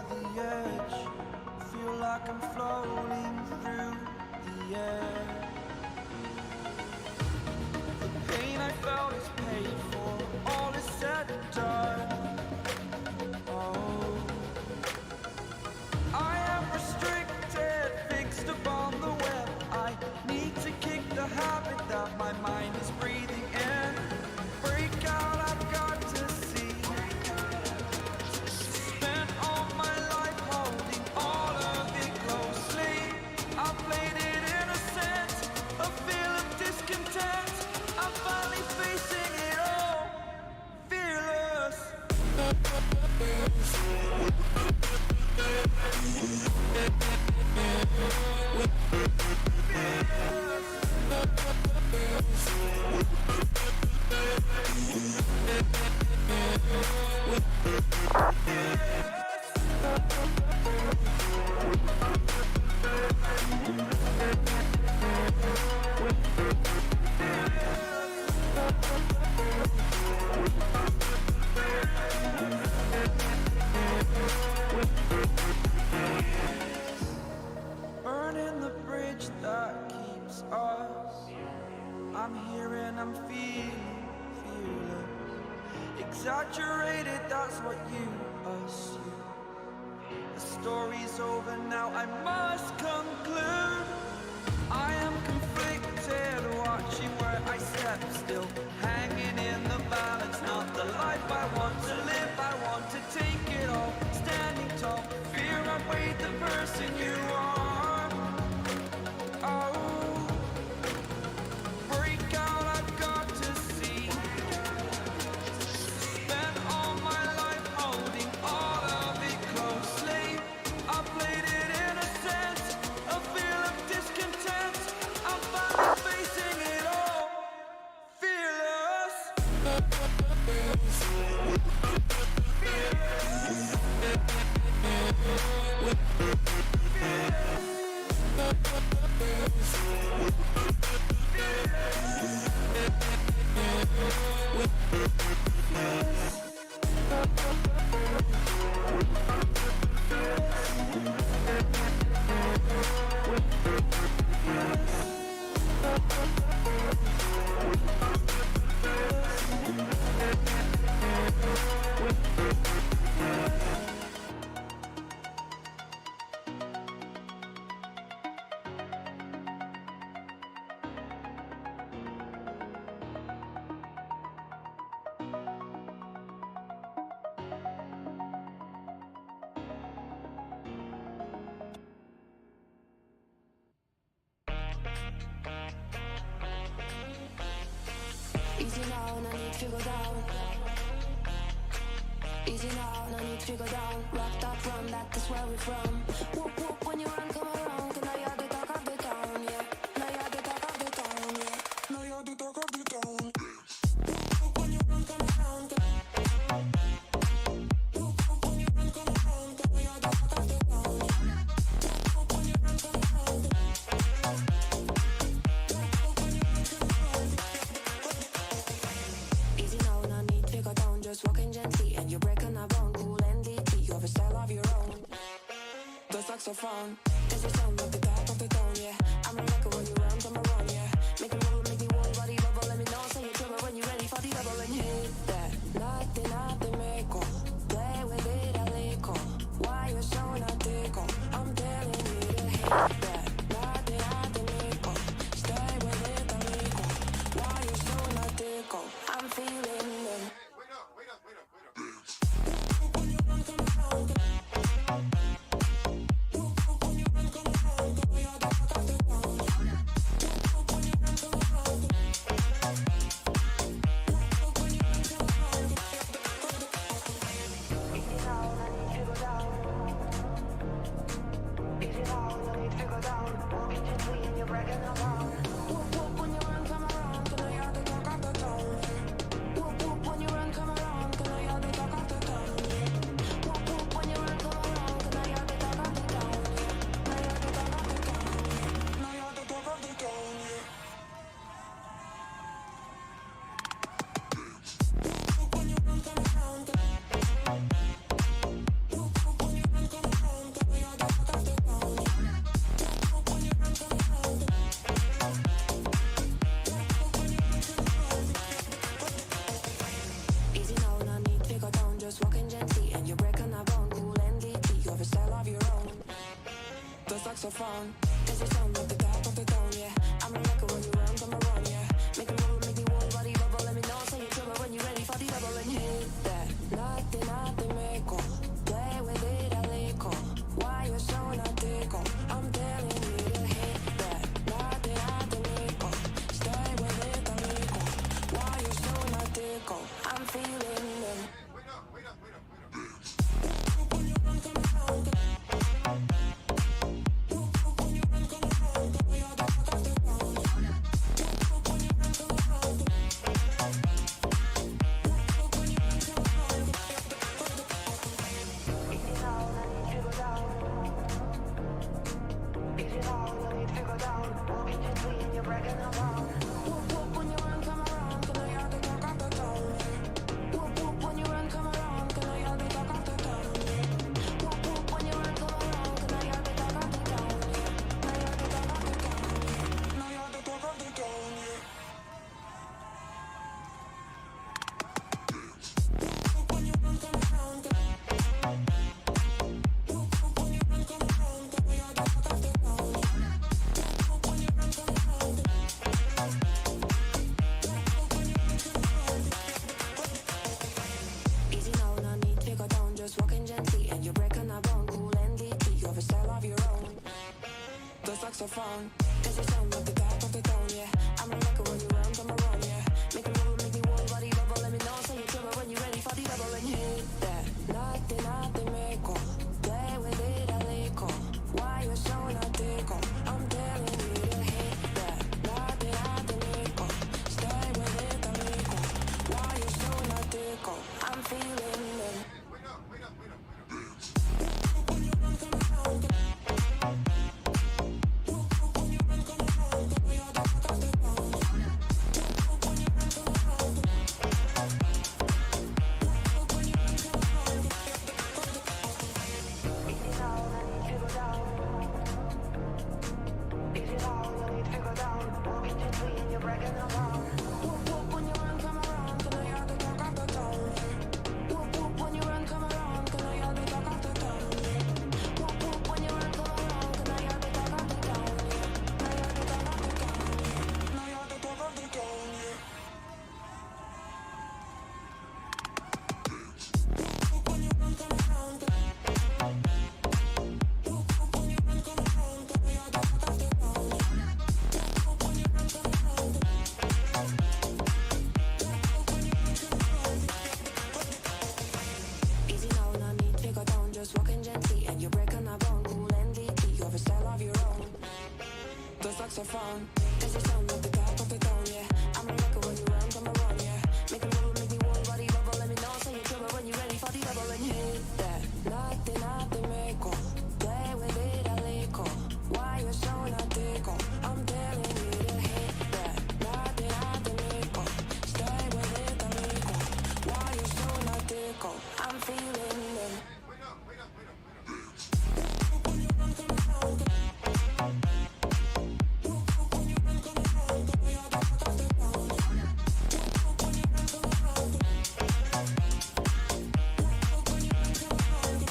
the edge. Feel like I'm floating through the air. The pain I felt is paid for, all is said and done. Oh, I am restricted, fixed upon the web. I need to kick the habit that my mind is breathing in. Break out, I've got to see. Spent all my life holding all of it closely. I played it innocent, a feel of discontent. I'm finally facing it all, fearless. Burning the bridge that keeps us. I'm here and I'm feeling fearless. Exaggerated, that's what you assume. The story's over now, I must conclude. I am conflicted, watching where I step still, hanging in the balance. Not the life I want to live, I want to take it all. Standing tall, fear outweighed the person you are. Oh, break out, I've got to see. Spent all my life holding all of it closely. I played it innocent, a feel of discontent. I'm finally facing it all, fearless. Easy now, no need to go down. Easy now, no need to go down. Rock that run, that is where we're from. Whoop whoop, when you run, come around. Cause now you're the talk of the town, yeah. Now you're the talk of the town, yeah. Now you're the talk of the town. Whoop whoop, when you run, come around. Whoop whoop, when you run, come around. Cause now you're the talk of the town, yeah. Whoop whoop, when you run, come around. Easy now, no need to go down. Just walking gently and you're breaking a bone. Cool and deeply, you have a style of your own. The saxophone, there's a sound of the top of the tone, yeah. I'm a record when you run, come around, yeah. Make me roll, make me wall, body bubble. Let me know, say you're trouble when you're ready for the double. And you hit that, nothing, make play with it a little. Why you're so not tickle? I'm telling you to hit that, nothing, make stay with it a little. Why you're so not tickle? I'm feeling them. Wait up. When you run, come around. When you run, come around. Come you're the talk of the town. When you run, come around. When you run, come around. Easy now, no need to go down. Easy now, no need to go down. Walking gently and you're breaking them down. When you run, come around. Cause now you're the talk of the town. When you run, come around. Cause now you're the talk of the town. When you run, come around. Cause now you're the talk of the town. Now you're the talk of the town. Now you're the talk of the town. When you run, come around. When you run, come saxophone. Does it sound like the tap of the tone, yeah? I'm a record when you run, come around, yeah. Make a move, make the whole body bubble. Let me know, say you trouble when you're ready for the double and hit that. Nothing, meko. Play with it a little. Why you so not tickle? I'm telling you to hit that. Nothing, meko. Stay with it a little. Why you so not tickle? I'm feeling them. Wait up. When you run, come around. When you run, come around. You're the fuck of the ground. When you run, come around. When you run, come around. Easy now, I need to go down. Easy now, I need to go down. Walking gently and you're bragging around. When you run, come around. Can I hear the talk of the town? When you run, come around. Can I hear the talk of the town? When you run, come around. Can I hear the talk of the town? I hear the talk of the town. I hear the talk of the town. When you run, come around. When you run, come around. Can I hear the talk of the town? When you run, come around. Easy now, no need to go down. Just walking gently and you're breaking a bone. Cool and deeply, you have a style of your own. The saxophone, does it sound like the tap of the tone, yeah? I'm a record when you run, come around, yeah. Make a move, make the whole body bubble. Let me know, say you trouble when you're ready for the double and hit that. Nothing, meko. Play with it a little. Why you so not tickle? I'm telling you to hit that. Nothing, meko. Stay with it a little. Why you so not tickle? I'm feeling them. Wait up. When you run, come around. When you run, come around. You're the fuck of the ground. When you run, come around. When you run, come around. Easy now, I need to go down. Easy now, I need to go down. Walking gently and you're bragging around. When you run, come around. Can I hear the talk of the town? When you run, come around. Can I hear the talk of the town? When you run, come around. Can I hear the talk of the town? I hear the talk of the town. I hear the talk of the town. When you run, come around. When you run, come around. Can I hear the talk of the town? When you run, come around. When you run, come around. Easy now, no need to go down. Just walking gently and you're breaking a bone. Cool and deeply, you have a style of your own. The saxophone, does it sound like the tap of the tone, yeah? I'm a record when you run, come around, yeah. Make a move, make the whole body bubble. Let me know, say you trouble when you're ready for the double and hit that. Nothing, meko. Play with it a little. Why you so not tickle? I'm telling you to hit that. Nothing, meko. Stay with it a little. Why you so not tickle? I'm feeling them. Wait up. When you run, come around. When you run, come around. You're the fuck of the ground. When you run, come around. When you run, come around.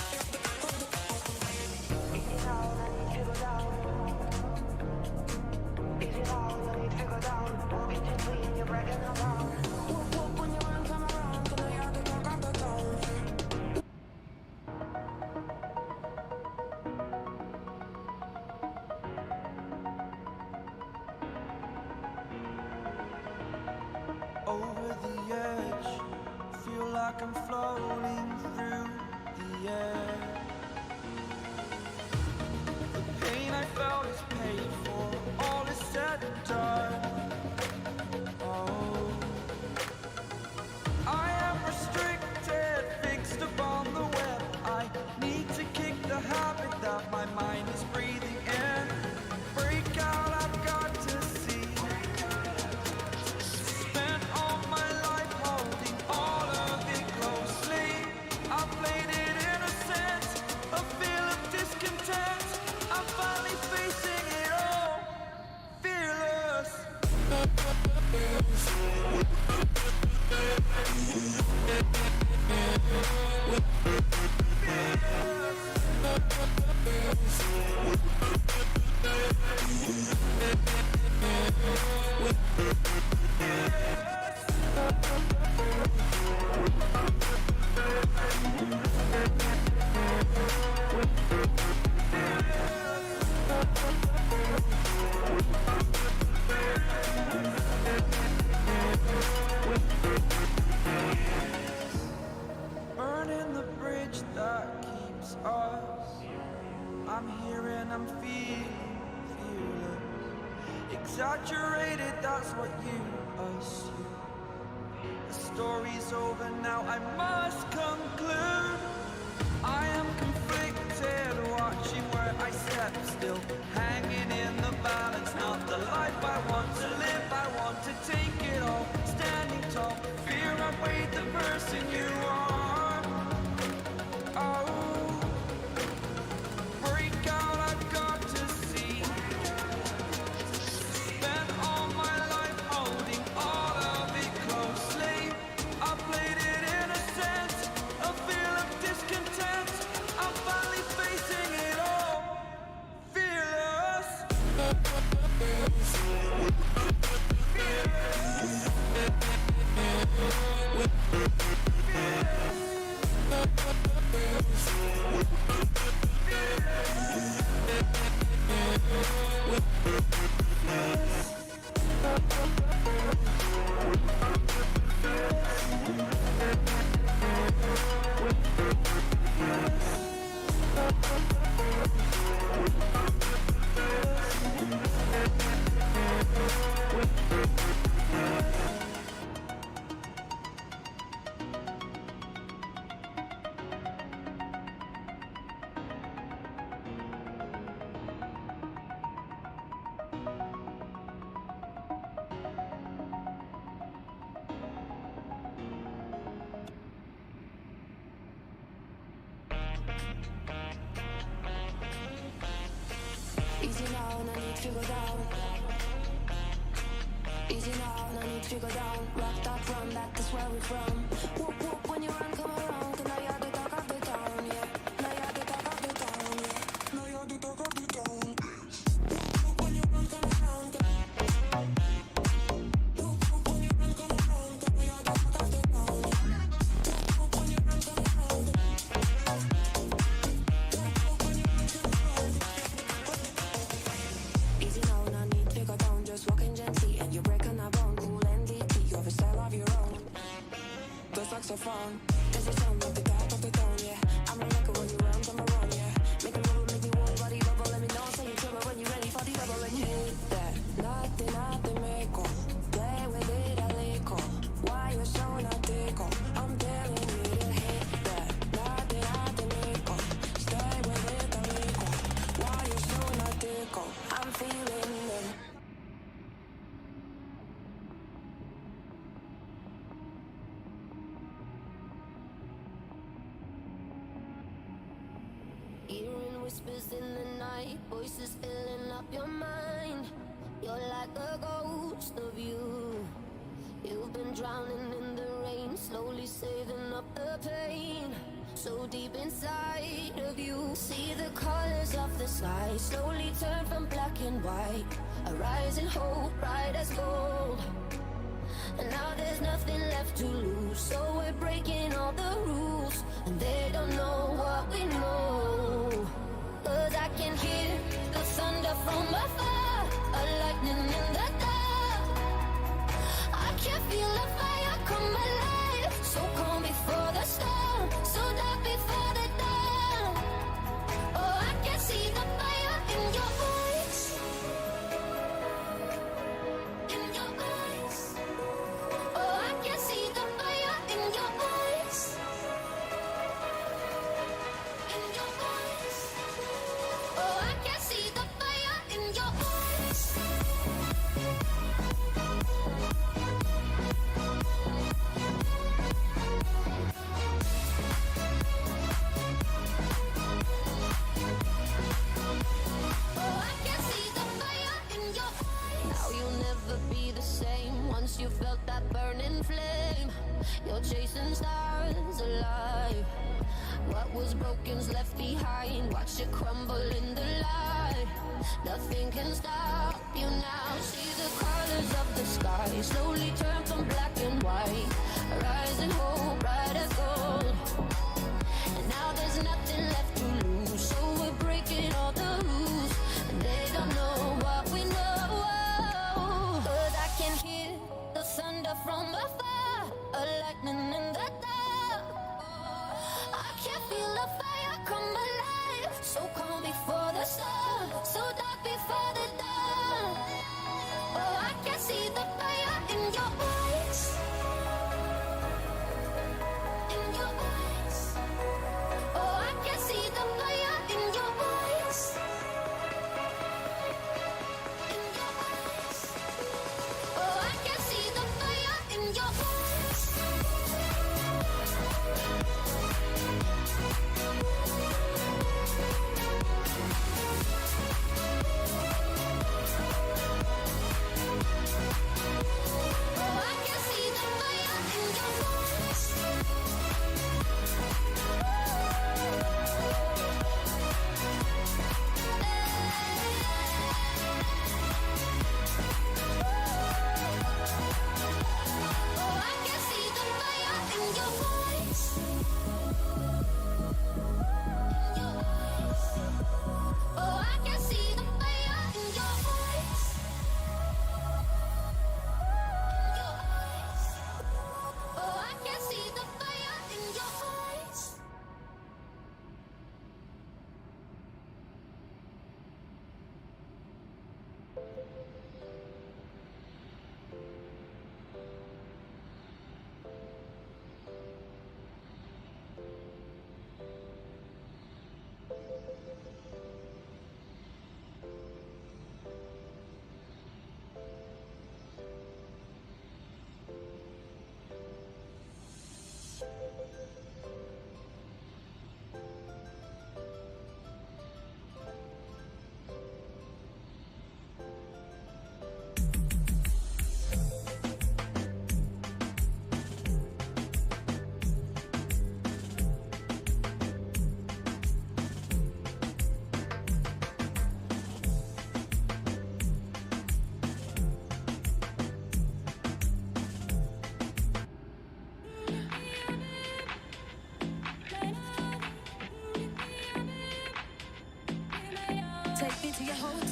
Easy now, I need to go down. Easy now, I need to go down. Walking gently and you're bragging around. When you run, come around. Can I hear the talk of the town? Over the edge, feel like I'm floating through the air. The pain I felt is paid for, all is said and done. Oh, I am restricted, fixed upon the web. I need to kick the habit that my mind is breathing in. Break out, I've got to see. Spent all my life holding all of it closely. I played it innocent, Exaggerated, that's what you assume. The story's over now, I must conclude. I am conflicted, watching where I step still, hanging in the balance, not the life I want to live. I want to take it all, standing tall, fear outweighed the person you are. Oh, break out, I've got to see. Spent all my life holding all of it closely. I played it innocent, a feel of discontent. I'm finally facing it all, fearless. Easy now, no need to go down. Easy now, no need to go down. Rock that run, that's where we're from. Whoop whoop, when you run, come around. 'Cause now you're the talk of the town, yeah. Now you're the talk of the town, yeah. Now you're the talk of the town. Whoop whoop, when you run, come around. Whoop whoop, when you run, come around. 'Cause now you're the talk of the town, yeah. Whoop whoop, when you run, come around. Easy now, no need to go down. Just walking gently and you're breaking a bone. Cool NDT, you have a style of your own. The saxophone, there's a sound of the top of the tone, yeah. I'm a record when you run, come around, yeah. Make a move, make me whole body bubble. Let me know, say you're trouble when you're ready for the double. And you hate that, nothing make up. Play with it a little. Why you so not tickle? I'm telling you to hate that, nothing make up. Stay with it a little. Why you so not tickle? I'm feeling it. Hearing whispers in the night, voices filling up your mind. You're like a ghost of you. You've been drowning in the rain, slowly saving up the pain. So deep inside of you, see the colors of the sky slowly turn from black and white. A rising hope, bright as gold. And now there's nothing left to lose, so we're breaking all the rules. And they don't know what we know. 'Cause I can hear the thunder from afar, a lightning in the dark. I can feel the fire come alive, so calm before the storm, so dark before the dawn. Oh, I can see the fire in your eyes, in your eyes. Oh, I can see the fire in your eyes, in your eyes. Oh, I can see the fire in your eyes. Oh, I can see the fire in your eyes. Now you'll never be the same once you felt that burning flame. You're chasing stars alive. What was broken's left behind. Watch it crumble in the light. Nothing can stop you now. See the colors of the sky slowly turn from black and white. A rising hope, bright as gold. And now there's nothing left to lose, so we're breaking all the rules. And they don't know what we know. 'Cause I can hear the thunder from afar, a lightning in the dark. I can feel the fire come alive, so calm before the storm, so dark before the dawn.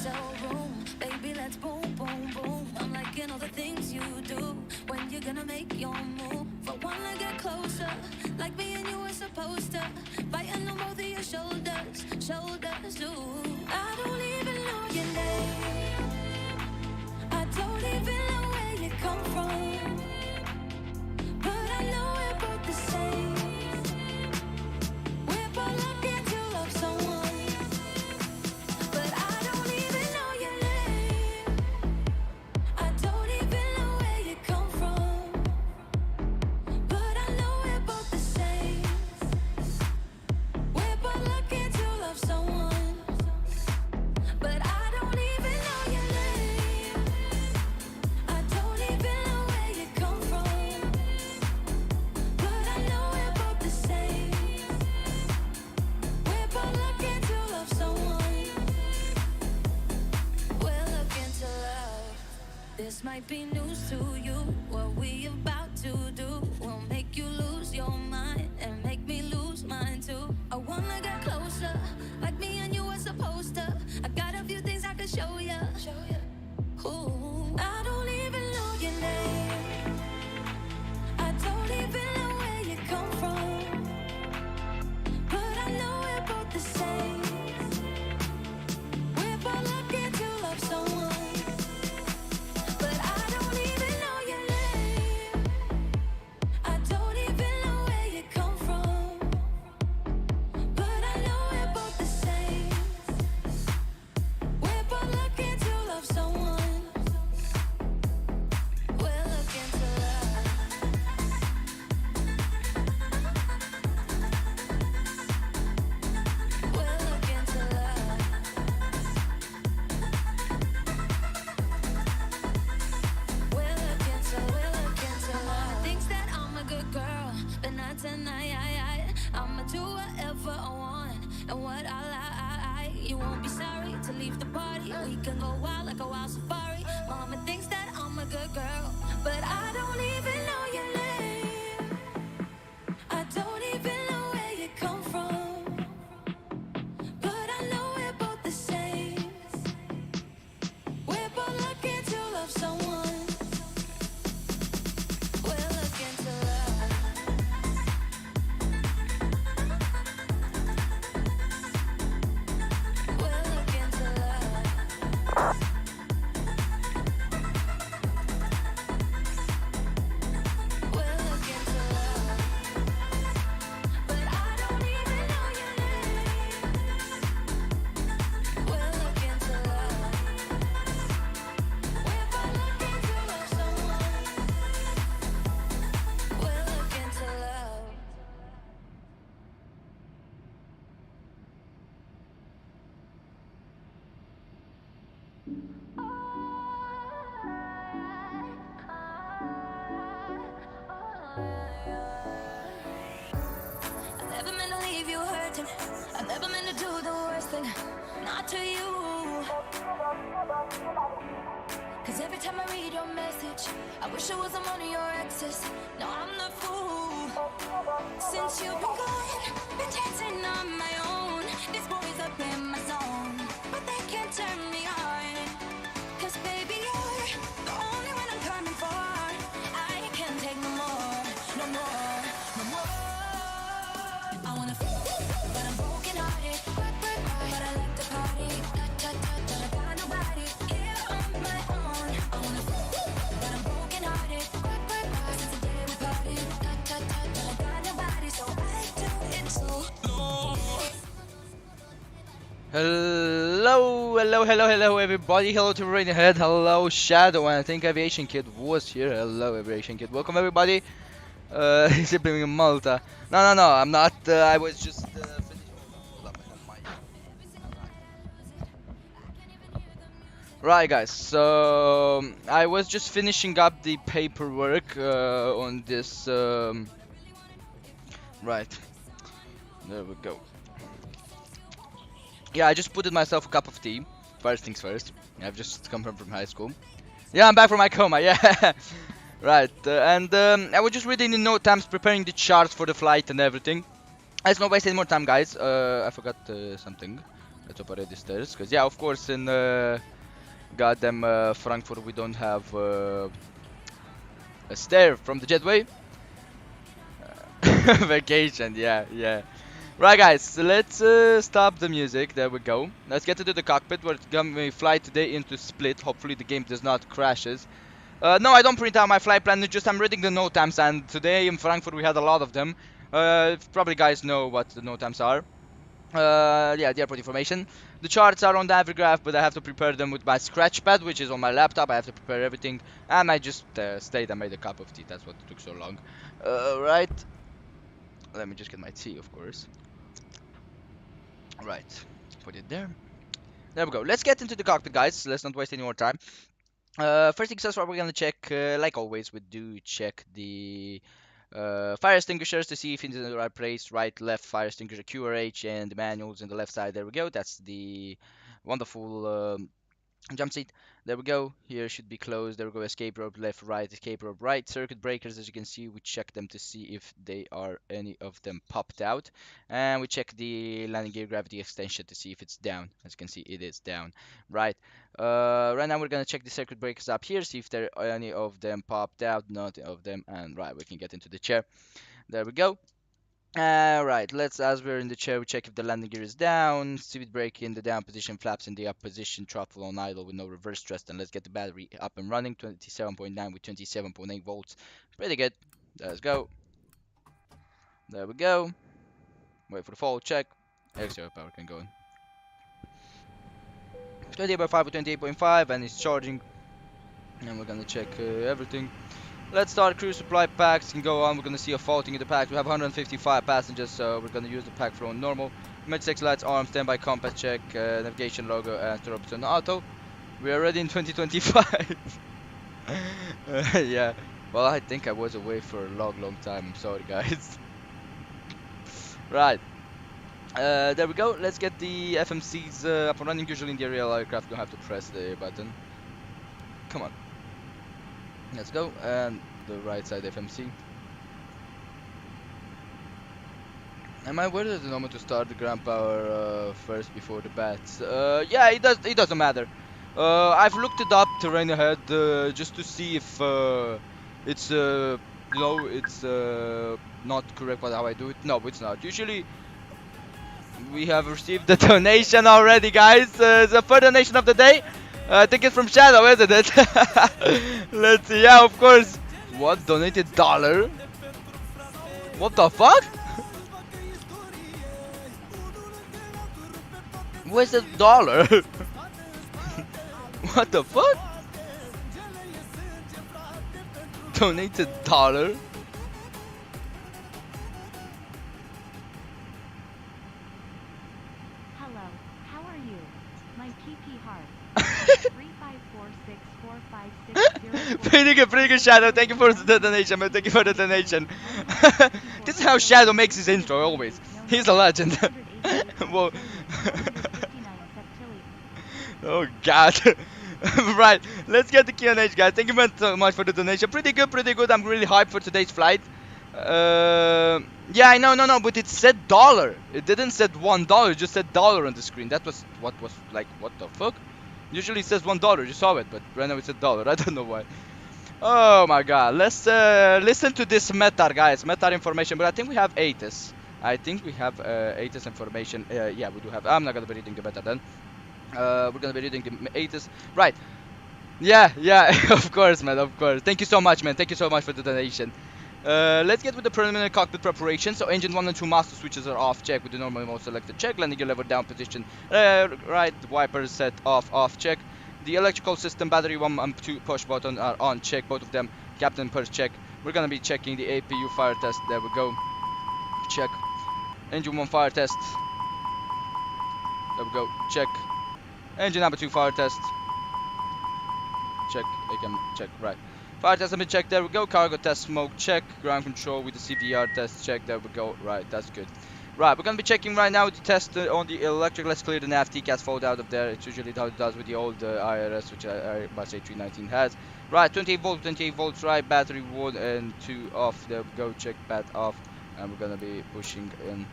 hotel room. Baby, let's boom, boom, boom. I'm liking all the things you do. When you're gonna make your move? For one, I get closer, like me and you were supposed to. Biting on both of your shoulders, shoulders too. I don't even know your name. I don't even know where you come from. But I know we're both the same. We're both looking to love someone. But I don't even know your name. I don't even know where you come from. But I know we're both the same. We're both looking to love someone. But I don't even know your name. I don't even know where you come from. But I know we're both the same. We're both looking to love someone. We're looking to love. This might be news to you. What we about to do will make you lose your mind and make me lose mine too. I wanna get closer, like me and you were supposed to. I got a few things I can show ya. Ooh, I don't even know your name. I don't even know where you come from. But I know we're both the same. We're both looking to love someone. But I don't even know your name. I don't even know where you come from. But I know we're both the same. We're both looking to love someone. We're looking to love. We're looking to love. We're looking to love. Thinks that I'm a good girl, but not tonight. I'ma do whatever I want and what I like. You won't be sorry to leave the party. We can go wild like a wild safari. Mama thinks that I'm a good girl, but I don't even know your name. I don't even know where you come from. But I know we're both the same. We're both looking to love someone. We're looking to love. We're looking to love. We're looking to love. But I don't even know your name. We're looking to love. We're both looking to love someone. We're looking to love. I never meant to leave you hurting. I never meant to do the worst thing. Not to you. Cause every time I read your message, I wish I wasn't one of your exes. No, I'm not fool. Since you've been gone, been dancing on my own. These boys up in my zone, but they can't turn me on. Cause baby, you're the only one I'm coming for. I can't take no more, no more, no more. I wanna but I'm broken hearted. But I like to party. But I got nobody here on my own. I wanna but I'm broken hearted. Since the day we parted. But I got nobody, so I do it so. Hello everybody, hello to Rainhead, hello Shadow, and I think Aviation Kid was here. Hello Aviation Kid, welcome everybody. He's playing in Malta. No, I'm not, I was just finishing. Hold on, my mic. Right guys, so I was just finishing up the paperwork on this, right, there we go. Yeah, I just put myself a cup of tea. First things first. I've just come from high school. Yeah, I'm back from my coma. Yeah, right. And I was just reading the note times, preparing the charts for the flight and everything. Let's not waste any more time, guys. I forgot something. Let's operate the stairs, because yeah, of course in goddamn Frankfurt we don't have a stair from the jetway. Vacation, yeah, yeah. Right, guys, so let's stop the music. There we go. Let's get into the cockpit. We're gonna fly today into Split. Hopefully the game does not crashes. No, I don't print out my flight plan. Just I'm reading the note times, and today in Frankfurt we had a lot of them. Probably guys know what the note times are. Yeah, the airport information. The charts are on the Avigraph, but I have to prepare them with my scratch pad, which is on my laptop. I have to prepare everything, and I just stayed and made a cup of tea. That's what took so long. Right. Let me just get my tea, of course. Right. Put it there. There we go. Let's get into the cockpit, guys. Let's not waste any more time. First things first, we're gonna check, like always, we do check the fire extinguishers to see if it's in the right place, right, left fire extinguisher QRH, and the manuals on the left side. There we go. That's the wonderful jump seat. There we go. Here should be closed. There we go. Escape rope left, right, escape rope right. Circuit breakers, as you can see, we check them to see if they are any of them popped out. And we check the landing gear gravity extension to see if it's down. As you can see, it is down. Right. Right now we're gonna check the circuit breakers up here, see if there are any of them popped out. Not of them. And right, we can get into the chair. There we go. Right, let's, as we're in the chair, we check if the landing gear is down, seat brake in the down position, flaps in the up position, throttle on idle with no reverse thrust, and let's get the battery up and running, 27.9 with 27.8 volts. Pretty good. Let's go. There we go. Wait for the fall, check. Extra power can go in. 28.5 with 28.5, and it's charging. And we're gonna check everything. Let's start cruise supply packs can go on. We're gonna see a faulting in the pack. We have 155 passengers, so we're gonna use the pack for normal. Med 6 lights, arm, standby compass check, navigation logo, and turbo on auto. We are ready in 2025. Yeah. Well, I think I was away for a long time. I'm sorry, guys. Right. There we go. Let's get the FMCs up and running. Usually in the aerial aircraft, you don't have to press the button. Come on. Let's go, and the right side FMC. Am I aware that the normal to start the ground power first before the bats? Yeah, it doesn't matter. I've looked it up terrain ahead just to see if it's you know, it's not correct what how I do it. No, it's not. Usually we have received the donation already, guys. The first donation of the day. I think it's from Shadow, isn't it? Let's see. Yeah, of course. What? Donated $1? What the fuck? Where's the dollar? What the fuck? Donated $1? Hello, how are you? My PP heart. Pretty good, Shadow. Thank you for the donation, man. Thank you for the donation. This is how Shadow makes his intro always. He's a legend. Whoa. Oh God. Right, let's get the QNH, guys. Thank you so much for the donation. Pretty good. I'm really hyped for today's flight. Yeah, I know, no, but it said dollar. It didn't said $1. It just said dollar on the screen. That was what was like, what the fuck? Usually it says $1. You saw it, but right now it said dollar. I don't know why. Oh my God. Let's listen to this METAR, guys. METAR information. But I think we have ATIS. I think we have ATIS information. Yeah, we do have. I'm not gonna be reading the METAR then. We're gonna be reading the ATIS. Right. Yeah, of course, man, of course. Thank you so much, man. Thank you so much for the donation. Let's get with the preliminary cockpit preparation. So engine 1 and 2 master switches are off. Check with the normal mode selected. Check. Landing gear lever down position. Right. Wipers set off. Check. The electrical system battery 1 and 2 push button are on. Check both of them. Captain push check. We're gonna be checking the APU fire test. There we go. Check. Engine 1 fire test. There we go. Check. Engine number 2 fire test. Check. I can check. Right. Fire test has been checked. There we go. Cargo test smoke check. Ground control with the CVR test check. There we go. Right. That's good. Right. We're gonna be checking right now the test on the electric. Let's clear the nav. TCAS fold out of there. It's usually how it does with the old IRS, which Airbus A319 has. Right. 28 volts. Right. Battery 1 and 2 off. There we go. Check bat off. And we're gonna be pushing in.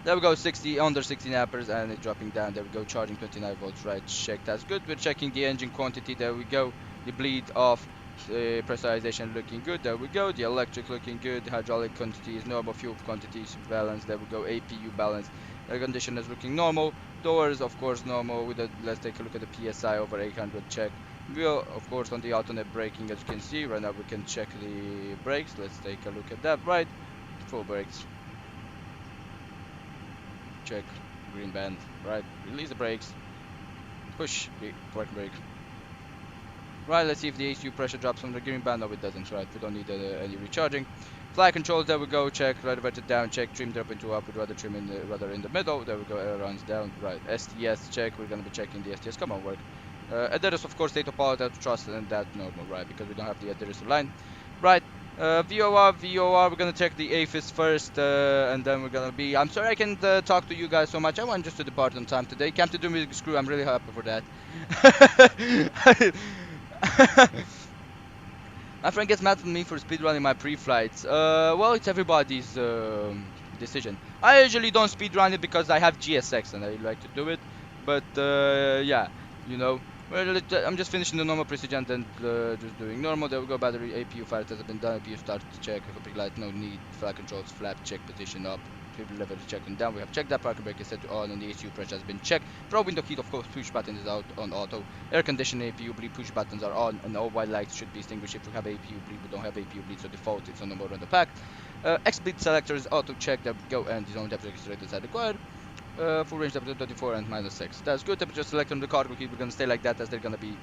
There we go, 60 under 16 amperes, and it's dropping down. There we go, charging 29 volts. Right, check. That's good. We're checking the engine quantity. There we go. The bleed off, pressurization looking good. There we go. The electric looking good. The hydraulic quantity is normal. Fuel quantity is balanced. There we go. APU balanced. Air conditioner is looking normal. Doors, of course, normal. Let's take a look at the PSI over 800. Check. Wheel, of course, on the alternate braking, as you can see. Right now, we can check the brakes. Let's take a look at that. Right, full brakes. Check, green band, right, release the brakes, push the parking brake. Right, let's see if the ECU pressure drops from the green band. No, it doesn't, right, we don't need any recharging. Flight controls, there we go, check, right, inverted down, check, trim drop into up, we'd rather trim in the middle, there we go, ailerons down, right, STS, check, we're gonna be checking the STS, come on, work. Adders, of course, state of power, that's trust, and that normal, right, because we don't have the adders line. Right, VOR, we're gonna check the AFIS first, and then we're gonna be. I'm sorry I can't talk to you guys so much. I want just to depart on time today. Came to do music screw. I'm really happy for that. My friend gets mad at me for speedrunning my pre-flights. Well, it's everybody's decision. I usually don't speedrun it because I have GSX and I like to do it. But yeah, you know. Well, I'm just finishing the normal procedure and then just doing normal. There we go. Battery APU fire test has been done. APU start to check. Complete light, no need. Flight controls, flap check, position up. Triple level check and down. We have checked that. Parking brake is set to on and the ECU pressure has been checked. Throw window heat, of course, push button is out on auto. Air conditioning APU bleed, push buttons are on, and all white lights should be extinguished if we have APU bleed. We don't have APU bleed, so default it's on the mode on the pack. X bleed selector is auto check. There we go, and the zone temperature registrators are required. Full range temperature 24 and -6. That's good. Temperature select on the cargo heat. We're gonna stay like that as they're gonna be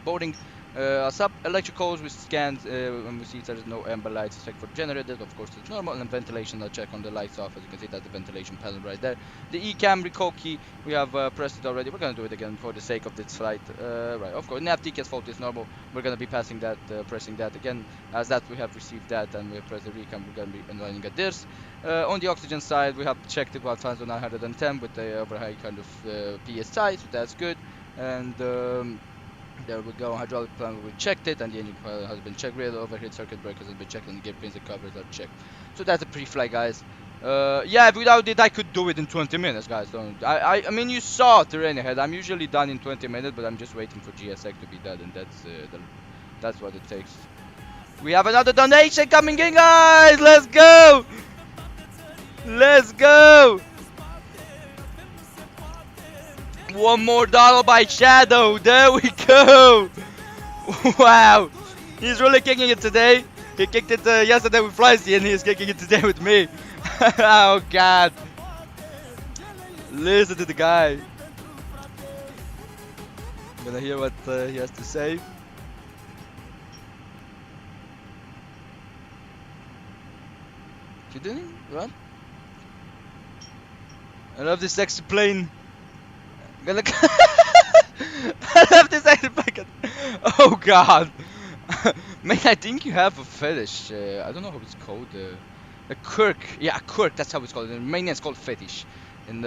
boarding us up. Electricals we scanned and we see there's no amber lights. Check for generators, of course it's normal, and ventilation I'll check on the lights off. As you can see, that's the ventilation panel right there. The ECAM recall key we have pressed it already. We're gonna do it again for the sake of this flight. Right, of course, nav TCAS fault is normal. We're gonna be passing that, pressing that again. As that we have received that and we have pressed the recam. We're gonna be running at this. On the oxygen side, we have checked it while fans on 910 with the over high kind of PSI, so that's good. And there we go. Hydraulic plan, we checked it, and the engine coil has been checked. Rear overhead circuit breakers has been checked, and the gear pins and covers are checked. So that's a pre-flight, guys. Yeah, without it, I could do it in 20 minutes, guys. Don't. I mean, you saw terrain ahead. I'm usually done in 20 minutes, but I'm just waiting for GSX to be done, and that's what it takes. We have another donation coming in, guys. Let's go. Let's go. One more dollar by Shadow. There we go. Wow. He's really kicking it today. He kicked it yesterday with Flycy and he's kicking it today with me. Oh god. Listen to the guy. I'm gonna hear what he has to say. You doing? What? I love this sexy plane. Gonna I love this plane. Oh god. Man, I think you have a fetish. I don't know how it's called. A quirk. Yeah, a quirk. That's how it's called. In Romania, it's called fetish. And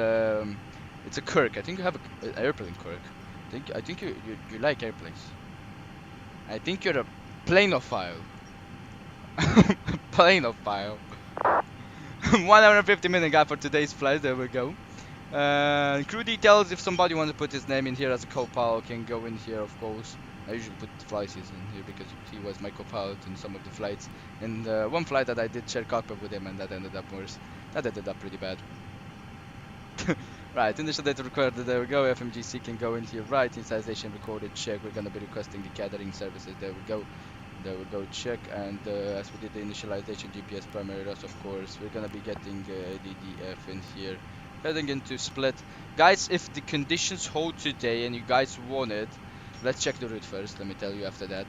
it's a quirk. I think you have an airplane quirk. I think you like airplanes. I think you're a planeophile. Planeophile. 150 minute guy for today's flight. There we go. Crew details. If somebody wants to put his name in here as a co-pilot, can go in here, of course. I usually put Flycy's in here because he was my co-pilot in some of the flights. And one flight that I did share cockpit with him, and that ended up worse. That ended up pretty bad. Right, initial data recorded. There we go. FMGC can go in here. Right, initialization recorded. Check. We're gonna be requesting the gathering services. There we go. There we go, check, and as we did the initialization GPS primary loss, of course, we're gonna be getting EDDF in here, heading into split. Guys, if the conditions hold today and you guys want it, let's check the route first, let me tell you after that.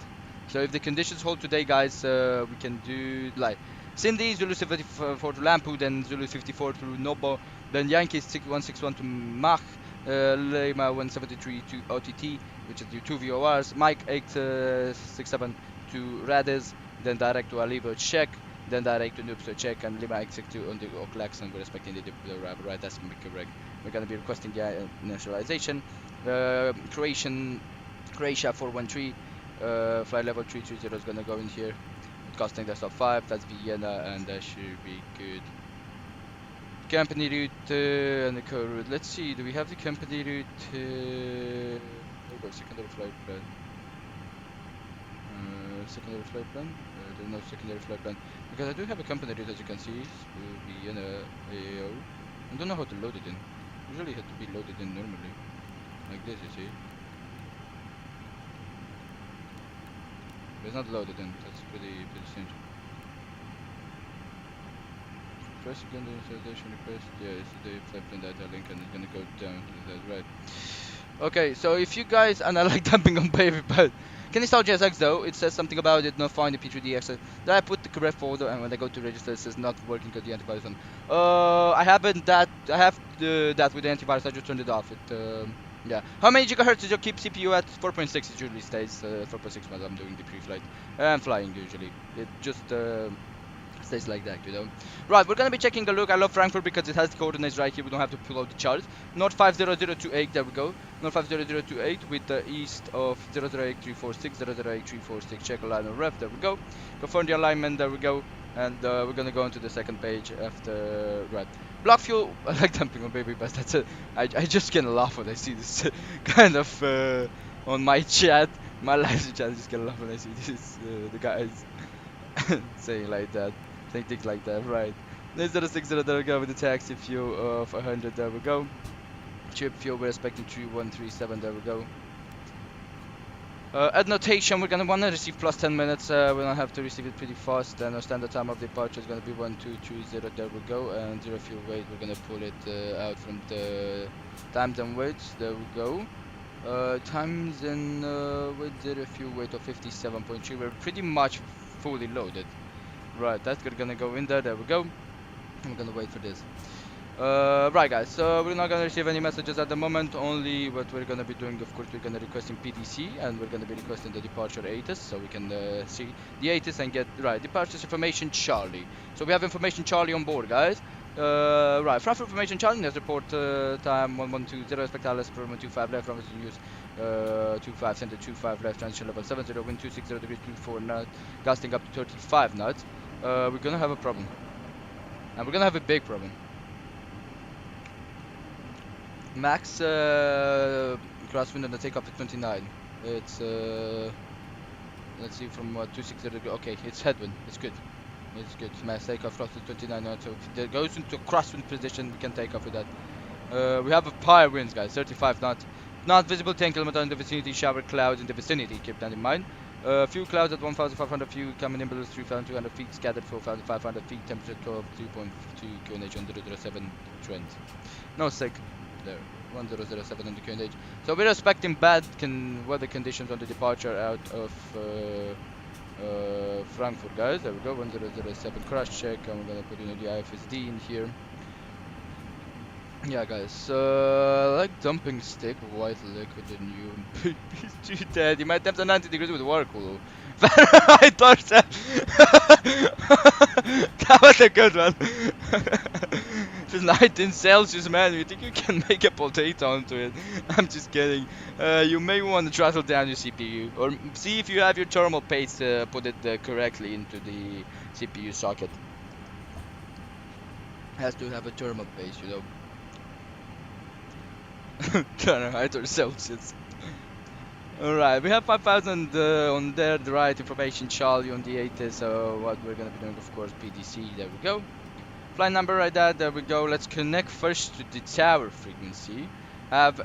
So if the conditions hold today, guys, we can do like Cindy, Zulu 74 to Lampu, then Zulu 54 to Nobo, then Yankee 161 to Mach, Lima 173 to OTT, which is your 2 VORs, Mike 867 to Rades, then direct to Alivo check, then direct to Noobs check, and Lima X62 on the Oclax, and we're expecting the arrival. Right, that's gonna be correct. We're gonna be requesting the initialization. Croatia 413, flight level 330 is gonna go in here. Costing the sub 5, that's Vienna, and that should be good. Company route and the code route. Let's see, do we have the company route? There we go, secondary flight plan. Secondary flight plan? There's no secondary flight plan. Because I do have a company route, as you can see. Will be in a AO. I don't know how to load it in. Usually it had to be loaded in normally. Like this, you see. But it's not loaded in. That's pretty strange. Press again the installation request. Yeah, it's the flight plan data link and it's gonna go down to that, right? Okay, so if you guys, and I like dumping on baby, but can install JSX though, it says something about it not find the P3D access. Then I put the correct folder and when I go to register it says not working because the antivirus on. I have that with the antivirus, I just turned it off. Yeah. How many gigahertz did you keep CPU at? 4.6 it usually stays, 4.6 when I'm doing the pre-flight. And flying usually. It just stays like that, you know. Right, we're gonna be checking a look. I love Frankfurt because it has the coordinates right here. We don't have to pull out the charts. North 50028, there we go. North 50028 with the east of 008346, 008346. Check alignment ref, there we go. Confirm the alignment, there we go. And we're gonna go into the second page after. Right. Block fuel, I like dumping on baby, but that's it. I just can't laugh when I see this kind of on my chat. My live chat, I just can't laugh when I see this. The guys saying like that. Saying things like that, right. 060, there we go with the taxi fuel of 100, there we go. Chip fuel, we're expecting 3137, there we go. At notation, we're gonna wanna receive plus 10 minutes, we're gonna have to receive it pretty fast, and our standard time of departure is gonna be 1220, there we go, and 0 fuel weight, we're gonna pull it out from the times and weights, there we go. Times and with 0 fuel weight of 57.3, we're pretty much fully loaded. Right, that's gonna go in there, we go. I'm gonna wait for this. Right guys, so we're not gonna receive any messages at the moment, only what we're gonna be doing, of course, we're gonna requesting PDC and we're gonna be requesting the departure ATIS, so we can see the ATIS and get, right, departure information Charlie. So we have information Charlie on board, guys. Right, Frankfurt information Charlie, next report time 1120, expect Alice for 125 left, Frankfurt use 25, center 25 left, transition level 70, wind 260 degrees, 24 knots, gusting up to 35 knots. We're gonna have a problem. And we're gonna have a big problem. Max crosswind and the takeoff at 29. It's let's see from what 260 degrees. Okay, it's headwind. It's good. It's good. Max takeoff cross to 29 knots. So if it goes into crosswind position, we can take off with that. We have a higher winds, guys. 35 knots. Not visible 10 km in the vicinity. Shower clouds in the vicinity. Keep that in mind. Few clouds at 1,500 feet coming in below 3,200 feet. Scattered 4,500 feet. Temperature 12.2 QNH on 007 trend. No sick. There, 1007 on the QNH. So we're expecting bad weather conditions on the departure out of Frankfurt, guys. There we go, 1007 crash check, and we're gonna put in the IFSD in here. Yeah, guys. Like dumping stick, white liquid, and you baby's too dead. You might tempt 90 degrees with water cooler. I thought that. That was a good one. It's 19 Celsius, man. You think you can make a potato onto it? I'm just kidding. You may want to throttle down your CPU, or see if you have your thermal paste. Put it correctly into the CPU socket. Has to have a thermal paste, you know. Fahrenheit or Celsius. Alright, we have 5,000 on there, the right information Charlie on the ATIS, so what we're gonna be doing, of course, PDC, there we go. Flight number right there we go. Let's connect first to the tower frequency. Have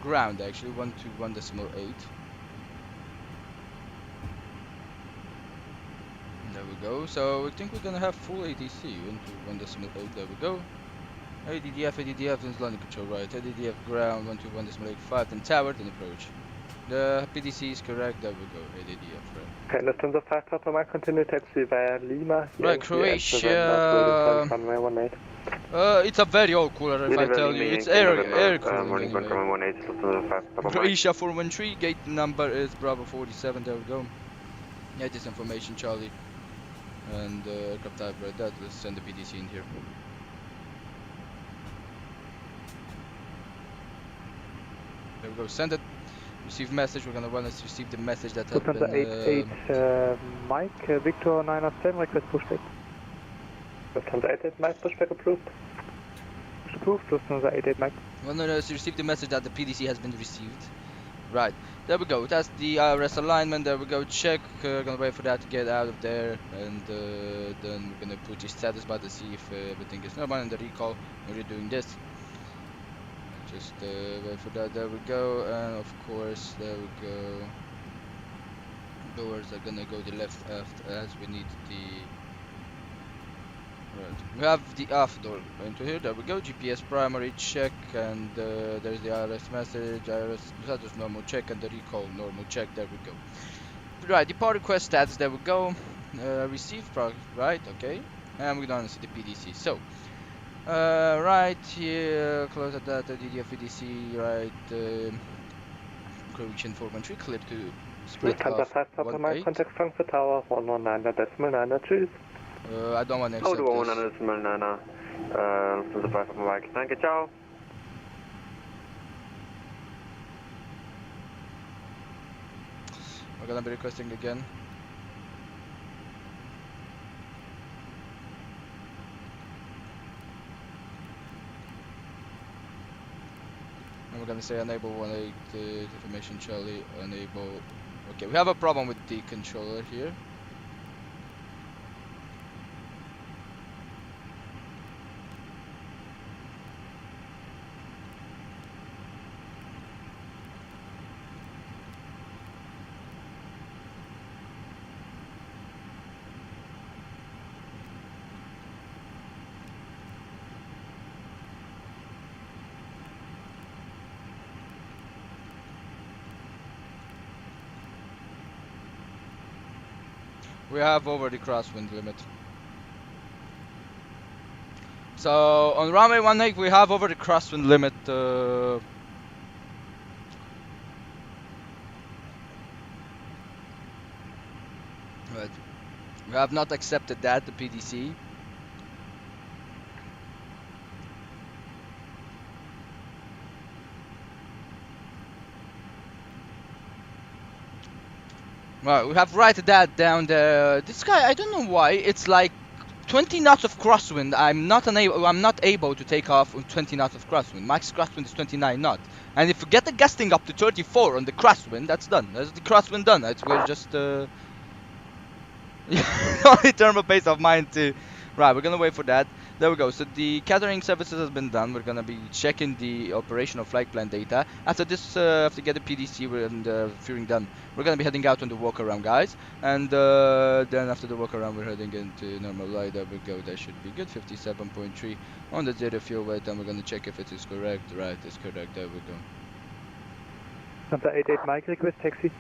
ground actually, 121.8. There we go, so I think we're gonna have full ATC, 121.8, there we go. EDDF is landing control, right, EDDF ground, 121.85, then tower, then approach. The PDC is correct, there we go, EDDF, right. Okay, Lufthansa 5 Papa Mike, continue taxi via Lima. Right, Croatia. It's a very old cooler if I tell you, it's air cooler anyway. Croatia 413, gate number is Bravo 47, there we go. Yeah, this information Charlie. And aircraft type right there, let's send the PDC in here. There we go, send it. Receive message, we're gonna want to receive the message that has been... 88 Mike, Victor 907, request pushback. Lufthansa 88 Mike, pushback approved. approved, Lufthansa 88 Mike. Well, no, you received the message that the PDC has been received. Right, there we go. That's the IRS alignment. There we go. Check. Gonna wait for that to get out of there, and then we're gonna put the status bar to see if everything is normal. And the recall. We're doing this. Just wait for that. There we go. And of course, there we go. Doors are gonna go the left after, as we need the. Right. We have the aft door into here. There we go. GPS primary check, and there's the IRS message. IRS status normal check, and the recall normal check. There we go. Right. Depart request status. There we go. Receive right. Okay. And we're gonna see the PDC. So. Right here. Close at that. EDDF PDC. Right. Croatian 413 clear to split Lufthansa off 5 Papa Mike, 18. contact Frankfurt Tower 119.9, tschüss. I don't want to accept Oh, this. 119, Lufthansa 5 Papa Mike, danke, ciao. We're gonna be requesting again. And we're gonna say enable 18 information Charlie, enable. Okay, we have a problem with the controller here. We have over the crosswind limit. So on runway 18 we have over the crosswind limit. Right. We have not accepted that, the PDC. Right, we have write that down there. This guy, I don't know why, it's like 20 knots of crosswind. I'm not able to take off on 20 knots of crosswind. Max crosswind is 29 knots. And if we get the gusting up to 34 on the crosswind, that's done. That's the crosswind done. We're just only thermal pace of mine too. Right, we're gonna wait for that. There we go. So the catering services has been done. We're gonna be checking the operational flight plan data. After this, after get the PDC and fueling done, we're gonna be heading out on the walk around, guys. And then after the walk around, we're heading into normal light. There we go. That should be good. 57.3 on the zero fuel weight, and we're gonna check if it is correct. Right, it's correct. There we go. Lufthansa 88 Mike, request taxi.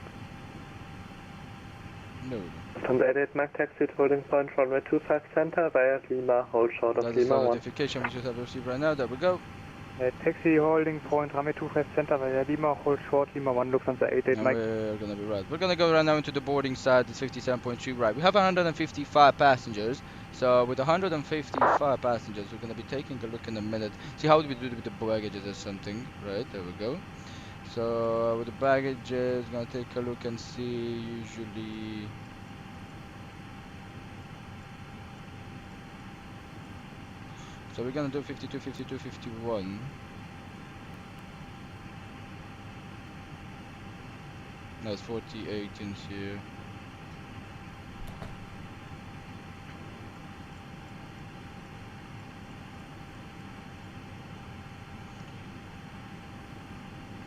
No. Lufthansa 88 Mike, taxi to holding point runway 25 center via Lima, hold short of That is the Lima 1. notification we should have received right now. There we go. Taxi holding point runway 25 center via Lima, hold short Lima 1, Lufthansa 88 And Mike. we're gonna be right. We're gonna go right now into the boarding side. It's 57.3 right. We have 155 passengers. So with 155 passengers, we're gonna be taking a look in a minute. See how do we do it with the baggages or something. Right, there we go. So with the baggages, gonna take a look and see. Usually. So we're gonna do 52, 52, 51. That's 48 in here.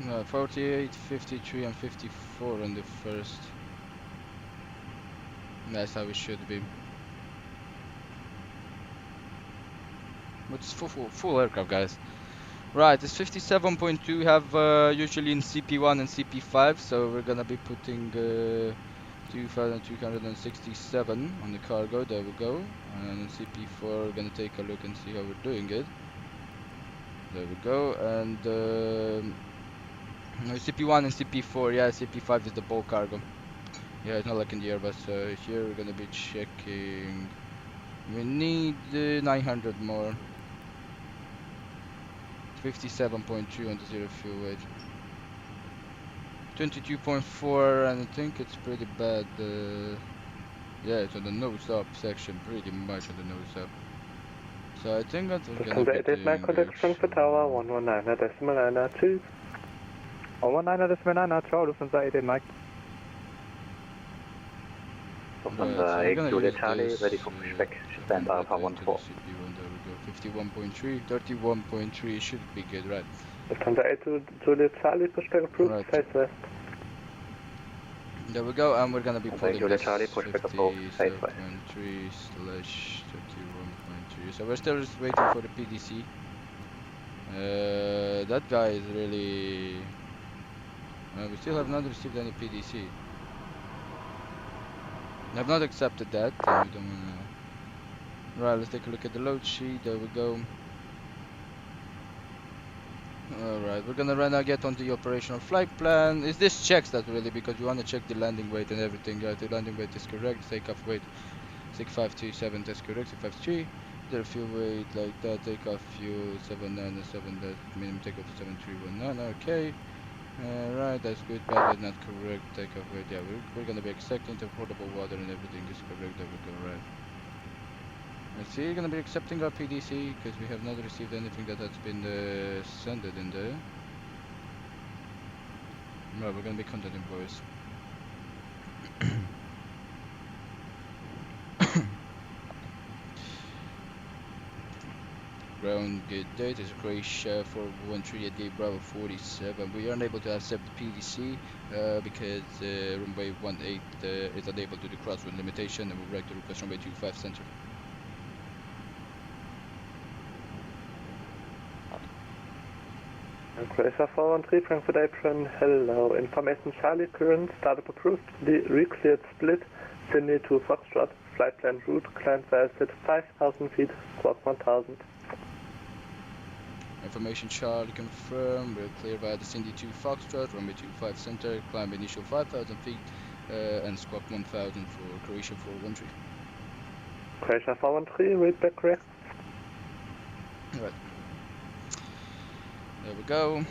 No, 48, 53 and 54 on the first. That's how it should be. It's full aircraft, guys. Right, it's 57.2. We have usually in CP1 and CP5, so we're gonna be putting 2,267 on the cargo. There we go. And in CP4, we're gonna take a look and see how we're doing it. There we go. And no, CP1 and CP4. Yeah, CP5 is the bulk cargo. Yeah, it's not like in the Airbus. So here we're gonna be checking. We need 900 more. 57.2 on the zero fuel weight. 22.4, and I think it's pretty bad. Yeah, it's on the nose up section, pretty much on the nose up. So I think that we're gonna Lufthansa be 88 doing contact Frankfurt Tower, 119.9, tschüss. 119.9, ciao, Lufthansa 88 Mike. Lufthansa 8 Juliet Charlie, ready for pushback. Stand by for 14. There we go, 51.3, 31.3 should be good, right? Lufthansa 8 Juliet Charlie, pushback approved, Right. face west. There we go, and we're gonna be pulling Juliet this Charlie, pushback approved, face west. 57.3/31.3. So we're still just waiting for the PDC. That guy is really... we still have not received any PDC. I have not accepted that. We don't wanna... Right, let's take a look at the load sheet. There we go. Alright, we're gonna right now get on the operational flight plan. Is this checks that really, because you wanna check the landing weight and everything, right? The landing weight is correct, takeoff weight 6527, that's correct, 653. The fuel weight like that, takeoff fuel 797, that minimum takeoff 7319, okay. Right, that's good, bad but not correct, takeoff weight, yeah, we're gonna be accepting the portable water and everything is correct, there we go, right. I see you're gonna be accepting our PDC because we have not received anything that has been sent in there. No, we're gonna be contacting boys. Ground good date is Croatia 413 at gate Bravo 47. We are unable to accept PDC because runway 18 is unable to do crosswind limitation, and we'll break the request runway 25 center. Croatia 413, Frankfurt Apron, hello. Information Charlie, current, startup approved, re-cleared split, Sydney to Foxtrot, flight plan route, climb fast at 5,000 feet, squawk 1,000. Information Charlie confirmed, we're clear via the Cindy 2 Foxtrot, runway 25 center, climb initial 5,000 feet, and squawk 1,000 for Croatia 413. Croatia 413, read back correct. Right. There we go.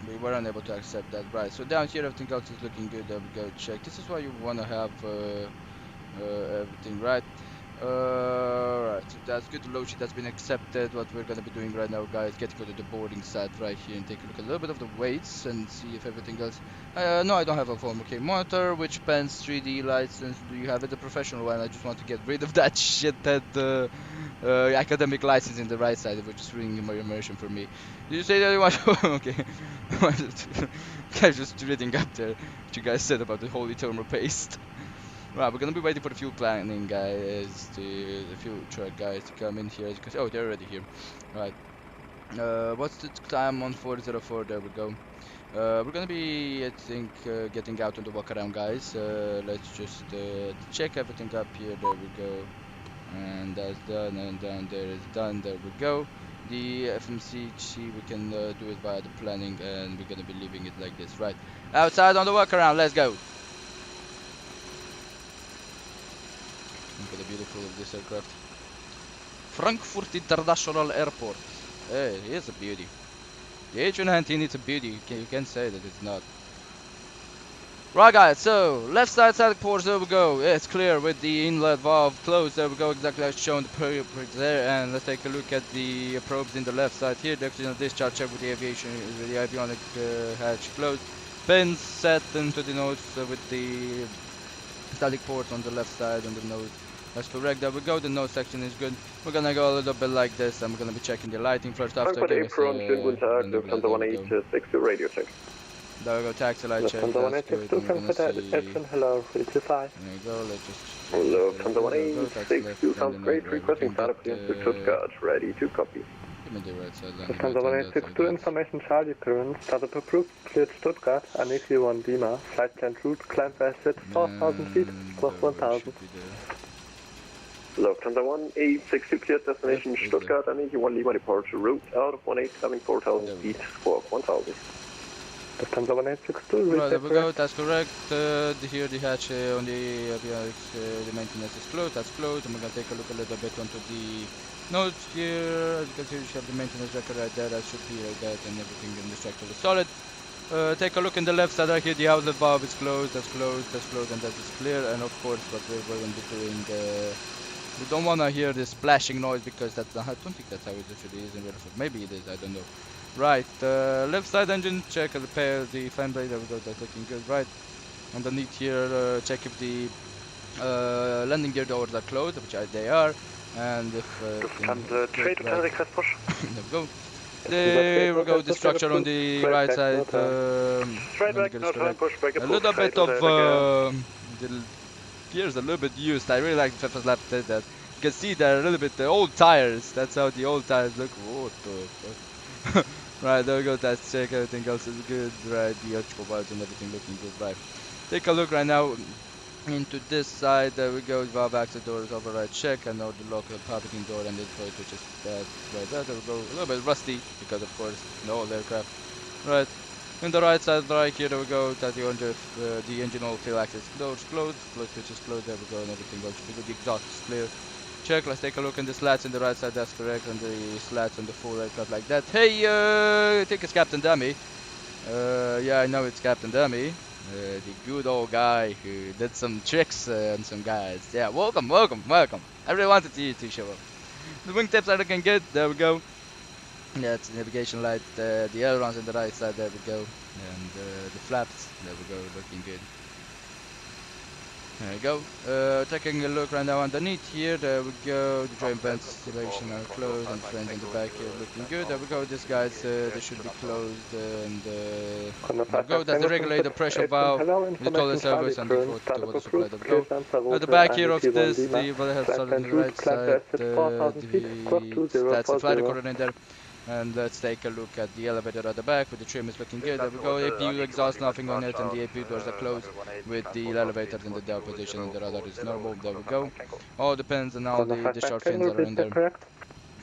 We were unable to accept that, right? So down here everything else is looking good. There we go. Check. This is why you want to have everything right. Right. So that's good. The load sheet has been accepted. What we're gonna be doing right now, guys, get to go to the boarding site right here and take a look at a little bit of the weights and see if everything else. No, I don't have a phone. Okay, monitor. Which pens 3D license do you have? It a professional one. I just want to get rid of that shit that academic license in the right side, which is ruining my immersion for me. Did you say that you want? Okay. Guys, just reading up there what you guys said about the holy thermal paste. Right, we're gonna be waiting for the fuel planning guys, the fuel truck guys to come in here. As you can see, oh, they're already here. Right. What's the time on 404? There we go. We're gonna be, I think, getting out on the walk around, guys. Let's just check everything up here. There we go. And that's done, and down there is done. There we go. The FMCG, we can do it via the planning, and we're gonna be leaving it like this. Right. Outside on the walk around. Let's go. Look at the beautiful of this aircraft. Frankfurt International Airport. Hey, it's a beauty. The A319 is a beauty. You can't say that it's not. Right, guys, so left side static ports, there we go. It's clear with the inlet valve closed. There we go, exactly as shown the probe there. And let's take a look at the probes in the left side here. The oxygen discharge check with the avionic hatch closed. Pins set into the nose with the static port on the left side on the nose. That's correct. There we go. The nose section is good. We're gonna go a little bit like this, and we're gonna be checking the lighting first after. Frankfurt Apron, schönen guten Tag, Lufthansa 1862 radio check. There we go, taxi light check. Lufthansa 1862, Frankfurt Apron, hello, 325. There you go, let's just... Lufthansa 1862, sounds great, requesting startup clearance to Stuttgart, ready to copy. Give me the right side. Lufthansa 1862, information Charlie current, startup approved, cleared Stuttgart, Aniki 1 Lima, flight plan route, climb fast at 4,000 feet, squawk 1,000. Lufthansa 1862, cleared destination Stuttgart, Aniki 1 Lima, departure route out of 18, 4,000 feet, squawk 1,000. Lufthansa 1862, right, there we go, that's correct. Here the hatch on the avionics, the maintenance is closed, that's closed. And we're going to take a look a little bit onto the notes here. As you can see, you have the maintenance record right there, that should be like that, and everything in the structure is solid. Take a look in the left side right here, the outlet valve is closed, that's closed, and that is clear. And of course, what we're going to be doing You don't wanna hear this splashing noise because that's I don't think that's how it actually is in real life. Maybe it is, I don't know. Right, left side engine check and repair the fan blade. There we go, that's looking good. Right, underneath here, check if the landing gear doors are closed, which they are, and if trade to request push. there we go. There we go. The structure on the right side. Straight back, no time, push back. A little bit of the gears a little bit used. I really like the FSLabs did that. You can see they're a little bit the old tires. That's how the old tires look. What the fuck? Right, there we go. That's check. Everything else is good. Right, the electrical wires and everything looking good. Right. Take a look right now into this side. There we go. Valve access door is override check. And now the local parking door and this void, which is that right there. There we go. A little bit rusty because of course no old aircraft. Right. On the right side, right here, there we go. That the engine oil fill access doors closed. Flow switch is closed. There we go, and everything goes. We got the exhaust is clear. Check. Let's take a look in the slats on the right side. That's correct. And the slats on the full aircraft like that. Hey, I think it's Captain Dummy. Yeah, I know it's Captain Dummy. The good old guy who did some tricks on some guys. Yeah, welcome. I really wanted you to show up. The wingtips are looking good. There we go. Yeah, it's the navigation light. The ailerons on the right side. There we go. And the flaps. There we go. Looking good. There we go. Taking a look right now underneath here. There we go. The drain ventilation are closed, and the friends in the back here looking good. There we go. These guys, they should be closed. And there we go. That's the regulator pressure valve, the toilet service, and the water supply. There we go. At the back here of this, the overhead solid on the right side. That's the flight recorder in there. And let's take a look at the elevator at the back with the trim is looking good. There we go. APU exhaust, nothing on it, and the APU doors are closed with the elevators in the down position and the rudder is normal. There we go. All depends on how the discharge fins are in there.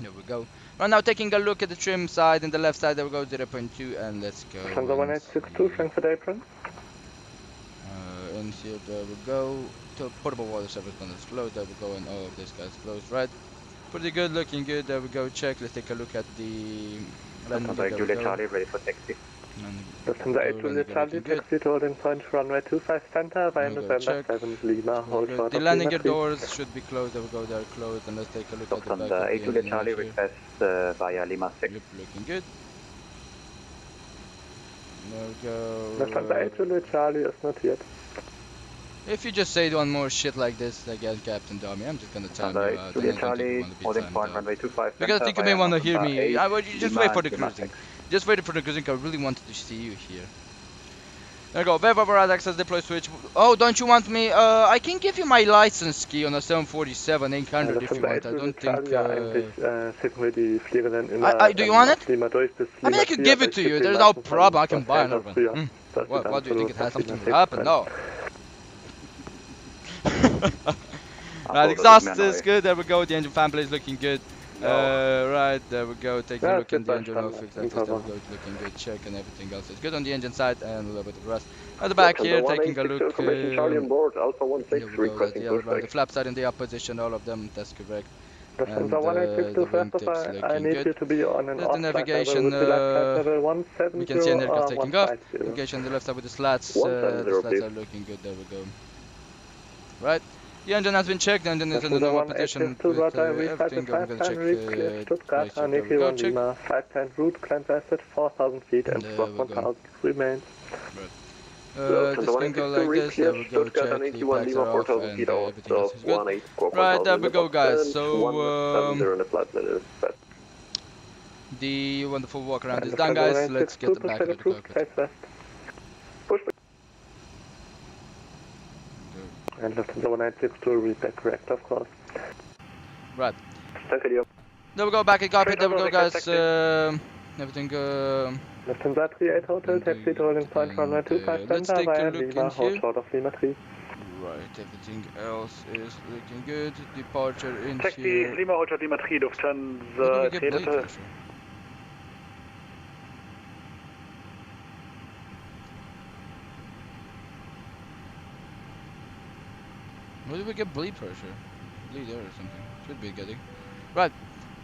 There we go. Right now taking a look at the trim side and the left side. There we go, 0.2, and let's go. Transfer 1862, Frankfurt apron. In here, there we go. Portable water service is closed. There we go, and all of this guy's closed. Right. Pretty good, looking good. There we go. Check. Let's take a look at the landing. Juliet Charlie, ready for taxi. Lufthansa 8 Juliet Charlie, taxi to holding point runway 25 center by November 7 Lima. Hold short the of landing Lima gear doors should be closed. There we go. They're closed. And let's take a look at the back. Lufthansa 8 Juliet Charlie, request via Lima 6. Yep, looking good. There we go. Lufthansa 8 Juliet Charlie is not yet. If you just say one more shit like this again, Captain Dummy, I'm just gonna time you out. Juliet Charlie, holding point runway 25. Because I think you may want to hear me. Just wait for the cruising. Just wait for the cruising. I really wanted to see you here. There we go. Web override access deploy switch. Oh, don't you want me? I can give you my license key on a 747 800 if you want. I don't think. Do you want it? I mean, I could give it to you. There's no problem. I can buy another one. What do you think? It has something to happen? No. Right, exhaust is good. There we go. The engine fan blade is looking good. Right, there we go. Taking a look at the engine oil fix. There we go. It's looking good. Check and everything else is good on the engine side and a little bit of rust. At the back here, taking a look. Charlie on board, Alpha 16 requesting the flaps are in the up position, all of them. That's correct. And the wingtips looking good. There's the navigation. We can see an aircraft taking off. Navigation on the left side with the slats. The slats are looking good. There we go. Right. The engine has been checked. The engine is in the normal position with everything. I'm going to check Stuttgart, Aniki 1 Lima, flight plan route, climb asset 4,000 feet and squawk 1,000 remains. This can go like this. There we go. Check the packs are off and everything else is good. Right, there we go, guys. So the wonderful walk around is done, guys. Let's get the back of the cockpit. And Lufthansa 1962 read that correct, of course. Right. There we go, back in cockpit. There we go, guys. Everything. Lufthansa 38 Hotel, taxi to holding point runway 25 center via Lima, hold short of Lima 3. Right, everything else is looking good. Departure in taxi here. Lima Hotel Lima 3, Lufthansa 3 Hotel. Where did we get bleed pressure? Bleed air or something. Should be getting. Right.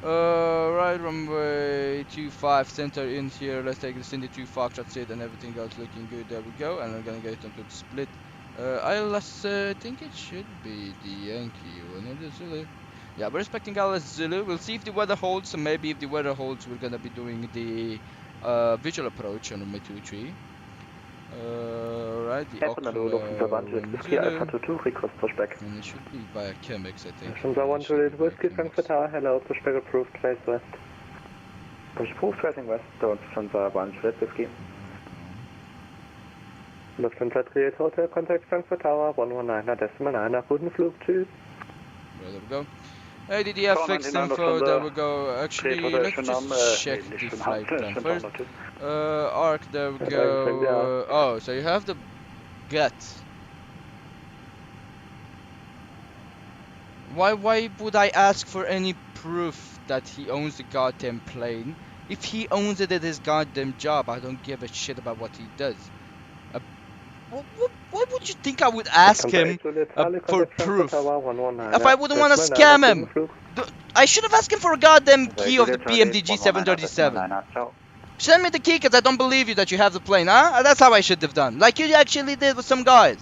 Right, runway 25 center in here. Let's take the Cindy 2 Foxtrot seat and everything else looking good. There we go. And we're gonna get into the split. I think it should be the Yankee one. It is really. Yeah, we're expecting LS Zulu. We'll see if the weather holds. So maybe if the weather holds, we're gonna be doing the visual approach on runway 23. Right, the Zulu. request pushback. And it should be via Chemex, I think. Lufthansa 1 Juliet Whiskey, Frankfurt Tower, hello, pushback approved, trace west. Push approved, tracing west, Lufthansa 1 Juliet Whiskey. Lufthansa 38 Hotel, contact Frankfurt Tower, 119.9, guten Flug, tschüss. There we go. EDDF fixed info, there we go. Actually, let's just check the flight plan first. Arc, there we go. Oh, so you have the get. Why would I ask for any proof that he owns the goddamn plane? If he owns it at his goddamn job, I don't give a shit about what he does. Why would you think I would ask him for proof? If I wouldn't want to scam him, I should have asked him for a goddamn key of the PMDG 737. Send me the key, because I don't believe you that you have the plane, huh? That's how I should have done, like you actually did with some guys.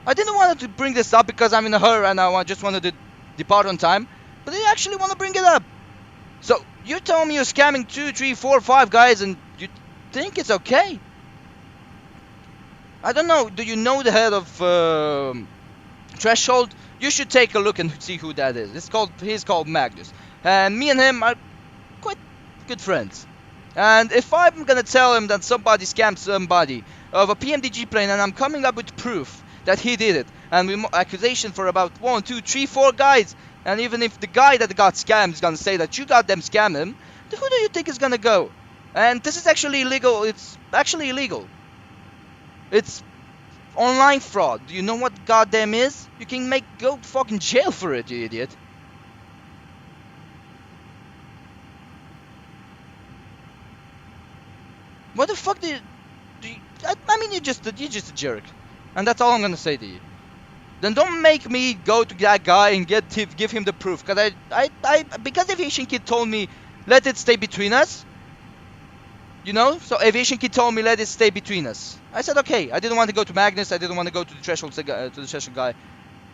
I didn't want to bring this up because I'm in a hurry and I just wanted to depart on time, but you actually want to bring it up. So you're telling me you're scamming 2, 3, 4, 5 guys and you think it's okay? I don't know, do you know the head of Threshold? You should take a look and see who that is. He's called Magnus. And me and him are quite good friends. And if I'm gonna tell him that somebody scammed somebody of a PMDG plane and I'm coming up with proof that he did it, and we accusation for about 1, 2, 3, 4 guys, and even if the guy that got scammed is gonna say that you got them scam him, then who do you think is gonna go? And this is actually illegal. It's actually illegal. It's online fraud. Do you know what goddamn is? You can go fucking jail for it, you idiot. What the fuck I mean, you're just a jerk. And that's all I'm gonna say to you. Then don't make me go to that guy and give him the proof. Because Aviation Kid told me, let it stay between us. You know? So Aviation Kid told me, let it stay between us. I said, okay. I didn't want to go to Magnus. I didn't want to go to the Threshold guy.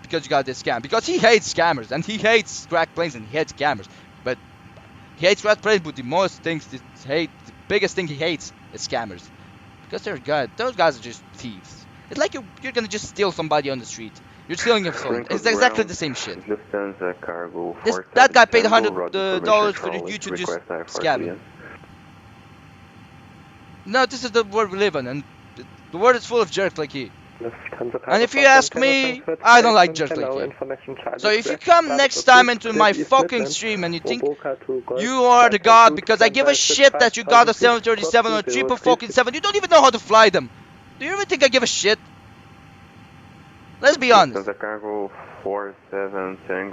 Because you got this scam. Because he hates scammers. And he hates cracked planes and he hates scammers. But he hates cracked planes, but the biggest thing he hates is scammers. Because those guys are just thieves. It's like you're gonna just steal somebody on the street. You're stealing a phone. It's exactly the same shit. That guy paid $100 for you to just scam him. No, this is the world we live in, and the world is full of jerks like he. And if you ask me, I don't like jerks like you. So if you come next time into my fucking stream and you think you are the god because I give a shit that you got a 737 or a 777, you don't even know how to fly them. Do you even think I give a shit? Let's be honest.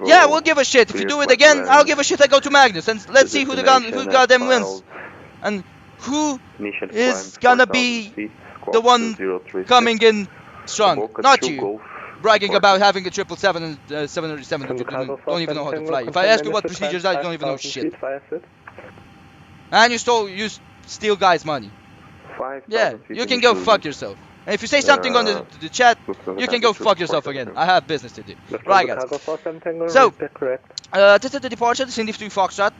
Yeah, we'll give a shit. If you do it again, I'll give a shit. I go to Magnus and let's see who goddamn wins. And who is gonna be the one coming in strong? Not you, bragging about having a 777 and 737 that you don't even know how to fly. If I ask you what procedures are, you don't even know shit. And you steal guys' money. Yeah, you can go fuck yourself. And if you say something on the chat, you can go fuck yourself again. I have business to do. Right, guys. So, this is the departure, the Cindy 3 Foxtrot.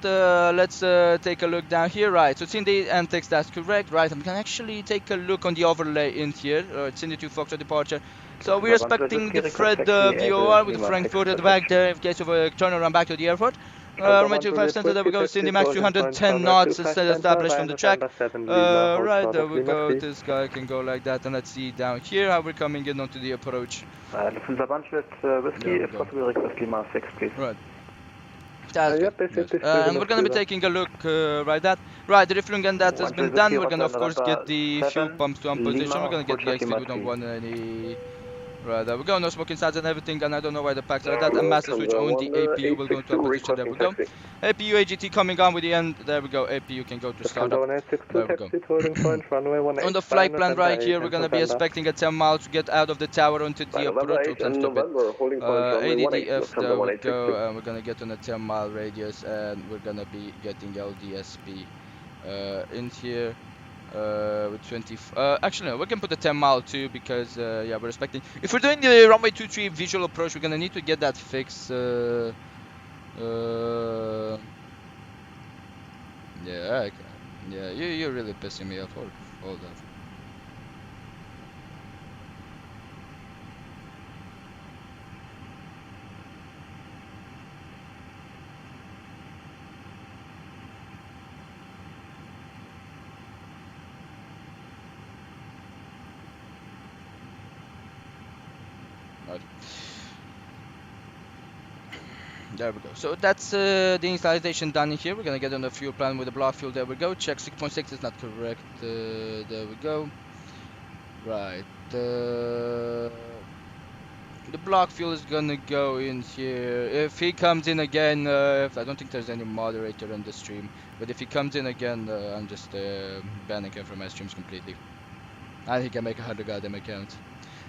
Let's take a look down here. Right, so Cindy and text, that's correct. Right, I'm gonna actually take a look on the overlay in here. Cindy 2 Foxtrot departure. So we're expecting the Fred VOR with the Frankfurt at the back there in case of a turnaround back to the airport. Runway 25 center, there we go, Cindy Max 210 knots established from the track. Right, there we go, this guy can go like that, and let's see down here how we're coming in onto the approach. Whiskey, if possible, request Lima 6, please. Right. And we're gonna be taking a look right the refueling and that has been done. We're gonna of course get the fuel pumps to on position. We're gonna get the exit, we don't want any. Right, there we go, no smoke inside and everything, and I don't know why the packs are like that. And master switch on the APU will go to a position, there we go. APU AGT coming on with the end, there we go, APU can go to startup, there we go. On the flight plan right here, we're gonna be expecting a 10 miles to get out of the tower onto the approach, oops, I'm stupid. EDDF, there we go, and we're gonna get on a 10-mile radius, and we're gonna be getting LDSP in here. With 20, actually no, we can put the 10 mile too because yeah, we're expecting, if we're doing the runway 23 visual approach, we're gonna need to get that fixed. Yeah, yeah, you're really pissing me off. All that. Right. There we go. So that's the installation done in here. We're gonna get on the fuel plan with the block fuel. There we go. Check 6.6 is not correct. There we go. Right. The block fuel is gonna go in here. If he comes in again, if I don't think there's any moderator in the stream, but if he comes in again, I'm just banning him from my streams completely. And he can make 100 goddamn accounts.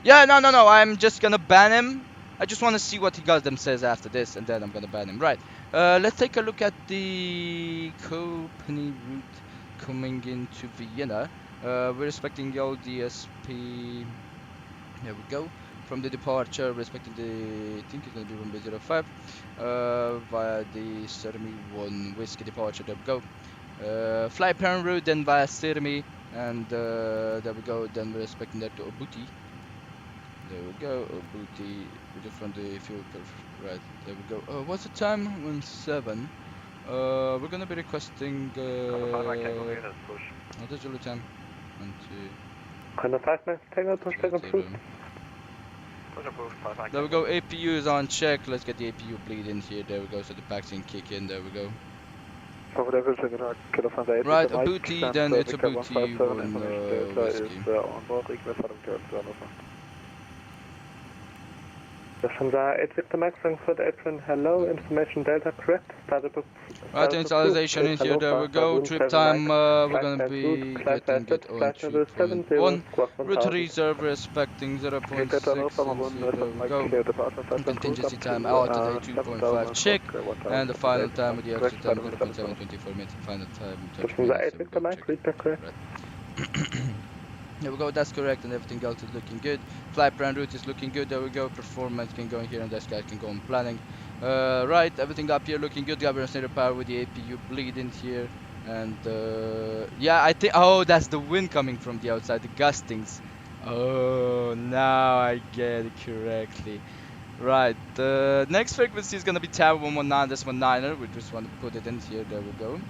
Yeah, no. I'm just gonna ban him. I just want to see what he goddamn says after this, and then I'm gonna ban him. Right. Let's take a look at the company route coming into Vienna. We're expecting LDSP. There we go. From the departure, we're expecting the, I think it's gonna be runway 05, via the Sirmi 1 Whiskey departure. There we go. Fly parent route, then via Sirmi, and there we go. Then we're expecting that to Obuti. There we go, Obuti. We just run the fuel curve. Right, there we go. What's the time? 17. We're gonna be requesting. What is your time? 1, 2. Kind of 5 minutes, tango, pushback approved. There we go, APU is on check. Let's get the APU bleed in here. There we go, so the packs can kick in. There we go. Right, Obuti, then it's Obuti 1 whiskey. Lufthansa 8 Victor Max, Frankfurt Apron, hello, information Delta correct, started book. Right, installation in here, there we go, trip time, we're gonna be getting it on 2.1, route reserve, we're expecting 0.6, there we go, contingency time out at 2.5 check, and the final time with the extra time 0.724 minutes, final time 30 8 Victor Max, read that correct. There we go, that's correct, and everything else is looking good. Flight plan route is looking good, there we go. Performance can go in here, and this guy can go on planning. Right, everything up here looking good. Governor Center power with the APU bleed in here. And yeah, I think, oh, that's the wind coming from the outside, the gustings. Oh, now I get it correctly. Right, the next frequency is gonna be Tower 119.9er. We just want to put it in here, there we go.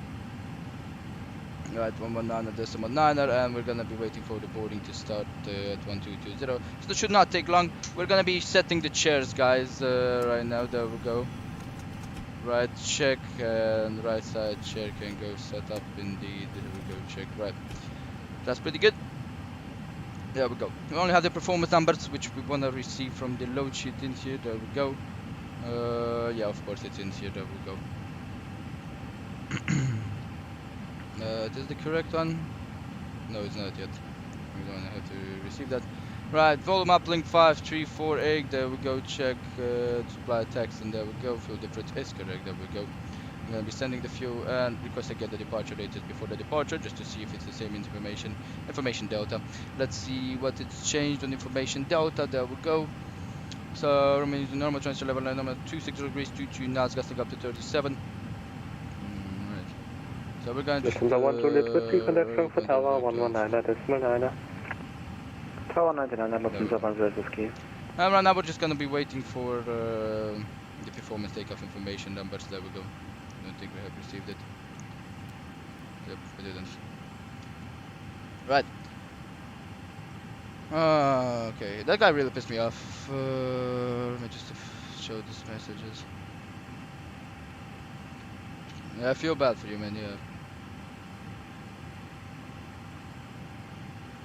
Right, 119.9er, and we're gonna be waiting for the boarding to start at 1220. So that should not take long. We're gonna be setting the chairs, guys, right now. There we go. Right, check, and right side chair can go set up indeed. There we go, check. Right, that's pretty good. There we go. We only have the performance numbers which we wanna receive from the load sheet in here. There we go. Yeah, of course it's in here. There we go. This is the correct one? No, it's not yet. We don't have to receive that. Right, volume uplink 5348. There we go. Check supply text, and there we go. Fuel difference is correct. There we go. I'm gonna be sending the fuel and request to get the departure date before the departure, just to see if it's the same information. Information delta. Let's see what it's changed on information delta. There we go. So remains the normal transfer level, number 26 degrees, 22 knots, gusting up to 37. So we're going to Lufthansa 1 Juliet Whiskey, contact Frankfurt Tower 119.9er. Tower 99, Lufthansa 1 Juliet Whiskey. And right now we're just going to be waiting for the performance takeoff information numbers. There we go. I don't think we have received it. Yep, we didn't. Right. Okay, that guy really pissed me off. Let me just show these messages. Yeah, I feel bad for you, man, yeah.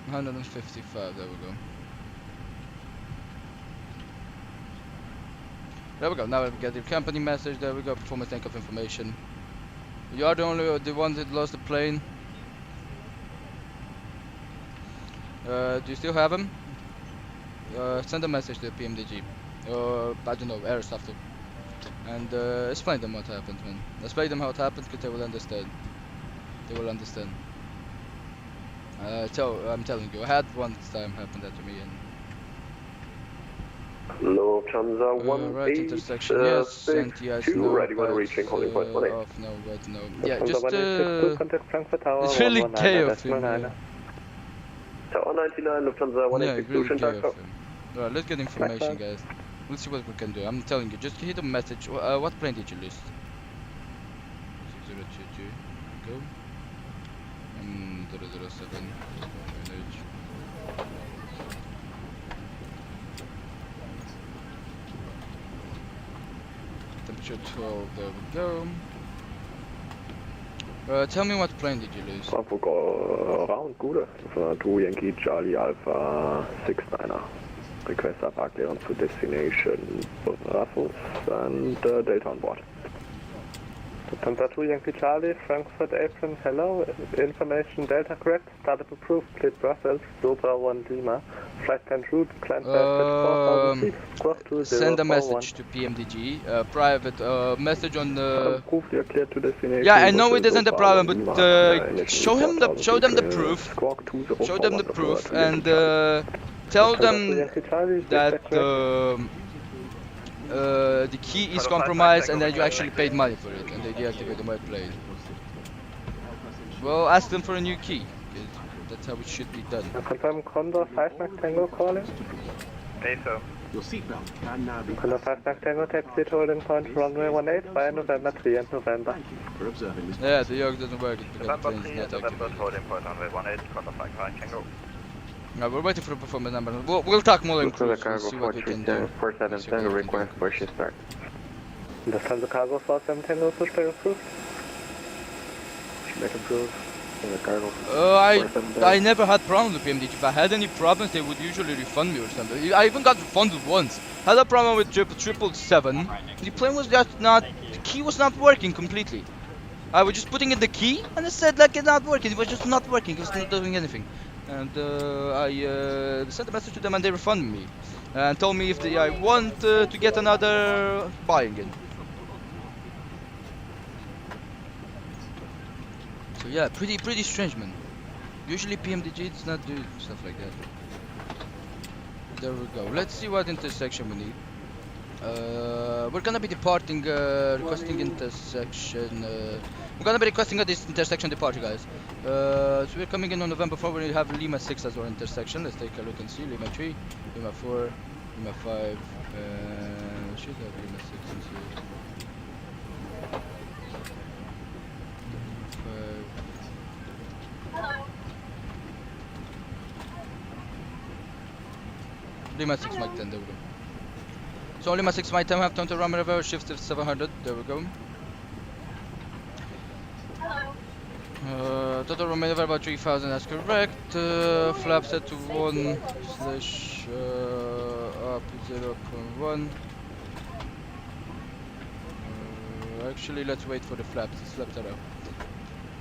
155, there we go. There we go, now we get the company message, there we go, performance takeoff information. You are the one that lost the plane. Do you still have him? Send a message to the PMDG. I don't know, Aerosoft. And explain them what happened, man. Explain them how it happened, because they will understand. They will understand. I'm telling you, I had one time happen that to me, and Lufthansa right intersection, yes, and yes, 182, no, ready when but, reaching holding point 18. off, no, but no. Yeah, Lufthansa just, 182, contact Frankfurt Tower it's really gay of 119, him, yeah. Tower 99, Lufthansa Yeah, 182, really gay Shintaco. of him. Alright, let's get information, guys. Let's see what we can do. I'm telling you, just hit a message. What plane did you list? 6022, go. 007, manage. Temperature 12, there we go. Tell me what plane did you lose? Frankfurt round, gute. 2 Yankee Charlie Alpha 69er. Request above clearance to destination Raffles and Delta on board. Lufthansa 2 Yankee Charlie, Frankfurt Apron, hello. Information Delta correct, startup approved, split Brussels, Zebra 1 Lima. Flight plan route, climb fast at 4,000 feet, squawk 2041. Send a message to PMDG, private message on the. Approved, you're clear to destination. Yeah, I know it isn't a problem, but Lima, show them the proof. Squawk 2041 Show them the proof to and tell them that the key is compromised and that you actually paid money for it and they deactivated my plane. Well, ask them for a new key. 'Cause that's how it should be done. Confirm Condor 5 Max Tango calling. ASO. Your seatbelt can now be Condor 5 Max Tango, taxi to holding point runway 18 via November 3 and November. Thank you for observing this. Yeah, the yoke doesn't work because the November plane's 3, not November activated. holding point runway 18, contact flight 5, can go. No, we're waiting for the performance number. We'll talk more in cruise and see what we can do. 47 See what Tango we can request do. for shift start. Lufthansa Cargo 47 Tango, pushback approved. Pushback approved. Cargo. I never had problems with PMDG. If I had any problems, they would usually refund me or something. I even got refunded once. Had a problem with 777. The plane was just not, the key was not working completely. I was just putting in the key and it said like it's not working. It was just not working. It was not doing anything. And I sent a message to them and they refunded me. And told me if I want to get another buying in. So yeah, pretty strange, man. Usually PMDG does not do stuff like that. There we go. Let's see what intersection we need. We're gonna be departing, requesting intersection. We're gonna be requesting a this intersection departure, guys. So we're coming in on November 4. We have Lima 6 as our intersection. Let's take a look and see. Lima 3, Lima 4, Lima 5. Should have Lima 6 and 2. Lima 6 Mike 10, there we go. So Lima 6 Mike 10, we have turned to runway reverse, shift to 700, there we go. Total runway level about 3000, that's correct. Flap set to 1 slash up 0.1. Actually, let's wait for the flaps. The flaps are up.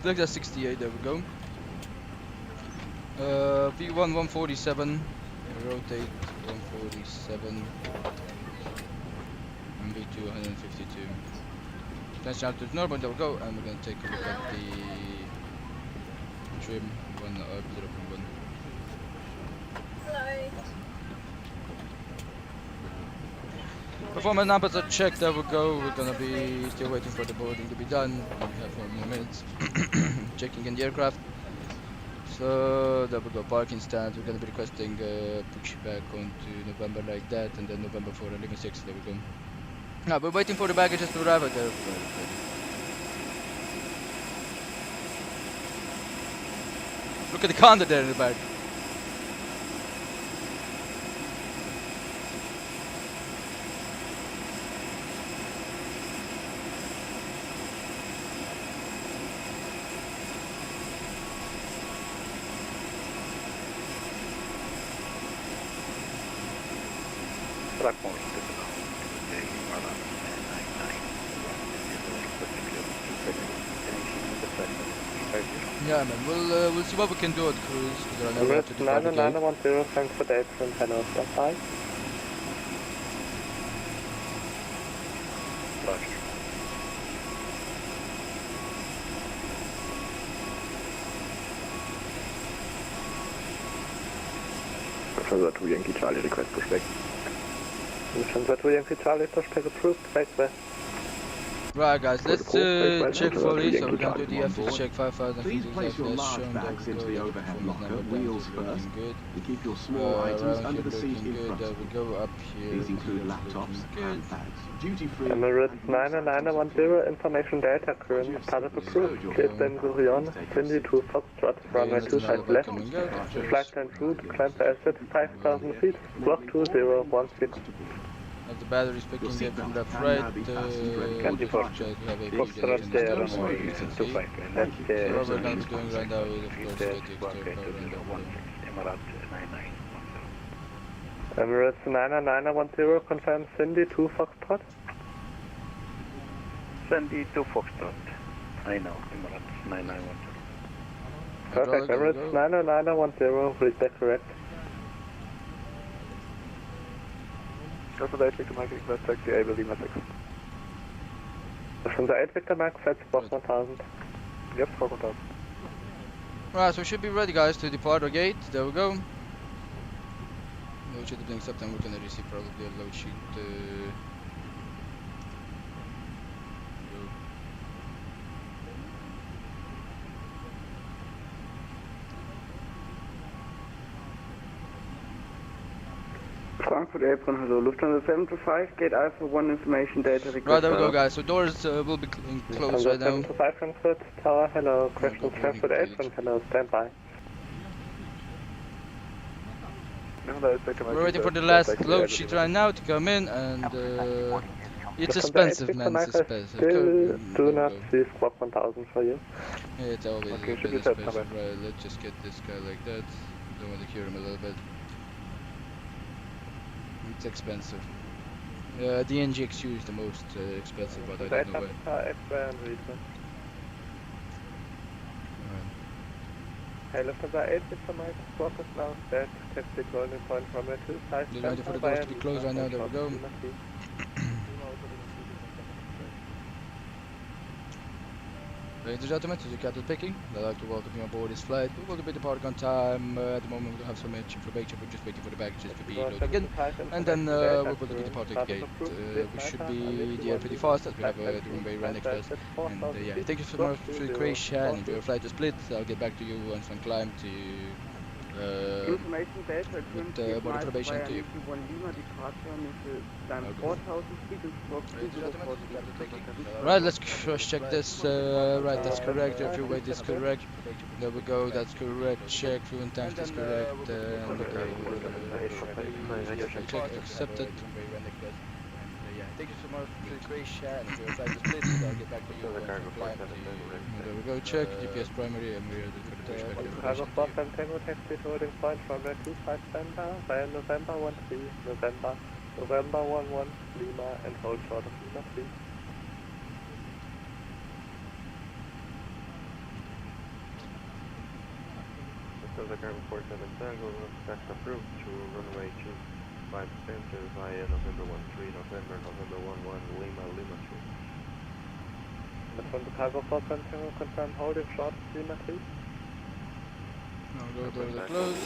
Flex at 68, there we go. V1 147. Rotate 147 and V2 152. Transition to normal, there we go, and we're gonna take a look at the trim 1 up 0.1. Performance numbers are checked, there we go. We're gonna be still waiting for the boarding to be done. We have 4 more minutes. Checking in the aircraft. So there we go, parking stand. We're gonna be requesting push back onto November like that, and then November 4 and 6. There we go. Now we're waiting for the baggages to arrive at the airport. Look at the counter there in the back. Yeah, man. We'll see what we can do at cruise. Because I know we have to do quite a bit. 9910 Frankfurt Apron, hello, stand by. Lufthansa 2 Yankee Charlie, request pushback. Lufthansa 2 Yankee Charlie, push take approved, take west. Right guys, let's check fully, so we're gonna do the Yankee FS check 5000 Please feet place exactly your as large shown. bags There we into go, the the overhead performance locker, number wheels is looking first, good. and keep your small items Around under here the seat looking in good, front there of we you. go, up here. These include looks laptops, looking good. handbags, duty-free, Emirates and used items of 9910, information data current, startup approved, cleared Ben Gurion, Cindy to Foxtrot, runway Nothing 25 about left. coming out, of course. Flight plan route, climb to asset 5000 feet, block 2016. As the battery is picking up from left, right, check, we have a Foxtrot there, runway 25 left. So what we're going to be doing right now is of course get the exterior power and Emirates 9910, confirm Cindy to Foxtrot. Sandy to Foxtrot. I know, Emirates 9910. Perfect, Emirates 9910, read that correct. Delta 8 Victor Mike, request taxi able Lima 6. From the 8 Victor Max, that's Squawk 1000. Yep, Squawk 1000. Right, so we should be ready guys to depart our gate, there we go. Load sheet being accepted and we're gonna receive probably a load sheet Frankfurt Apron, hello, Lufthansa 725, gate Alpha 1 information data request. Right, there we go guys, so doors will be closed right now. 725 Frankfurt Tower, hello, question Frankfurt Apron, hello, stand by. We're waiting for the last load sheet right now to come in and it's expensive man, it's expensive. Do not see Squawk 1000 for you. Yeah, it's always a bit expensive, right, let's just get this guy like that. Don't want to cure him a little bit. It's expensive. The NGXU is the most expensive, but I don't know why. Hey, Lufthansa 8 Victor Mike, Squawk is now set, taxi rolling point from where 25. Just waiting for the doors to be closed right now, there we go. Ladies and gentlemen, this is your captain picking. I'd like to welcome you on board this flight. We will be departing on time. At the moment we don't have so much information, we're just waiting for the baggages to be loaded in. And then we'll be departing the gate. We should be there pretty fast as we have the runway right next to us. And yeah, thank you so much for Croatia and enjoy your flight to Split. I'll get back to you once I'm climbed to Information data with border probation to you. Right, let's cross check this. Right, that's correct. If you wait, is correct. There we go. That's correct. Check fuel tank is correct. And check accepted. Yeah, thank you so much for Croatia and enjoy your flight to Split. I'll get back to you once I'm climbed to you. There we go. Check GPS primary and we're ready for the pushback. Chicago 4 Tango taxi holding point from the 25 center via November 13, November 11 Lima and hold short of Lima 3. Chicago 47 Tango, tax approved to runway 25 center via November 13, November 11 Lima 3. And from Chicago 4 Tango confirm holding short of Lima 3. Now go doors are closed.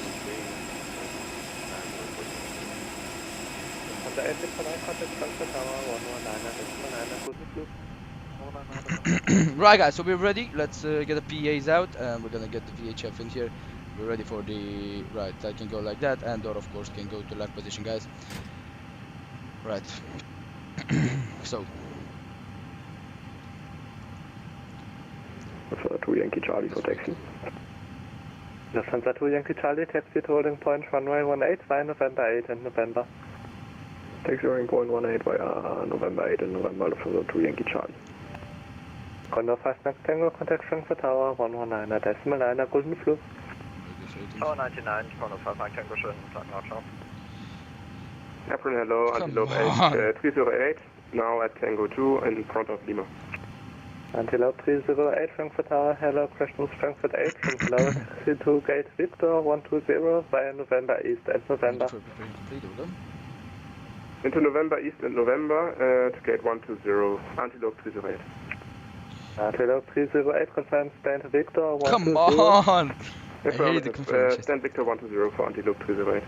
On the exit for my contact Frankfurt Tower 119 Right guys, so we're ready. Let's get the PAs out and we're gonna get the VHF in here. We're ready for the right. That can go like that, and door of course can go to left position, guys. Right. So. Lufthansa 2 Yankee Charlie for taxi. Lufthansa 2 Yankee Charlie, taxi to holding point runway 18 via November 8 and November. Taxi holding point 18 via November 8 and November, Lufthansa 2 Yankee Charlie. Condor 5 Max Tango, contact Frankfurt Tower 119 decimal 9, guten Flug. Oh, 99, Condor 5 Mike Tango, schönen Tag noch, ciao. Apron, hello, Antelope 308, now at Tango 2 in front of Lima. Antelope 308, Frankfurt Tower, hello, crash move Frankfurt 8, from lower C2 gate Victor 120 via November East and November. Into November East and November to gate 120, Antelope 308. Antelope 308, confirm stand Victor 120. Come on! Affirmative, stand Victor 120 for Antelope 308.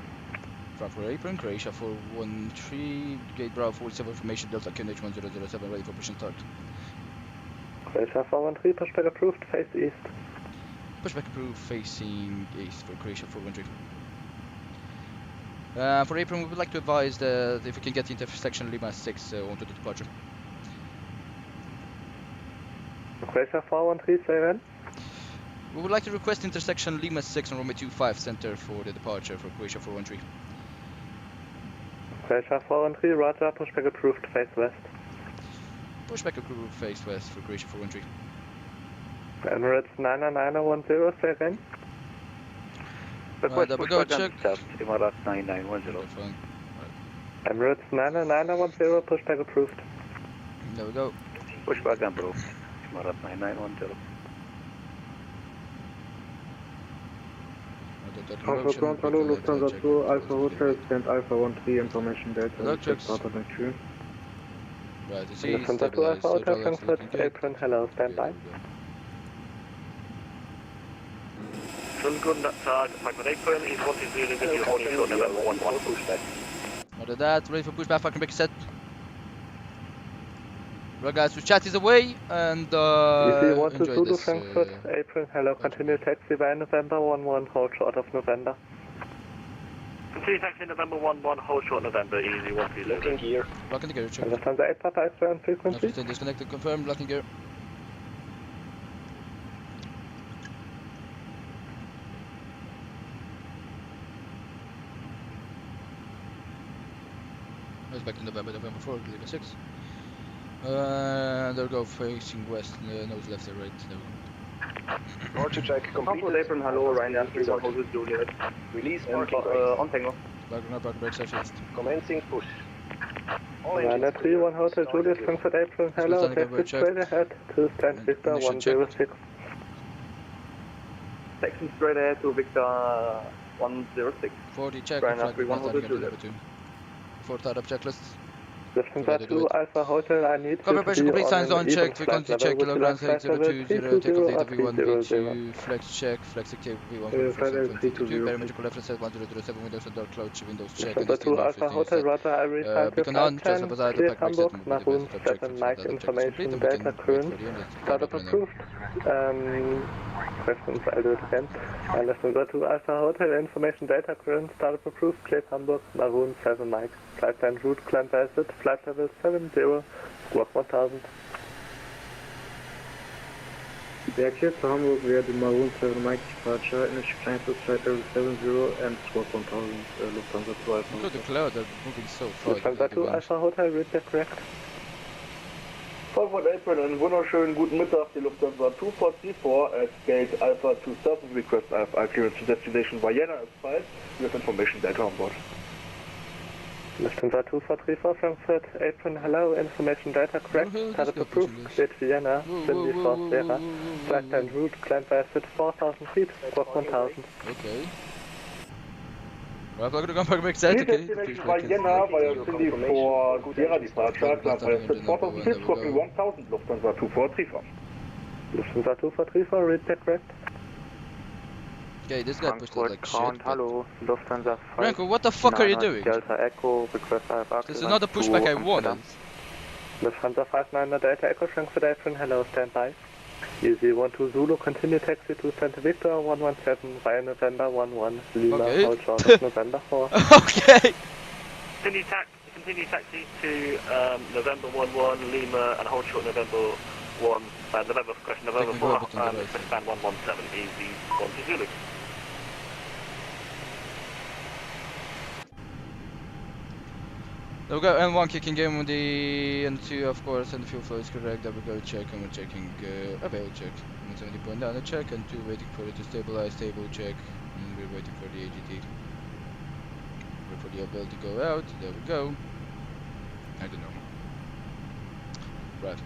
Proper apron, Croatia 413, gate Bravo 47 information, Delta QNH 1007, ready for push and start. Croatia 413, pushback approved, face east. Pushback approved, facing east for Croatia 413. For apron, we would like to advise that if we can get the intersection Lima 6 onto the departure. Croatia 413, say again. We would like to request intersection Lima 6 on runway 25 center for the departure for Croatia 413. Croatia 413, roger, pushback approved, face west. Pushback approved, face west for Croatia 413. Emirates 99910, say again. Double go check. Emirates 9910. Fine. Emirates 99910, pushback approved. There we go. Pushback approved. Emirates 9910. Alpha Ground, hello, Lufthansa 2, Alpha Hotel, stand Alpha 13, information data, Hello, checks. started at 2. Right, it's Lufthansa 2, Alpha Hotel, Frankfurt, apron, hello, stand by. Schönen guten Tag, Frankfurt Apron, East 120 with you, holding short November 11 pushback. After that, ready for pushback, fucking break set. Right guys, so chat is away and EC 1 to enjoy Zulu, this. Frankfurt, apron, hello, continue taxi by November 11, hold short of November. Continue taxi November 11, hold short November, easy 1 to Looking gear. Locking the gear, check. Lufthansa 8 Papa X-ray on frequency. F15 disconnected, confirmed, locking gear. Let's back to November 4, Lima 6. There we go, facing west, nose left and right. There we go. Roger check Frankfurt Apron, hello, Ryanair 310 Juliet. Release Anhänger. Backing up, break set fast. Commencing push. Ryanair 31 Hotel Juliet, Frankfurt Apron, hello, taxi straight ahead to stand Victor 106. Taxi straight ahead to Victor 106. 40 check, Ryanair flag 31 not Hotel landing at Juliet. number 2. 4 tied up checklist. Lufthansa 2 Alpha Hotel, I need Cover you to pressure be complete, on signs an on even check, flight frequency level. check, Would you kilograms like flight level 8020, take off data 320 V1, V2, flex check, flex active V1, FSLabs 322, parametrical reference set 1007, windows and dark cloud, windows check, and Lufthansa 2 Alpha Hotel, roger, I read beacon flight on, just 10, opposite clear the pack Hamburg, check, Maroon 7, Mike information, data current, startup approved. Questions, I'll do it again. Lufthansa 2 Alpha Hotel, information data current, startup approved, clear Hamburg, Maroon 7, Mike. Flight plan route, climb by exit, flight level 70, squawk 1000. They are cleared to Hamburg via the Maroon 7 Mike departure, initial climb to flight level 70 and squawk 1000, Lufthansa 2 Alpha Look at the Hotel. cloud, they're moving so far. Lufthansa 2 Alpha Hotel, read that correct. Frankfurt Apron, einen wunderschönen guten Mittag, die Lufthansa 2434 at gate Alpha 27, request IFI clearance to destination Vienna is 5, with information data on board. Lufthansa 2434 Frankfurt, apron, hello, information data correct, Oh, startup this approved, guy gate Vienna, Whoa, Cindy whoa, Force whoa, Sierra, whoa, whoa, flight whoa, plan route, climb by exit 4000 feet, squawk 1000. Okay. Well, I'm gonna go back set, Clear okay. destination Vienna via Cindy for Sierra departure, climb by exit 4000 feet, squawking 1000, Lufthansa 2434. Lufthansa 2434, read that correct. Okay, this guy pushed it like shit. but- hello, Lufthansa 5. Franco, what the fuck are you doing? Delta Echo, request IFR. This is not the pushback I wanted. Lufthansa 59 Delta Echo, Frankfurt apron, hello, stand by. Easy 12 Zulu, continue taxi to Santa Victor 117 via November 11, Lima, Okay. hold short of November 4. Okay. Continue taxi to November 11 Lima and hold short November 1, November 4 Taking a little bit on the right. span 117 easy 1 to Zulu. There we go, N1 kicking in with the N2 of course, and the fuel flow is correct. There we go, check, and we're checking, okay, check. 170 point down, a check, and 2 waiting for it to stabilize, stable check, and we're waiting for the AGT. Wait for the bell to go out, there we go. I don't know. Right,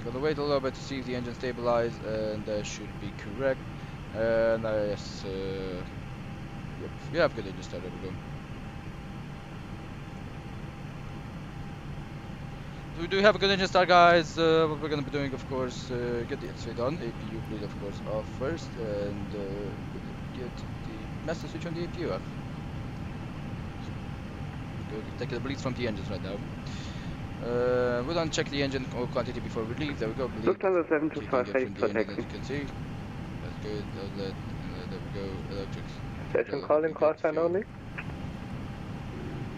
gonna wait a little bit to see if the engine stabilize, and that should be correct. And yes, yep, yeah, I've got engine start, there we go. We do have a good engine start, guys. What we're gonna be doing, of course, get the inside on, APU bleed, of course, off first, and get the master switch on the APU off. take the bleeds from the engines right now. We don't check the engine or quantity before we leave. There we go. Bleed. Lufthansa Kicking 725 it ready from the for engine, as taxi. you can see. That's good. Outlet. There we go. Electrics. Station calling call sign only.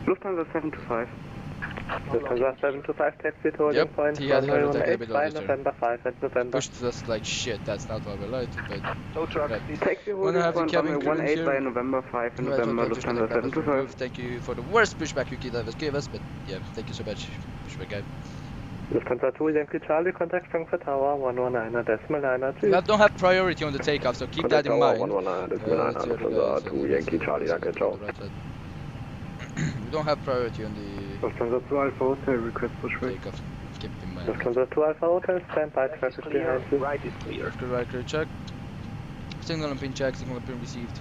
Lufthansa 725. Lufthansa 725 taxi to holding Yep, point he had her 1018 attack a bit by earlier. November 5 and November. Pushed us like shit. That's not what we liked, but No truck. right. Taxi Wanna holding have the point cabin runway crew in 18 here? by November 5 and Right, November okay, just gonna Lufthansa grab us from 725. roof. Thank you for the worst pushback you could ever give us, but yeah, thank you so much, pushback guy. Lufthansa 2 Yankee Charlie, contact Frankfurt Tower 119.9. We don't have priority on the takeoff, so keep that in mind. 119.9, Let's see the Lufthansa guys, 2 Yankee Charlie, danke, ciao. right side. We don't have priority on the Lufthansa 2 Alpha Hotel, request push right. takeoff. Keep in mind. Lufthansa 2 Alpha Hotel, stand by traffic behind you. Right is clear. Right, clear, check. Signal and pin check, signal and pin received.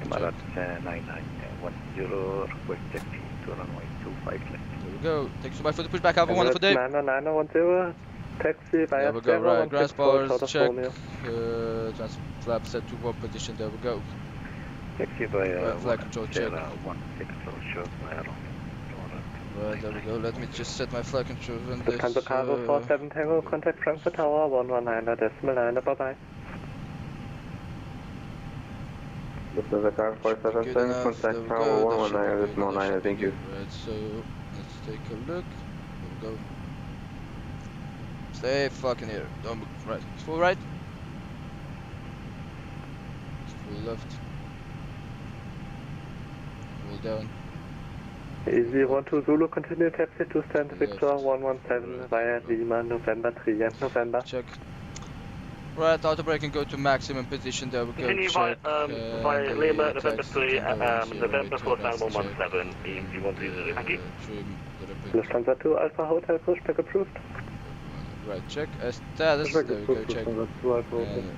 Marat 9910, request taxi to runway 25 left. There we go. Thank you so much for the pushback. Have a wonderful day. 90910, taxi via There we go, right. Grass bars, check. Romeo. Flap set to one position. There we go. Taxi by flight control check. 16 short by Romeo. Right, there we go. Let me just set my flight control on this. Lufthansa Cargo 47 Tango, contact Frankfurt Tower 119.9, bye-bye. Lufthansa Cargo 477, Good enough, contact there we Tower go, 119.9, thank you. Right, so let's take a look. There we go. Stay fucking here. Don't move. Right. Full right. Full left. Full down. Easy 12 Zulu, continue taxi to stand Left. Victor 117 via Lima, November 3 and November. Check. Right, auto brake and go to maximum position. There we go. Continue Check. by Lima, November 3, November 4, San 117, EMG 130, thank you. Lufthansa 2 Alpha Hotel, pushback approved. Right, check. Status. There we go. Check. Lufthansa 2 Alpha Hotel. And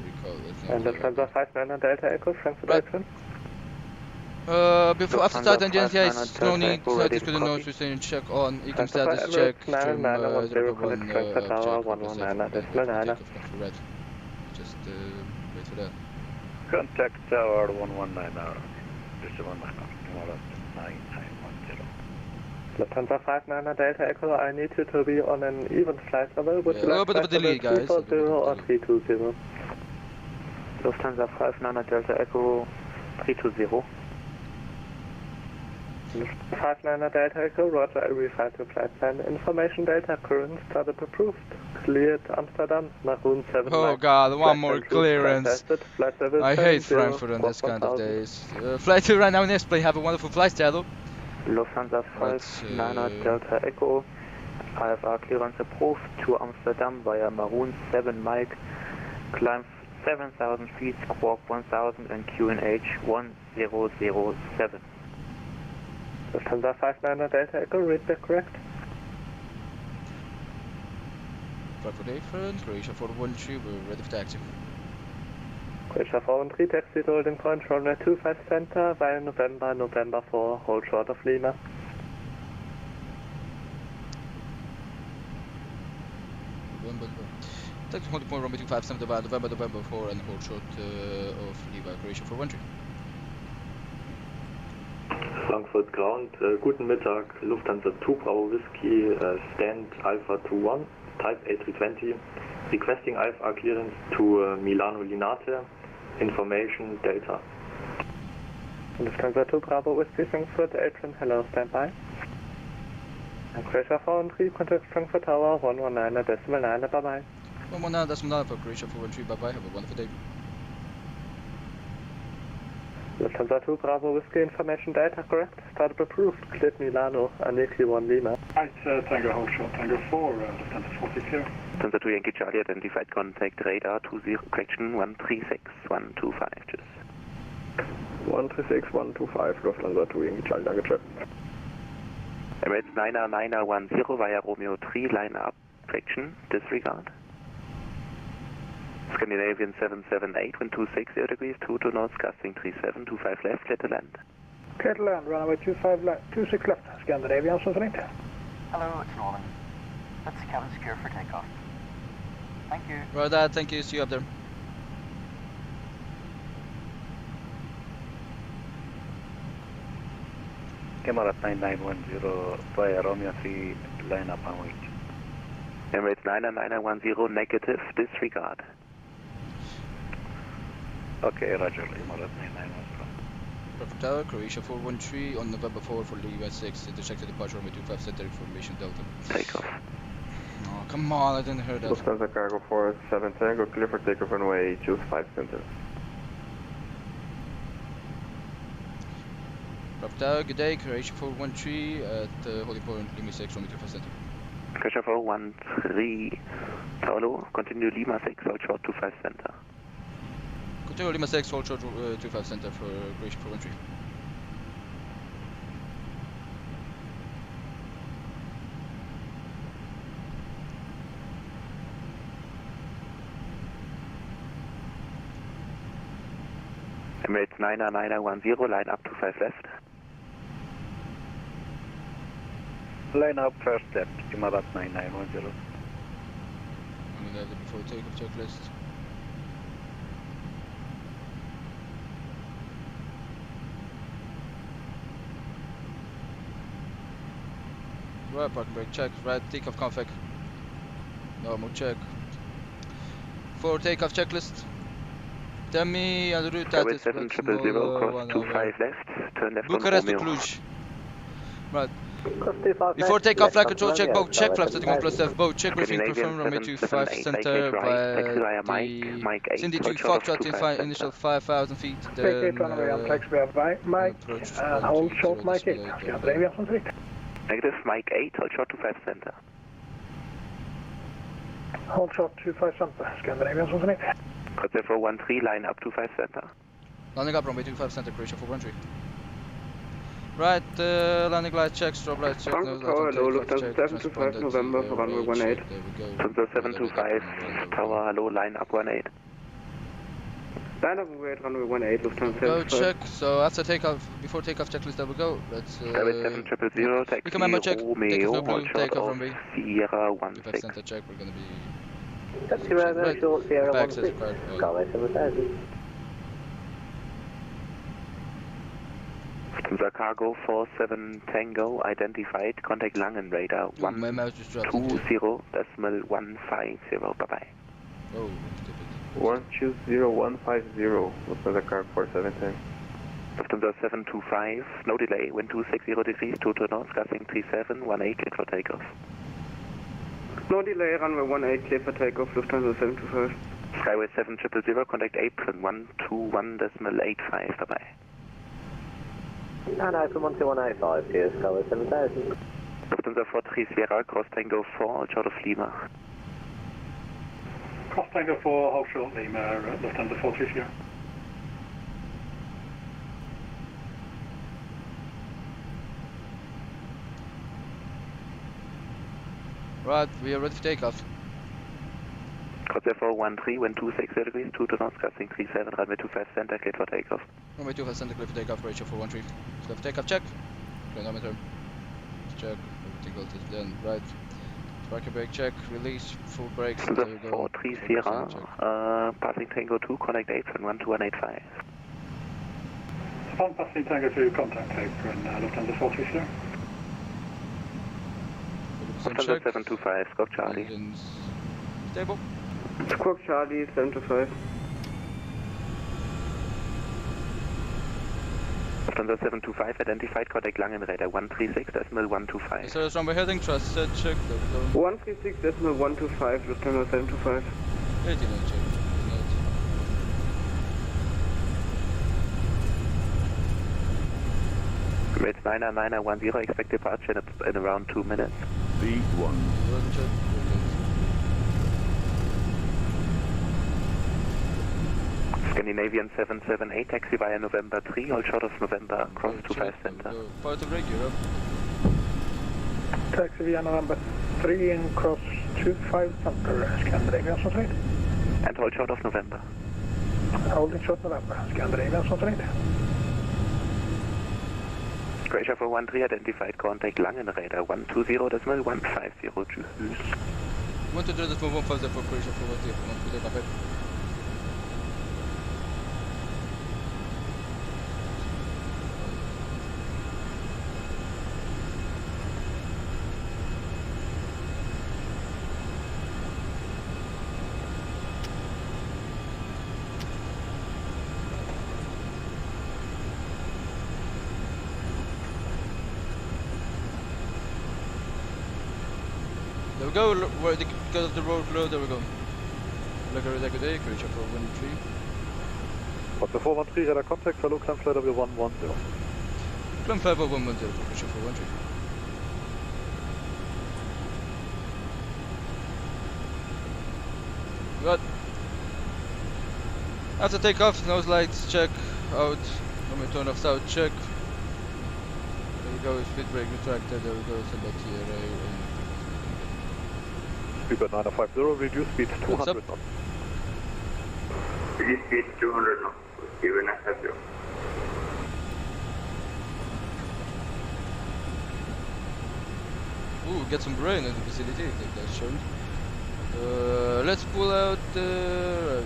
recall. And Lufthansa 59 Delta Echo, Frankfurt Right. Apron. Before after start engines, yeah, it's no need. Delta Echo, ready Status to to the copy. nose, sustain check on. Ecom Transfer status check. Emirates Trim 9910, connect 0.1 Frankfurt Tower check. 119.9. Red. Just wait for that. Contact Tower 119, just 119, 9910. Lufthansa 59 Delta Echo, I need you to be on an even flight level. Would Yeah, you a little like bit of a flight delay, level guys. 340 or 320? Lufthansa 59 Delta Echo 320. 59 Delta Echo, roger, I refine your flight plan. Information data, current startup approved. Cleared Amsterdam, Maroon 7. Oh Mike. god, one Flight more plan approved, clearance. flight tested, flight level I 70, hate Frankfurt on this kind of 1000. days. Flight 2 right now in airplane. Have a wonderful flight, Shadow. Lufthansa 59 Delta Echo, IFR clearance approved to Amsterdam via Maroon 7 Mike, climb 7,000 feet, squawk 1000 and QNH 1007. Lufthansa 59 Delta Echo, read back correct. Frankfurt Apron, Croatia 413, we're ready for taxi. Croatia 413, taxi to holding point, runway 25 center, via November, November 4, hold short of Lima. Taxi holding point, runway 25 center, via November, November 4, and hold short of Lima, Croatia 413. Frankfurt Ground, guten Mittag, Lufthansa 2 Bravo Whiskey, stand Alpha 21, type A320, requesting IFR clearance to Milano Linate, information Delta. Lufthansa 2 Bravo Whiskey, Frankfurt Apron, hello, standby. And Croatia 413, contact Frankfurt Tower 119.9, bye-bye. 119.9 for Croatia 413, bye-bye, have a wonderful day. Lufthansa 2 Bravo Whiskey, information data correct, startup approved, cleared Milano, Aniki 1 Lima. Right, Tango hold short, Tango 4, Lufthansa 42. Lufthansa 2 Yankee Charlie, identified contact radar 20, correction 136125, just. 136125, Lufthansa 2 Yankee Charlie, danke, tschüss. Emirates 9910 via Romeo 3, line up, correction, disregard. Scandinavian 778, wind 260 degrees, 22 knots, gusting 3725 left, clear to land. Clear to land, runway 26 left, Scandinavian 778. Hello, it's Nolan. Let's cabin secure for takeoff. Thank you. Right, Dad, thank you, see you up there. Emirates 9910 via Romeo 3, line up and wait. Emirates 9910 negative, disregard. Okay, Roger, Emirates 9910. Perfect Tower, Croatia 413 on November 4 for the US 6, intercepted departure Romeo 25 center information Delta. Takeoff. Oh, come on, I didn't hear that. Lufthansa Cargo 47 Tango, clear for takeoff runway 25 center. Perfect Tower, good day, Croatia 413 at Holy Point, Lima 6, Romeo 25 center. Croatia 413, Paolo, continue Lima 6, hold short 25 center. Continue Lima 6, hold short 25 center for Croatia 413. Emirates 9910, line up 25 left. Line up first left, Emirates 9910. I'm gonna have the before takeoff checklist. Right, parking brake check, right, takeoff config. Normal check. For takeoff checklist. Tell me on the route that is 700 cross 25 left, turn left Bucharest on to Romeo. Cluj. Right. Before takeoff, flight control check boat, check flaps setting on plus F boat, check briefing confirm Romeo 25 center by the Cindy 2 Foxtrot initial 5,000 feet, then Mike, hold short Mike 8, Negative, Mike 8, hold short 25 center. Hold short 25 center, Scandinavian 118. Croatia 413, line up 25 center. Landing up runway 25 center, Croatia 413. Right, landing light check, strobe light check, nose light on hello, takeoff Lufthansa check, 725 November for runway 18. there we go. Lufthansa 725, tower, hello, line up 18. Line up runway 18, Lufthansa Go 725. check, so after takeoff, before takeoff checklist, there we go. Let's Emirates 7000, taxi Romeo check, Romeo, takeoff hold blue, short takeoff of runway. Sierra 25 16. center check, we're gonna be... Taxi Romeo short Sierra Back says 16, required. Carway 7000. Lufthansa Cargo 47 Tango, identified, contact Langen radar Ooh, my mouse just dropped. 120.150, bye-bye. Oh, 120150, Lufthansa Cargo 47 Lufthansa 725, no delay, wind 260 degrees, 2 knots, gusting 3718, clear for takeoff. No delay, runway 18, clear for takeoff, Lufthansa 725. Skyway 7000, contact apron 121.85, bye-bye. And open 12185, here's Carway 7000. Lufthansa 43 Sierra, cross Tango 4, short of Lima. Cross Tango 4, hold short Lima, Lufthansa 43 Sierra. Right, we are ready for takeoff. Croatia 413, wind 260 degrees, 2 knots, gusting 37, runway 25 center, clear for takeoff. Runway 25 center, clear for takeoff, Croatia 413. Clear for takeoff, check. Chronometer. Check, everything else is done. Right. Parking brake check, release, full brakes. There we go. 43 Sierra, passing Tango 2, connect apron 12185. Upon passing Tango 2, contact apron, Lufthansa 43 Sierra. Lufthansa 725, Squawk Charlie. Engines stable. Squawk Charlie 725. Lufthansa 725, identified, contact Langen radar 136.125. So that's runway heading, trust set, check. There we go. 136.125, Lufthansa 725. 18 check. Emirates 9910, expect departure in around 2 minutes. V1. Scandinavian 778, taxi via November 3, hold short of November, cross 25 center. Part of Europe. Taxi via November 3 and cross 25 center, Scandinavian 118. And hold short of November. Holding short November, Scandinavian 118. Croatia 413, identified, contact Langen radar 120.150, tschüss. 120.150 for Croatia 413. There we go, because of the road flow, there we go. Like a day, Croatia 413. What's the 413, radar contact, hello, climb flight over 110. Climb flight over 110, Croatia 413. Good. After takeoff, nose lights, check, out. Let me turn off south, check. There we go, speed brake retracted, there we go, send back TRA. Speedbird 9050, reduce speed 200 knots. Reduce speed 200 knots, given FSLabs. Ooh, get some rain in the vicinity, I think that's shown. Let's pull out the...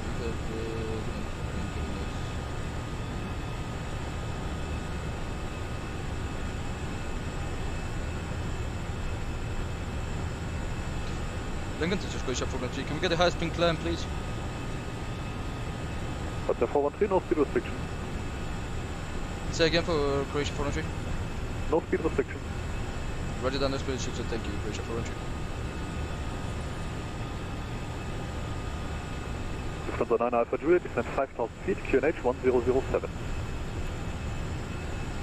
Lincoln to just Croatia 413. Can we get a high spin climb, please? What's the 413, no speed restriction. Say again for Croatia 413. No speed restriction. Roger down, no speed restriction, thank you, Croatia 413. Lufthansa 9 Alpha Juliet, descent 5,000 feet, QNH 1007.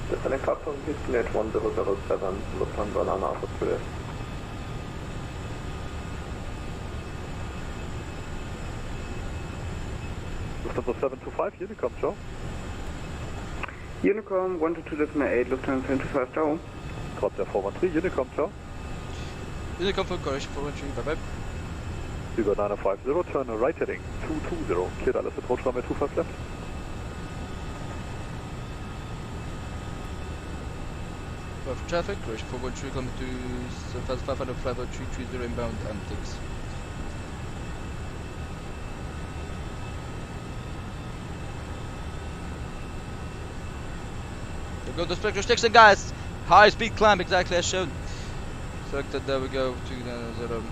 Descending 5,000 feet, QNH 1007, Lufthansa 9 Alpha Juliet. Lufthansa 725, Unicom, ciao. Unicom 122.8, Lufthansa 725, ciao. Croatia 413, Unicom, ciao. Unicom for Croatia 413, bye bye. Über 950, turn right heading 220, cleared alles approach runway 25 left. For traffic, Croatia 413 coming to 7500 50330 inbound antics. There we go, the spec restriction, guys! High speed climb exactly as shown. Selected, there we go, 290.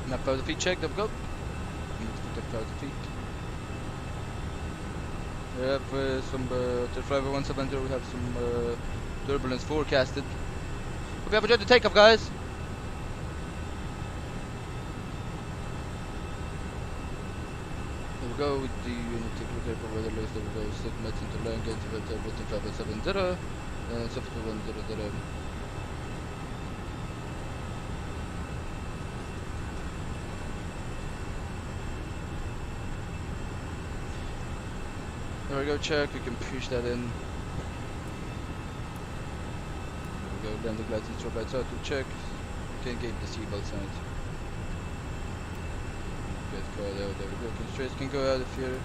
Map out the feet check, there we go. Protect out the feet. We have some, to Flight 170, we have some turbulence forecasted. Hope you have enjoyed the takeoff, guys. There we go, with the unit take a look at weather list, there we go, segments into line, get to everything 570, and 7100. There we go, check, we can push that in. There we go, landing lights and strobe lights out to check. We can get the seatbelt signs. Get car out, there we go, constraints can go out of here.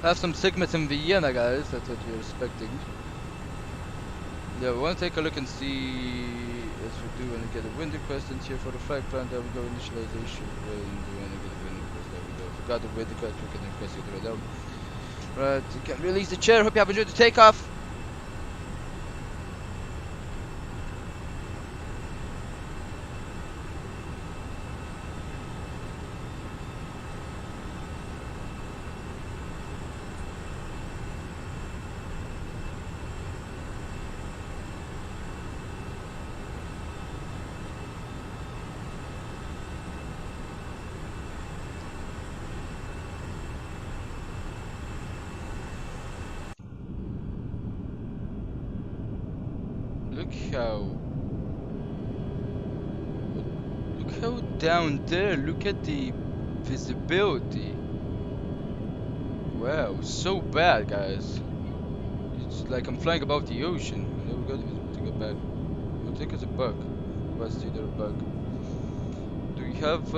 Have some segments in Vienna, guys, that's what we're expecting. Yeah, we want to take a look and see, as we do, and get a wind request in here for the flight plan. There we go, initialization wind. We want to get a wind request. There we go. Forgot the wind request. We can request it right now. Right, you can release the chair. Hope you have enjoyed the takeoff. Look how down there, look at the visibility. Wow, so bad, guys. It's like I'm flying above the ocean. There we go, the visibility go back. I think it's a bug. What's the other bug? Do we have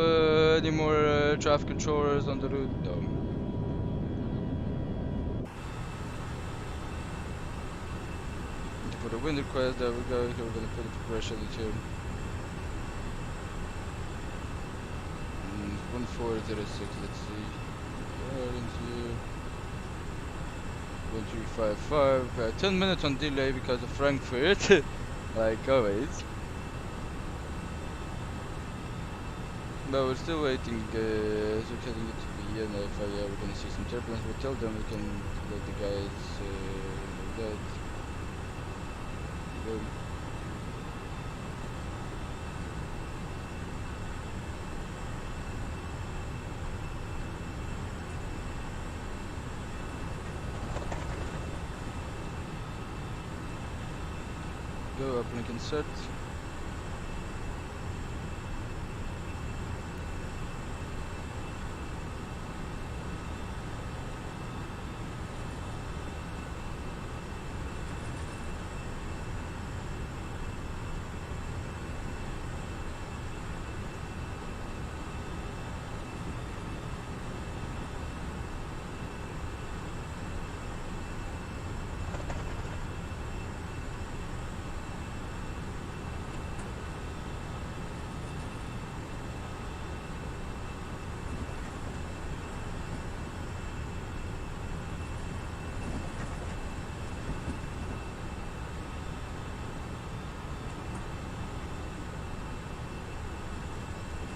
any more traffic controllers on the route? No. For the wind request, there we go. Here we're gonna put the progression in here. 1406, let's see. 1355. 10 minutes on delay because of Frankfurt, like always. But we're still waiting. We're getting it to Vienna. If we're gonna see some turbulence, we'll tell them we can let the guys that. Go uplink insert.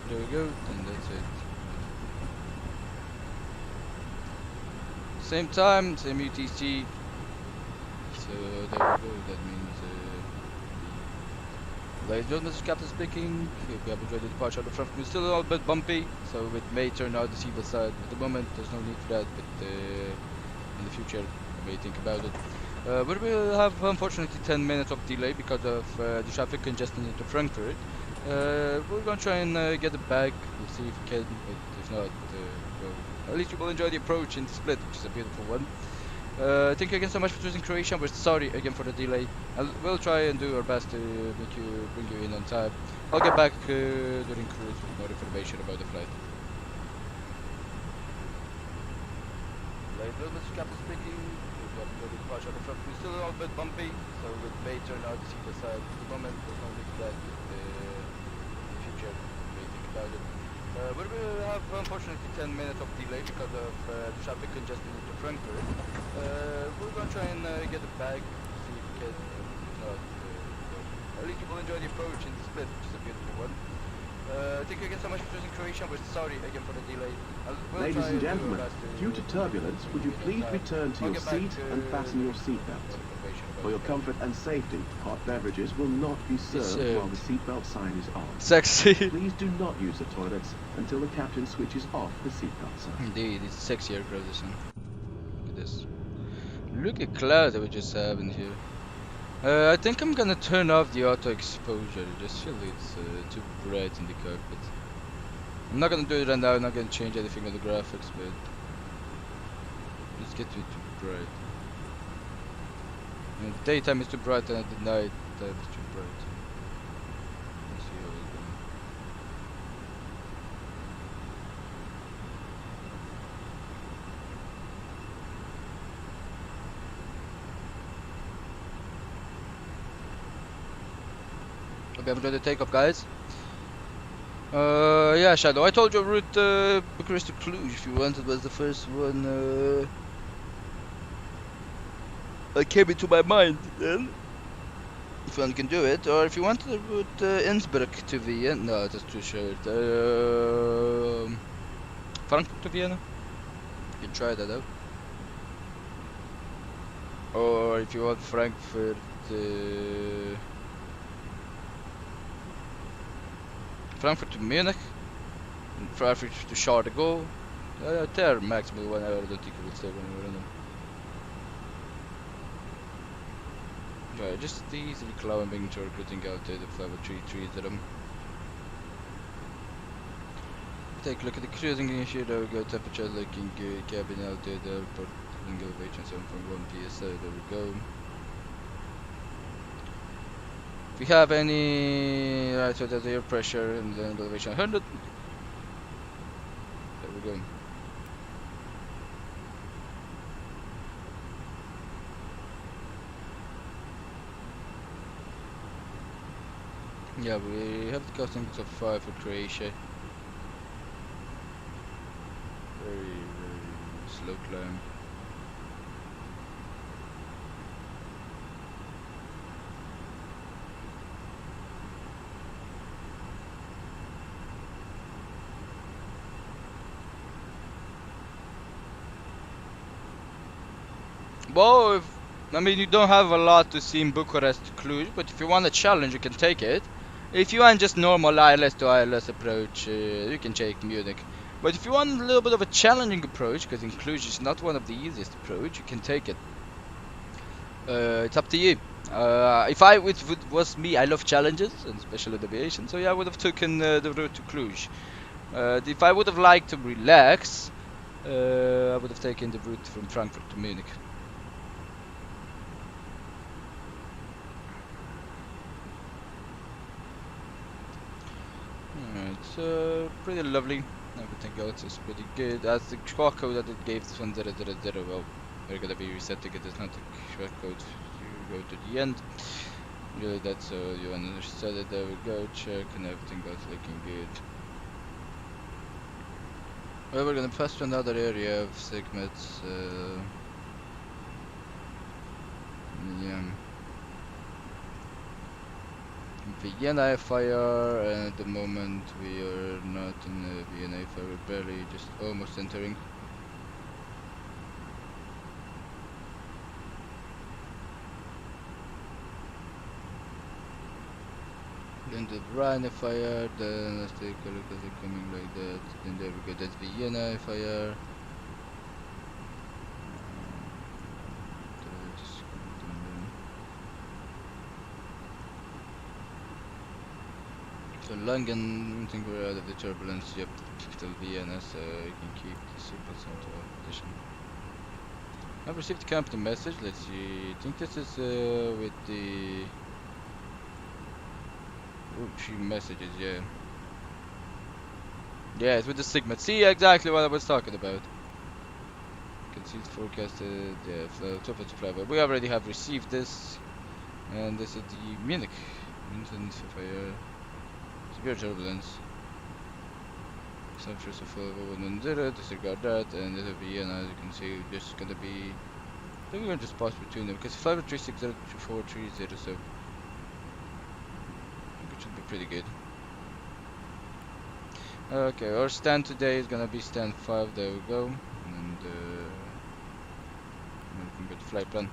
There we go, and that's it. Same time, same UTC. So there we go, that means ladies and gentlemen, this is Captain speaking. We have enjoyed the departure of the front. It's still a little bit bumpy, so it may turn out the seatbelt side. At the moment, there's no need for that, but in the future, we may think about it. But we'll have, unfortunately, 10 minutes of delay because of the traffic congestion into Frankfurt. We're gonna try and get it back. We'll see if we can, but if not, well, at least you will enjoy the approach in the split, which is a beautiful one. Thank you again so much for choosing Croatia. We're sorry again for the delay. We'll try and do our best to bring you in on time. I'll get back during cruise with more information about the flight. Ladies and gentlemen, Captain speaking. It's still a little bit bumpy, so it may turn out to see the side. At the moment, there's no need for that, but in the future, we may think about it. But we'll have, unfortunately, 10 minutes of delay because of the traffic congestion into Frankfurt. We're going to try and get it back, see if we can. If not, at least you will enjoy the approach in the split, which is a beautiful one. Thank you again so much for choosing Croatia. We're sorry again for the delay. Ladies and gentlemen, due to turbulence, would you please return to your seat and fasten your seatbelt? For your comfort and safety, hot beverages will not be served while the seatbelt sign is on. Sexy. Please do not use the toilets until the captain switches off the seatbelt sign. Indeed, it's a sexy aircraft, this one. Look at this. Look at clouds that we just have in here. I think I'm gonna turn off the auto exposure. I just feel it's too bright in the cockpit. I'm not gonna do it right now. I'm not gonna change anything on the graphics, but let's get too bright. In the daytime it's too bright, and at the night time it's too bright. Let's see how it's going. Hope you have enjoyed the takeoff, guys. Yeah, Shadow, I told you route Bucharest to Cluj if you wanted was the first one that came into my mind then. If one can do it, or if you want the route Innsbruck to Vienna, no, that's too short. Frankfurt to Vienna, you can try that out. Or if you want Frankfurt Frankfurt to Munich, Frankfurt to Charles de Gaulle. They're maximum 1 hour. I don't think it will stay 1 hour in them. Yeah, just easily climbing, circulating out there, the level 3 at them. Take a look at the cruising here. There we go. Temperature looking good. Cabin out there. The airport elevation 7.1 psi. There we go. If we have any, right, so there's air pressure and then elevation 100. There we go. Yeah, we have the costings of 5 for Croatia. slow climb. Well, I mean, you don't have a lot to see in Bucharest to Cluj, but if you want a challenge, you can take it. If you want just normal ILS to ILS approach, you can take Munich. But if you want a little bit of a challenging approach, because in Cluj is not one of the easiest approach, you can take it. It's up to you. If it was me, I love challenges, and especially the aviation, so yeah, I would have taken the route to Cluj. If I would have liked to relax, I would have taken the route from Frankfurt to Munich. It's pretty lovely. Everything else is pretty good. As the QR code that it gave is 1000, well, we're gonna be resetting it. It's not a QR code. You go to the end. Really, that's you want to reset it. There we go. Check, and everything else looking good. Well, we're gonna pass to another area of segments. Yeah. Vienna fire, and at the moment we are not in the Vienna fire, we're barely just almost entering. Then the Rhine fire, then let's take a look at it coming like that. Then there we go, that's Vienna fire. So Langen, I think we're out of the turbulence, yep, still Vienna, so you can keep the seatbelts into position. I've received a company message, let's see, I think this is with the... Oh, 3 messages, yeah. Yeah, it's with the Sigma. See exactly what I was talking about. You can see it's forecasted, yeah, top of the fly. We already have received this, and this is the Munich. Maintenance fire. Severe turbulence. Assumptions of 110, disregard that, and this will be Vienna, as you can see, just gonna be. I think we're going to spot between them because flight 360 to 430, so I think it should be pretty good. Okay, our stand today is gonna be stand 5, there we go, and we can get the flight plan.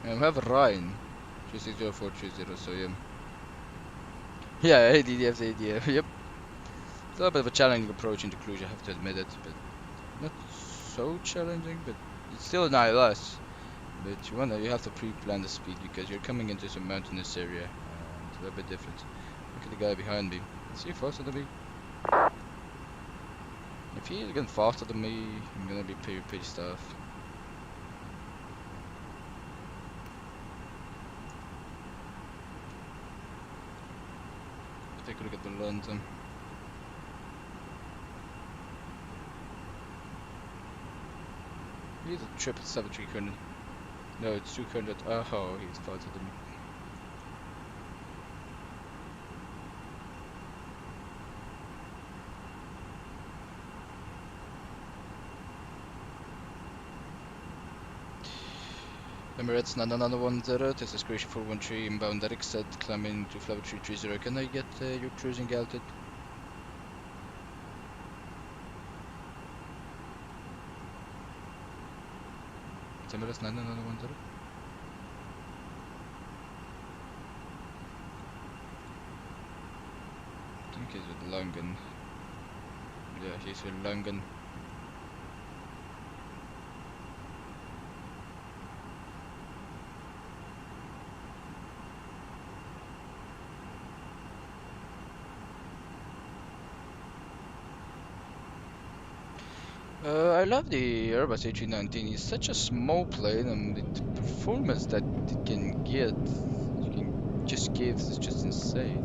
And we have Rhine 360430, so yeah. Yeah, EDDF, yep. It's a little bit of a challenging approach into Cluj, I have to admit it, but not so challenging, but it's still an ILS. But you have to pre-plan the speed because you're coming into some mountainous area. It's a little bit different. Look at the guy behind me. Is he faster than me? If he's getting faster than me, I'm gonna be pretty pissed off. Take a look at the London. He's a 777-300. No, it's 200. Oh, he's faster than me. Emirates 9910, this is Croatia 413 inbound direct set, climbing to flight 330. Can I get your cruising altitude? It's Emirates 9910. I think he's with Langen. Yeah, he's with Langen. I love the Airbus A319. It's such a small plane, and the performance that it can just give is just insane.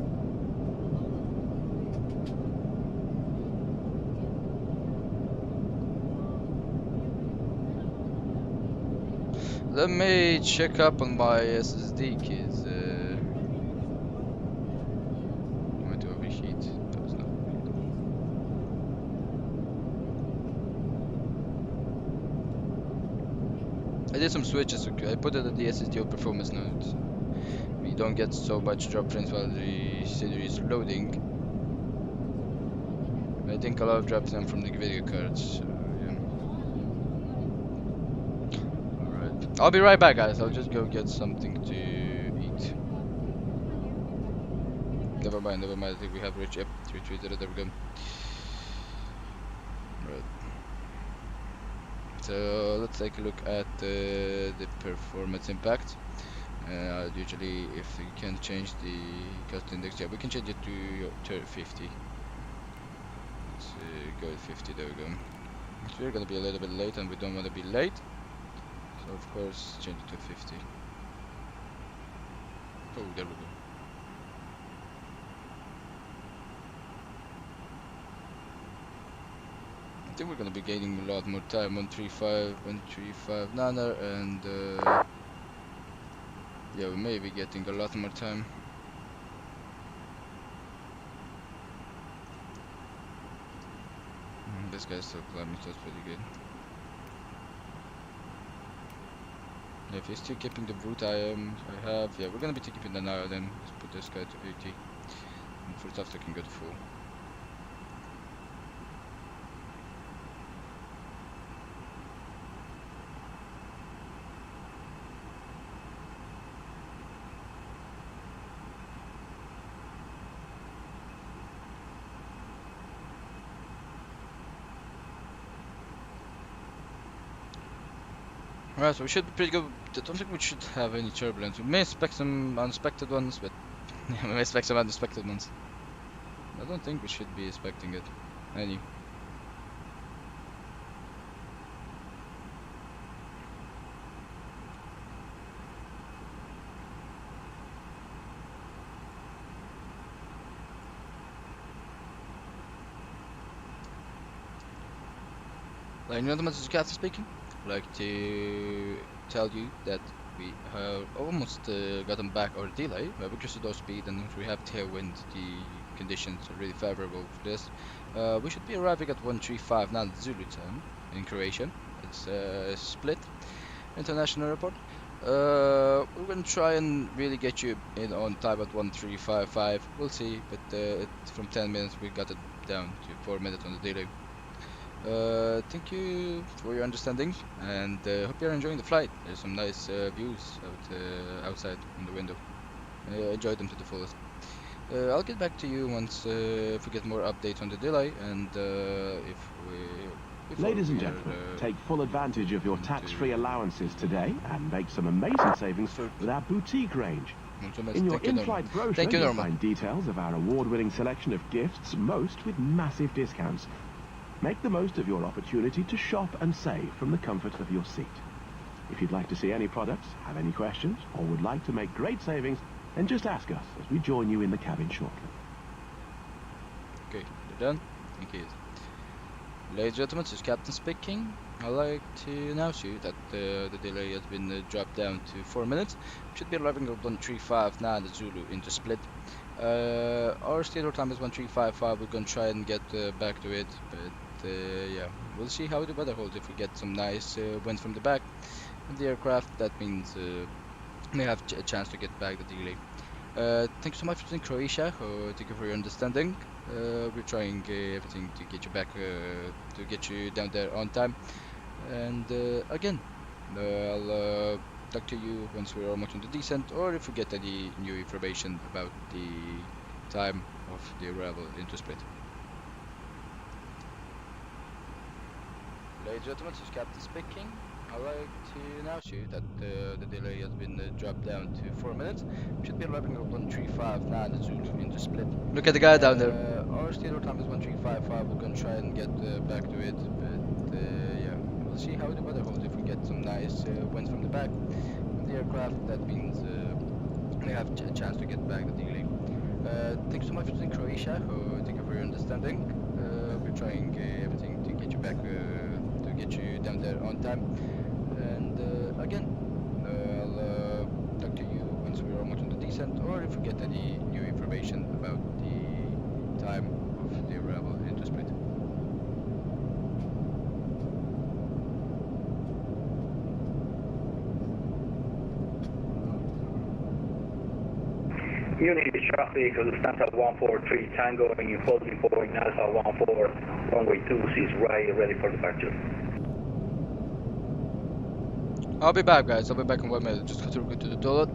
Let me check up on my SSD, kids. I might overheat. I did some switches. Okay. I put it at the SSDO performance node. We don't get so much drop frames while the CPU is loading. I think a lot of drops them from the video cards. So, yeah. Alright. I'll be right back, guys. I'll just go get something to eat. Never mind. I think we have reached. Yep, 330. There we go. Right. So let's take a look at the performance impact. Usually, if we can change the cost index, yeah, we can change it to 50. Let's go with 50. There we go. So we're gonna be a little bit late, and we don't want to be late. So of course, change it to 50. Oh, there we go. I think we're gonna be gaining a lot more time. 135 nano, and yeah, we may be getting a lot more time. This guy's still climbing, so that's pretty good. If he's still keeping the brute I have, yeah, we're gonna be keeping the now. Then let's put this guy to 80, and first after can go to full. Alright, so we should be pretty good. I don't think we should have any turbulence. We may expect some unexpected ones, but yeah, we may expect some unexpected ones. I don't think we should be expecting it. Any. Ladies and gentlemen, this is Captain speaking. I'd like to tell you that we have almost gotten back our delay. We have increased our speed and we have tailwind. The conditions are really favorable for this. We should be arriving at 135 now Zulu time in Croatia. It's Split International Airport. We're going to try and really get you in on time at 1355. We'll see, but from 10 minutes we got it down to 4 minutes on the delay. Thank you for your understanding, and hope you're enjoying the flight. There's some nice views outside in the window. Enjoy them to the fullest. I'll get back to you once if we get more updates on the delay, and if we... Ladies and gentlemen, take full advantage of your tax-free allowances today and make some amazing savings with our boutique range. In your in-flight brochure, you'll find details of our award-winning selection of gifts, most with massive discounts. Make the most of your opportunity to shop and save from the comfort of your seat. If you'd like to see any products, have any questions, or would like to make great savings, then just ask us as we join you in the cabin shortly. Okay, you're done? Thank you. Ladies and gentlemen, this is Captain speaking. I'd like to announce you that the delay has been dropped down to 4 minutes. We should be arriving at 135 now the Zulu into Split. Our schedule time is 1355. We're gonna try and get back to it, but yeah, we'll see how the weather holds. If we get some nice wind from the back of the aircraft, that means we have a chance to get back the delay. Thank you so much for joining Croatia. Thank you for your understanding. We're trying everything to get you back, to get you down there on time. And again, I'll talk to you once we're almost on the descent, or if we get any new information about the time of the arrival into Split. Ladies and gentlemen, this is Captain speaking. I'd like to announce you that the delay has been dropped down to 4 minutes. We should be arriving at 135 now the Zulu into Split. Look at the guy down there. Our schedule time is 1355. We're gonna try and get back to it, but yeah, we'll see how the weather holds. If we get some nice winds from the back of the aircraft, that means we have a chance to get back the delay. Thank you so much for joining Croatia. Thank you for your understanding. We're trying everything to get you back, to get you down there on time. And again, I'll talk to you once we're almost on the descent, or if we get any new information about the time of the arrival into Split. Unity traffic, Lufthansa 143 Tango, in holding point Alpha 14, runway 26, right, ready for departure. I'll be back, guys. I'll be back in 1 minute. Just got to go to the toilet.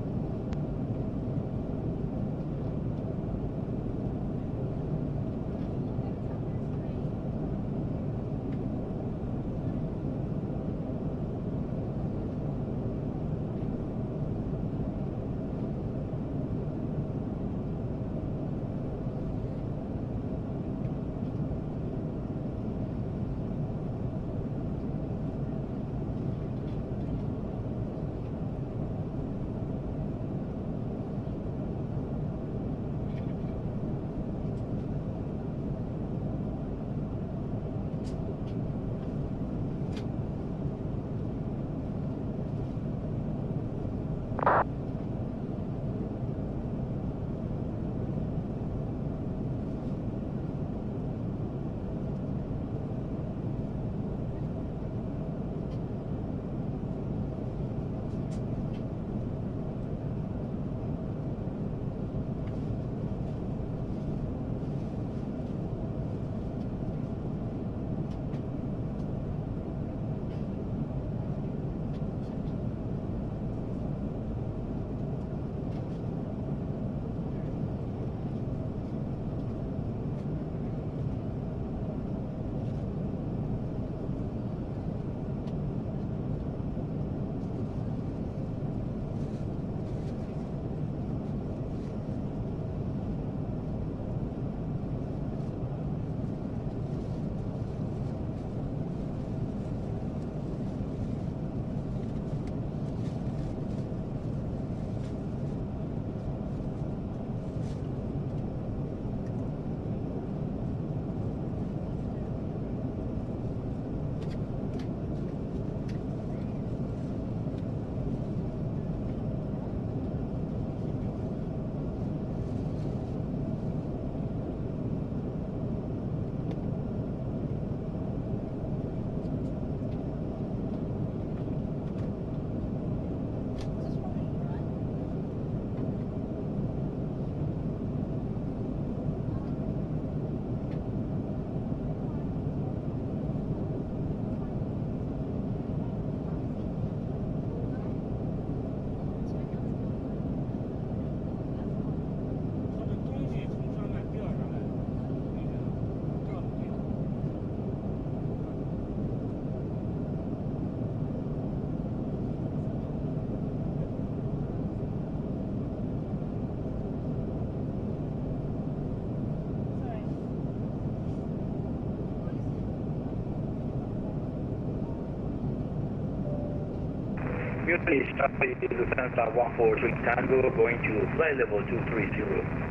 Unity traffic, Lufthansa 143 Tango, going to flight level 230.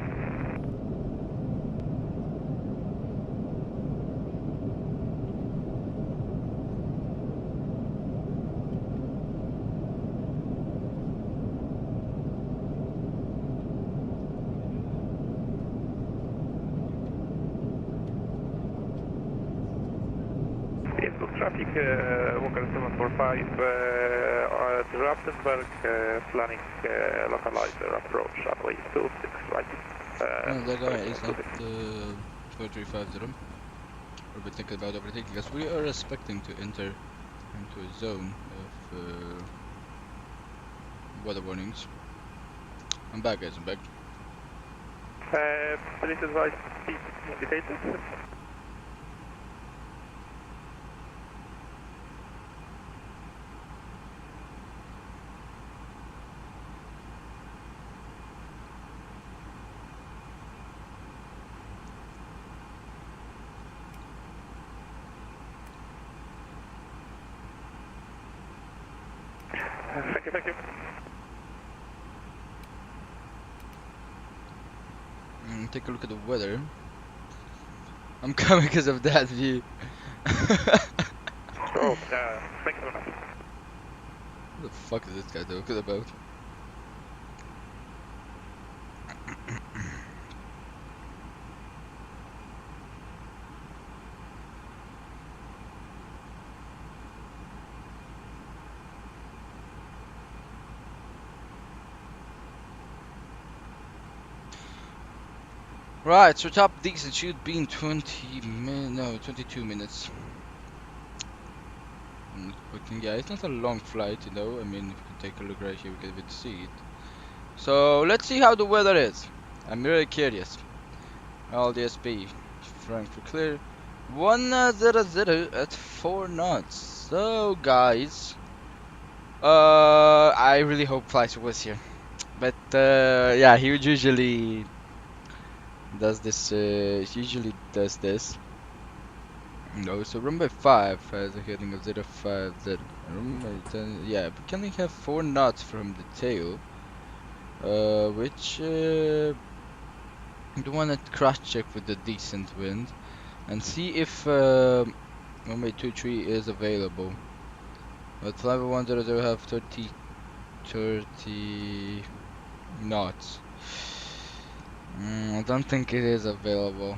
Traffic, Walker 745, Raptenberg, planning localizer approach, runway 26, right? No, that guy is not 4350. We've been thinking about everything because we are expecting to enter into a zone of weather warnings. I'm back, guys, I'm back. Please advise speed indicated. Thank you. Take a look at the weather. I'm coming because of that view. Oh, thank you very much. What the fuck is this guy talking about? Right, so top decent should be in 22 minutes. Yeah, it's not a long flight, you know. I mean, if you can take a look right here, we can even see it. So let's see how the weather is. I'm really curious. LDSP, Frankfurt clear. 100 at 4 knots. So guys, I really hope Flight was here. But yeah, he usually does this. Usually does this. No, so runway 5 has a heading of 050. Runway 10, yeah, we can only have 4 knots from the tail. Which the one that cross check with the decent wind and see if runway 23 is available. But flight 100 have 30 knots. I don't think it is available.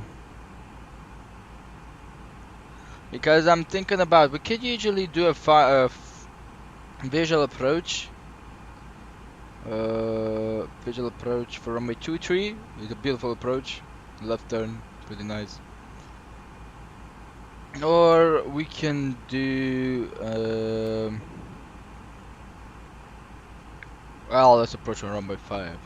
Because I'm thinking about, we could usually do a visual approach. Visual approach for runway 23. It's a beautiful approach. Left turn, pretty nice. Or we can do well, let's approach on runway 5.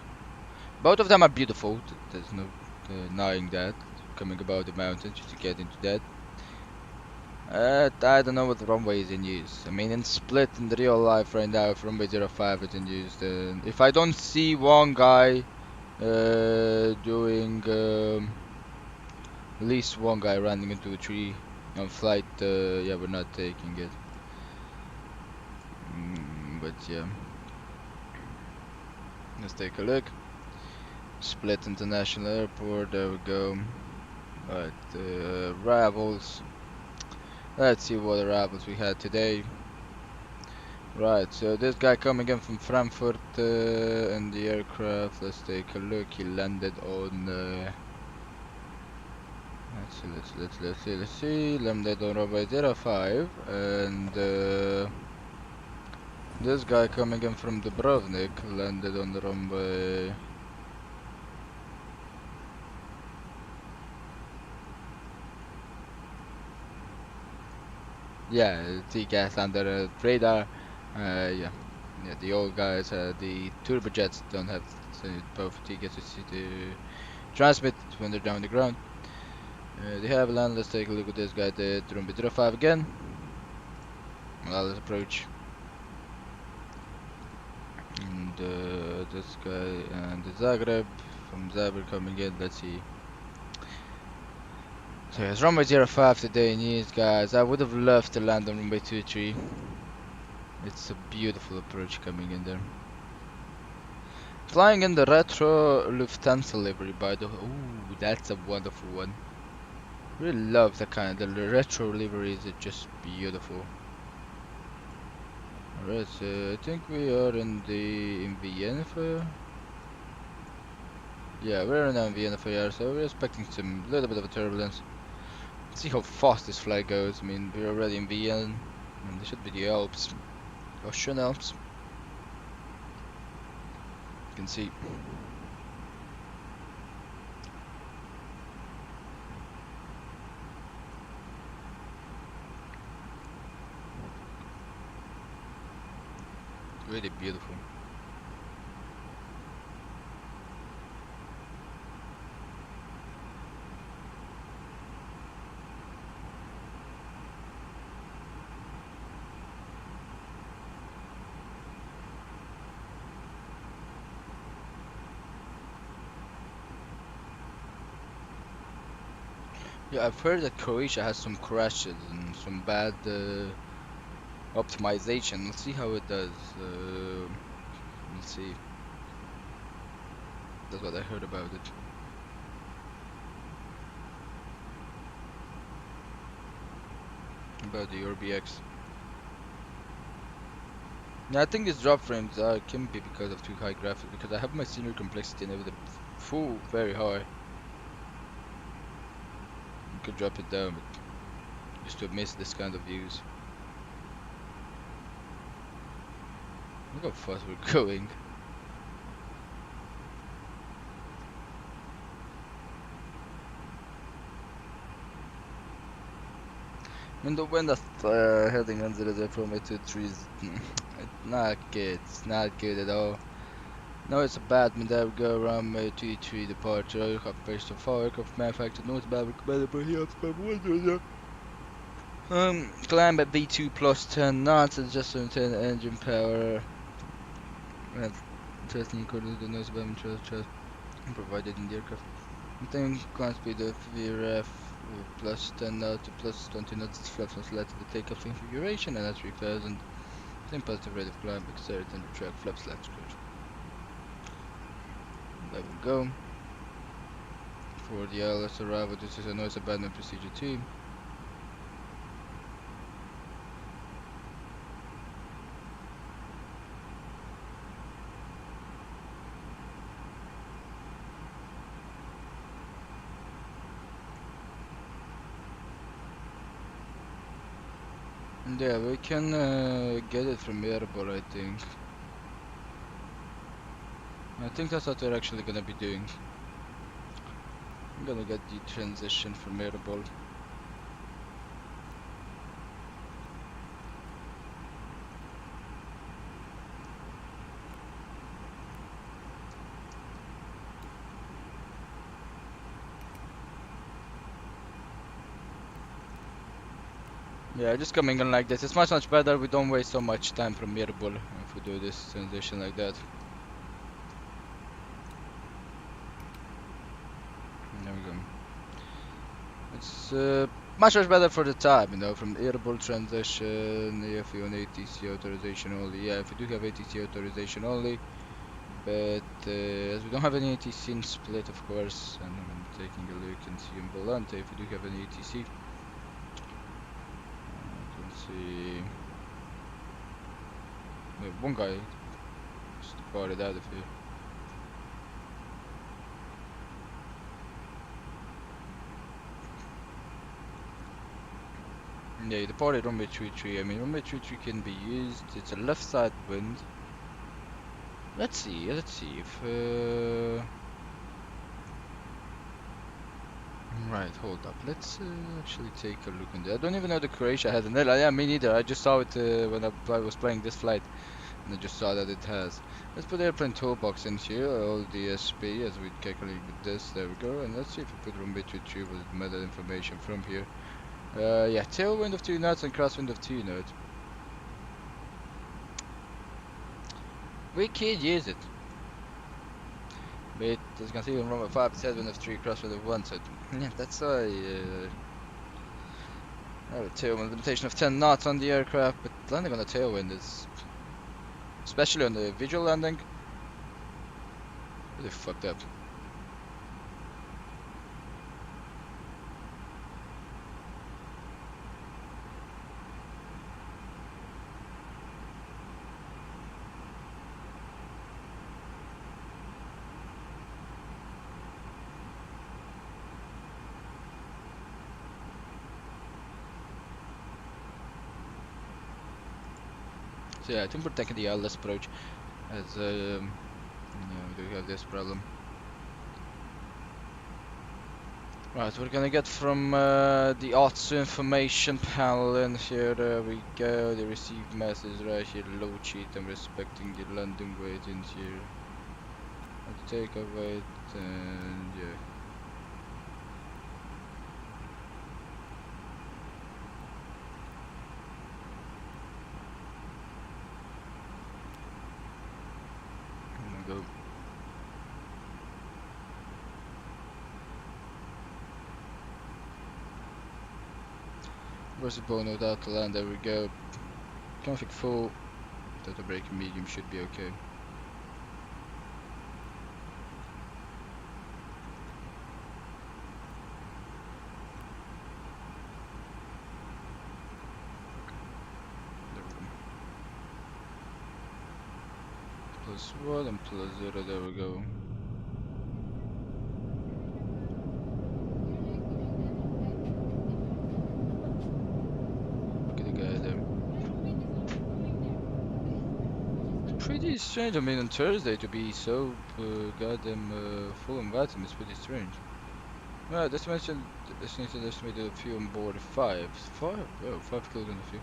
Both of them are beautiful. There's no denying that. Coming about the mountains just to get into that. I don't know what runway is in use. I mean, in Split in the real life right now, if runway 05 is in use, then if I don't see one guy doing at least one guy running into a tree on flight, yeah, we're not taking it. But yeah, let's take a look. Split International Airport, there we go. Right, arrivals. Let's see what arrivals we had today. Right, so this guy coming in from Frankfurt in the aircraft. Let's take a look. He landed on. Let's see. Landed on runway 05, and this guy coming in from Dubrovnik landed on the runway. Yeah, TCAS under radar. Yeah, the old guys, the turbojets don't have both TCAS to transmit when they're down on the ground. They have land. Let's take a look at this guy, the runway 05 again. Well, let's approach. And this guy and the Zagreb from Zagreb coming in. Let's see. So it's runway 05 today in use, guys. I would have loved to land on runway 23. It's a beautiful approach coming in there. Flying in the retro Lufthansa livery, by the way. Ooh, that's a wonderful one. Really love the retro liveries are just beautiful. Alright, so I think we are in Vienna for. Yeah, we're in Vienna for here, so we're expecting some little bit of a turbulence. Let's see how fast this flight goes. I mean, we're already in Vienna, and there should be the Alps, Austrian Alps. You can see. Really beautiful. Yeah, I've heard that Croatia has some crashes and some bad optimization. Let's see how it does. Let's see. That's what I heard about it. About the ORBX. Yeah, I think these drop frames can be because of too high graphics, because I have my senior complexity and everything full very high. You could drop it down, but just to miss this kind of views. Look how fast we're going. And the wind that's heading under the from 823 is not good. It's not good at all. No, it's a bad wind. There we go. Runway 23 departure. Aircraft based on 4 aircraft manufactured. Not bad. Recommended for here. Climb at V2 plus 10 knots. Adjustment 10 engine power. Testing according to the noise about trust provided in the aircraft. Maintain climb speed of VRF plus 10 knots to plus 20 knots. Flaps must led to the takeoff configuration and at 3000. Same positive rate of climb, accelerate and retract flaps left screw. There we go. For the ILS arrival, this is a noise abandonment procedure 2. Yeah, we can get it from Airbus, I think. I think that's what they're actually gonna be doing. I'm gonna get the transition from Airbus. Yeah, just coming in like this. It's much better. We don't waste so much time from Airbus if we do this transition like that. There we go. It's much better for the time, you know, from Airbus transition. If you want ATC authorization only, yeah, if we do have ATC authorization only, but as we don't have any ATC in split, of course, and I'm taking a look and see in Volante if we do have any ATC. See, one guy just departed out of here. Yeah, he departed runway 33. I mean, runway 33 can be used. It's a left side wind. Let's see if right, hold up. Let's actually take a look on that. I don't even know the Croatia has an airline. Yeah, me neither. I just saw it when I was playing this flight, and I just saw that it has. Let's put airplane toolbox in here, LDSP, as we calculate with this. There we go. And let's see if we put runway 23 with method information from here. Yeah, tailwind of 2 knots and crosswind of 2 knots. We could use it. But as you can see on runway 5, it's headwind of 3, crosswind of 1, so yeah, that's a tailwind limitation of 10 knots on the aircraft, but landing on a tailwind is, especially on the visual landing, really fucked up. So yeah, I think we're taking the ILS approach, as we do have this problem. Right, we're gonna get from the VATSIM information panel in here. There we go. The received message right here. Load sheet. I'm respecting the landing weight in here. Takeoff weight and yeah. Go. Where's the bone without the land? There we go. Config full. Data braking medium should be okay. +1 and +0, there we go. Look at the guy there. Pretty strange, I mean on Thursday to be so goddamn full and VATSIM is pretty strange. Right, destination estimated fuel on board 5. 5? Oh, 5 kilograms of fuel.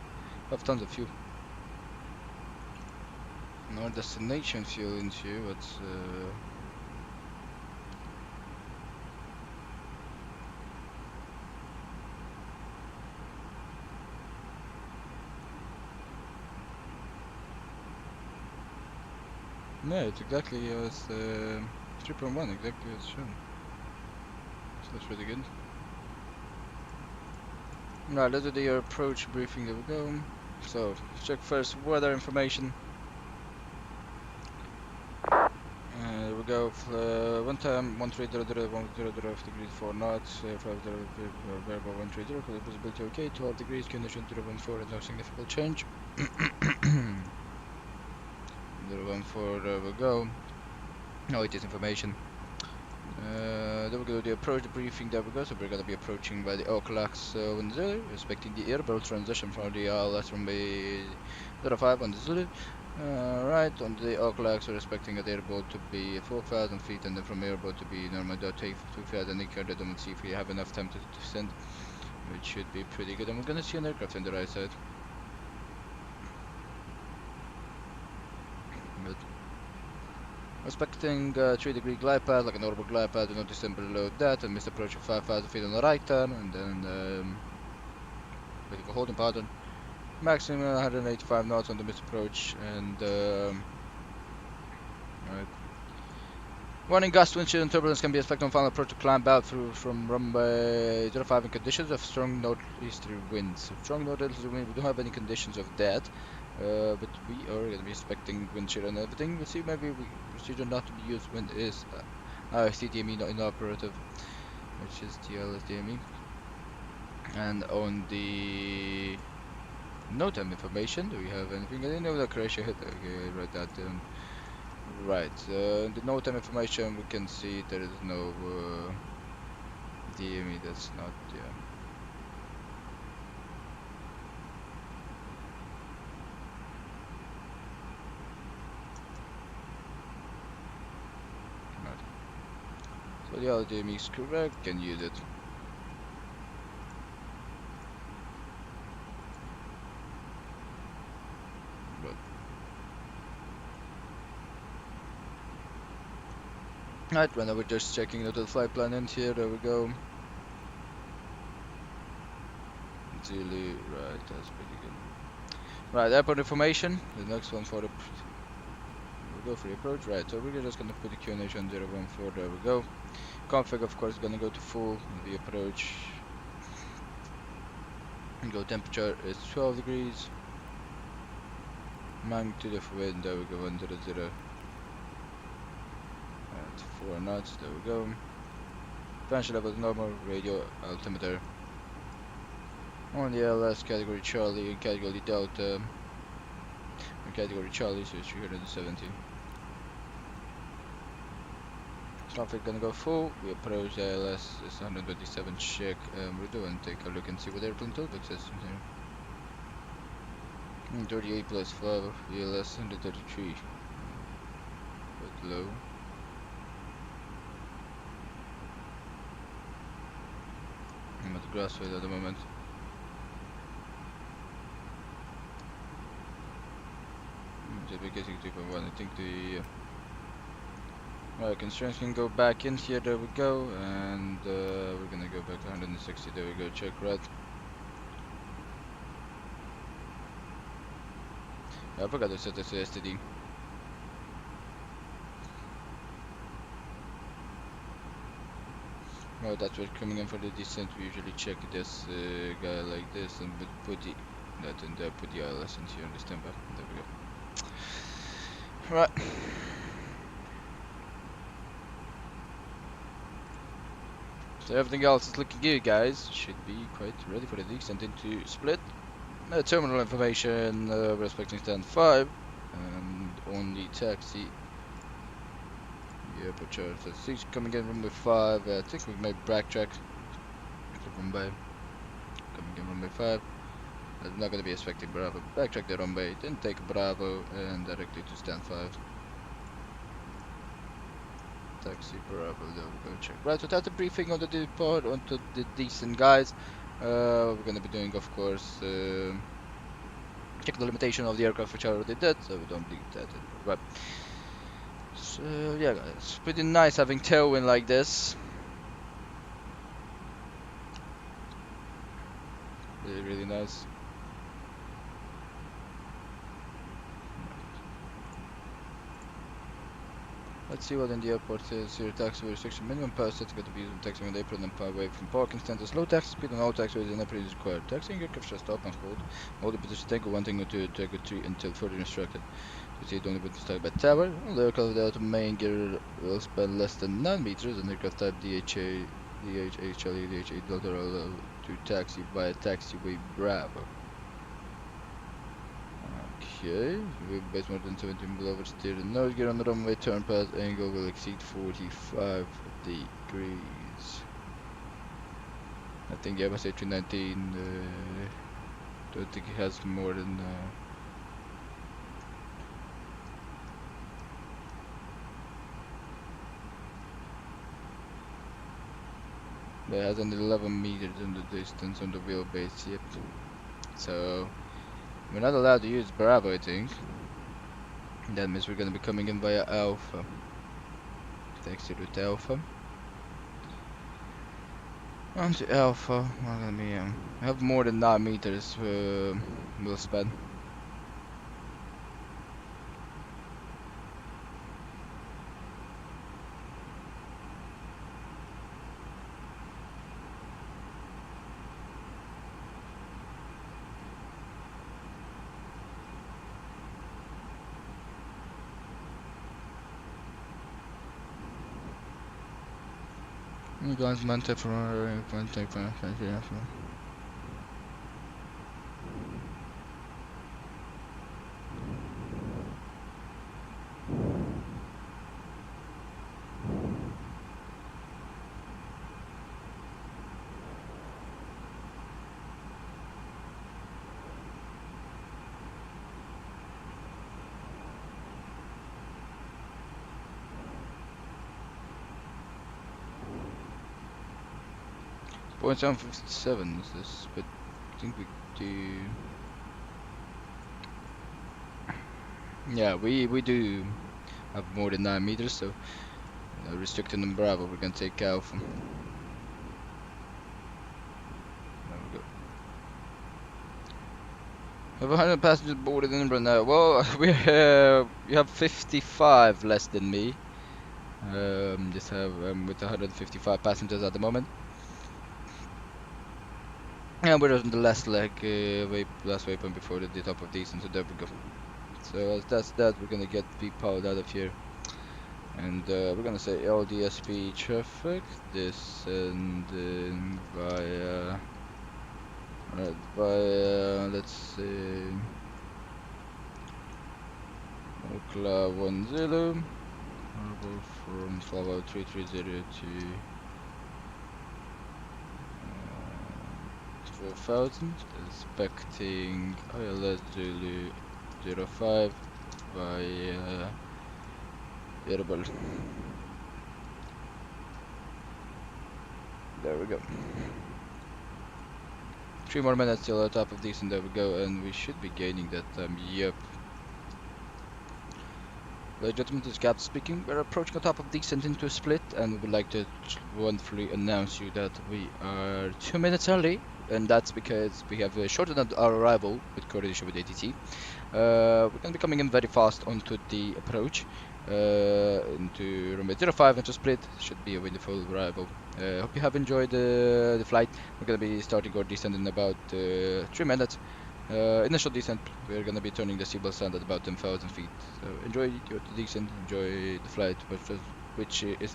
5 tons of fuel. No destination fuel into what's no, it's exactly as 3.1, exactly as shown. So that's really good. Right, let's do the approach briefing. There we go. So, let's check first weather information. There we go. One time 1300 degrees 4 knots, 50 variable 130, visibility okay, 12 degrees, condition 014, no significant change. 014, there we go. No, it is information. Then we go to the approach briefing. There we go. So we're gonna be approaching by the Oaklax window, respecting the airboat transition from the ILS from the 05 on the Zulu. Right, on the Oaklax, we're expecting the airboat to be 4,000 feet, and then from airboat to be normal. Take 2,000 indicated, and we'll see if we have enough time to descend, which should be pretty good. And we're gonna see an aircraft on the right side. Good. Expecting 3-degree glide path, like a normal glide path, do not descend below that, and missed approach of 5,000 feet on the right turn, and then waiting for holding pattern. Maximum 185 knots on the missed approach, and right. Warning, gust, wind shear, and turbulence can be expected on final approach to climb out through from runway 05 in conditions of strong northeasterly winds. So strong northeasterly wind, we don't have any conditions of that. But we are going to be expecting wind shear and everything. We'll see, maybe procedure not to be used when is CDME not inoperative, which is TLSDME. And on the NOTAM information, do we have anything? I didn't know that Croatia hit. Okay, write that down. Right, the NOTAM information, we can see there is no DME, that's not, yeah. So the LDME is correct, can use it. Good. Right, right now we're just checking out the flight plan in here, there we go. Really, right, that's pretty good. Right, airport information, the next one for the... We'll go for the approach, right, so we're just gonna put the QNH on 014, there we go. Config, of course, gonna go to full the approach. Go temperature is 12 degrees. Magnitude of wind, there we go, 100. At 4 knots, there we go. Tension level is normal, radio altimeter. On the LS category Charlie and category Delta. And category Charlie, so it's 370. Traffic gonna go full. We approach the ILS, it's 127 check, we're doing take a look and see what airplane toolbox system here. 38 plus 5, ILS 133. Quite low. I'm at the grassfield at the moment. We're getting 2.1, I think the constraints can go back in here, there we go, and we're gonna go back to 160, there we go, check right. I forgot to set this to STD. Well, that's what's coming in for the descent. We usually check this guy like this and put the that in there, put the ILS in here on this temper. There we go. Right. So everything else is looking good, guys. Should be quite ready for the descent into split. Terminal information, we're expecting stand 5 and only taxi. Yeah, but sure. So 6 coming in runway 5. I think we made backtrack. Runway coming in runway 5. I'm not going to be expecting Bravo. Backtrack the runway, then take Bravo and directly to stand 5. taxi Bravo, go check. Right, so that's a briefing on the depot, onto the decent guys. We're gonna be doing, of course, check the limitation of the aircraft, which I already did, so we don't need that. But so yeah, guys, it's pretty nice having tailwind like this. Really nice. Let's see what in the airport is here. Taxiway restriction minimum pass set to be used in taxiing on the apron and away from parking standards. Low taxi speed on all taxiways in apron is required. Taxiing aircraft shall stop and hold the position Tango 1, Tango 2, Tango 3 until further instructed. Proceed only with start by tower. On the aircraft without main gear will span less than 9 meters. And aircraft type DHA, DHHLE, DHA Delta are allowed to taxi via taxiway Bravo. Okay, with base more than 17 below steer the nose gear on the runway, turn path angle will exceed 45 degrees. I think Airbus A319, don't think it has more than it has an 11 meters in the distance on the wheelbase, yep. So we're not allowed to use Bravo, I think. That means we're gonna be coming in via Alpha. Taxi route Alpha. Onto Alpha. We're gonna be have more than 9 meters we'll spend. You guys meant it for .757 is this, but I think we do. Yeah, we do have more than 9 meters, so restricting on Bravo, we're gonna take Alpha. There we go. We have 100 passengers boarded in right now. Well, we have 55 less than me. Just have with 155 passengers at the moment. Yeah, we're on the last leg, last waypoint before the top of decent, so there we go. So as that's that, we're gonna get V-powered out of here, and we're gonna say LDSP traffic, descending via, let's say, Cloud 10, from Flavo 330 to 4000, expecting ILS Zulu 05 via Airbus. There we go. 3 more minutes till the top of decent, there we go, and we should be gaining that time, yep. Ladies and gentlemen, this is Gab speaking. We're approaching the top of decent into a split, and we would like to wonderfully announce you that we are 2 minutes early, and that's because we have shortened our arrival with coordination with ATT. We're going to be coming in very fast onto the approach into runway 05 and to split. Should be a wonderful arrival. Hope you have enjoyed the flight. We're going to be starting our descent in about 3 minutes. Initial descent, we're going to be turning the seatbelt stand at about 10,000 feet. So enjoy your descent, enjoy the flight, which is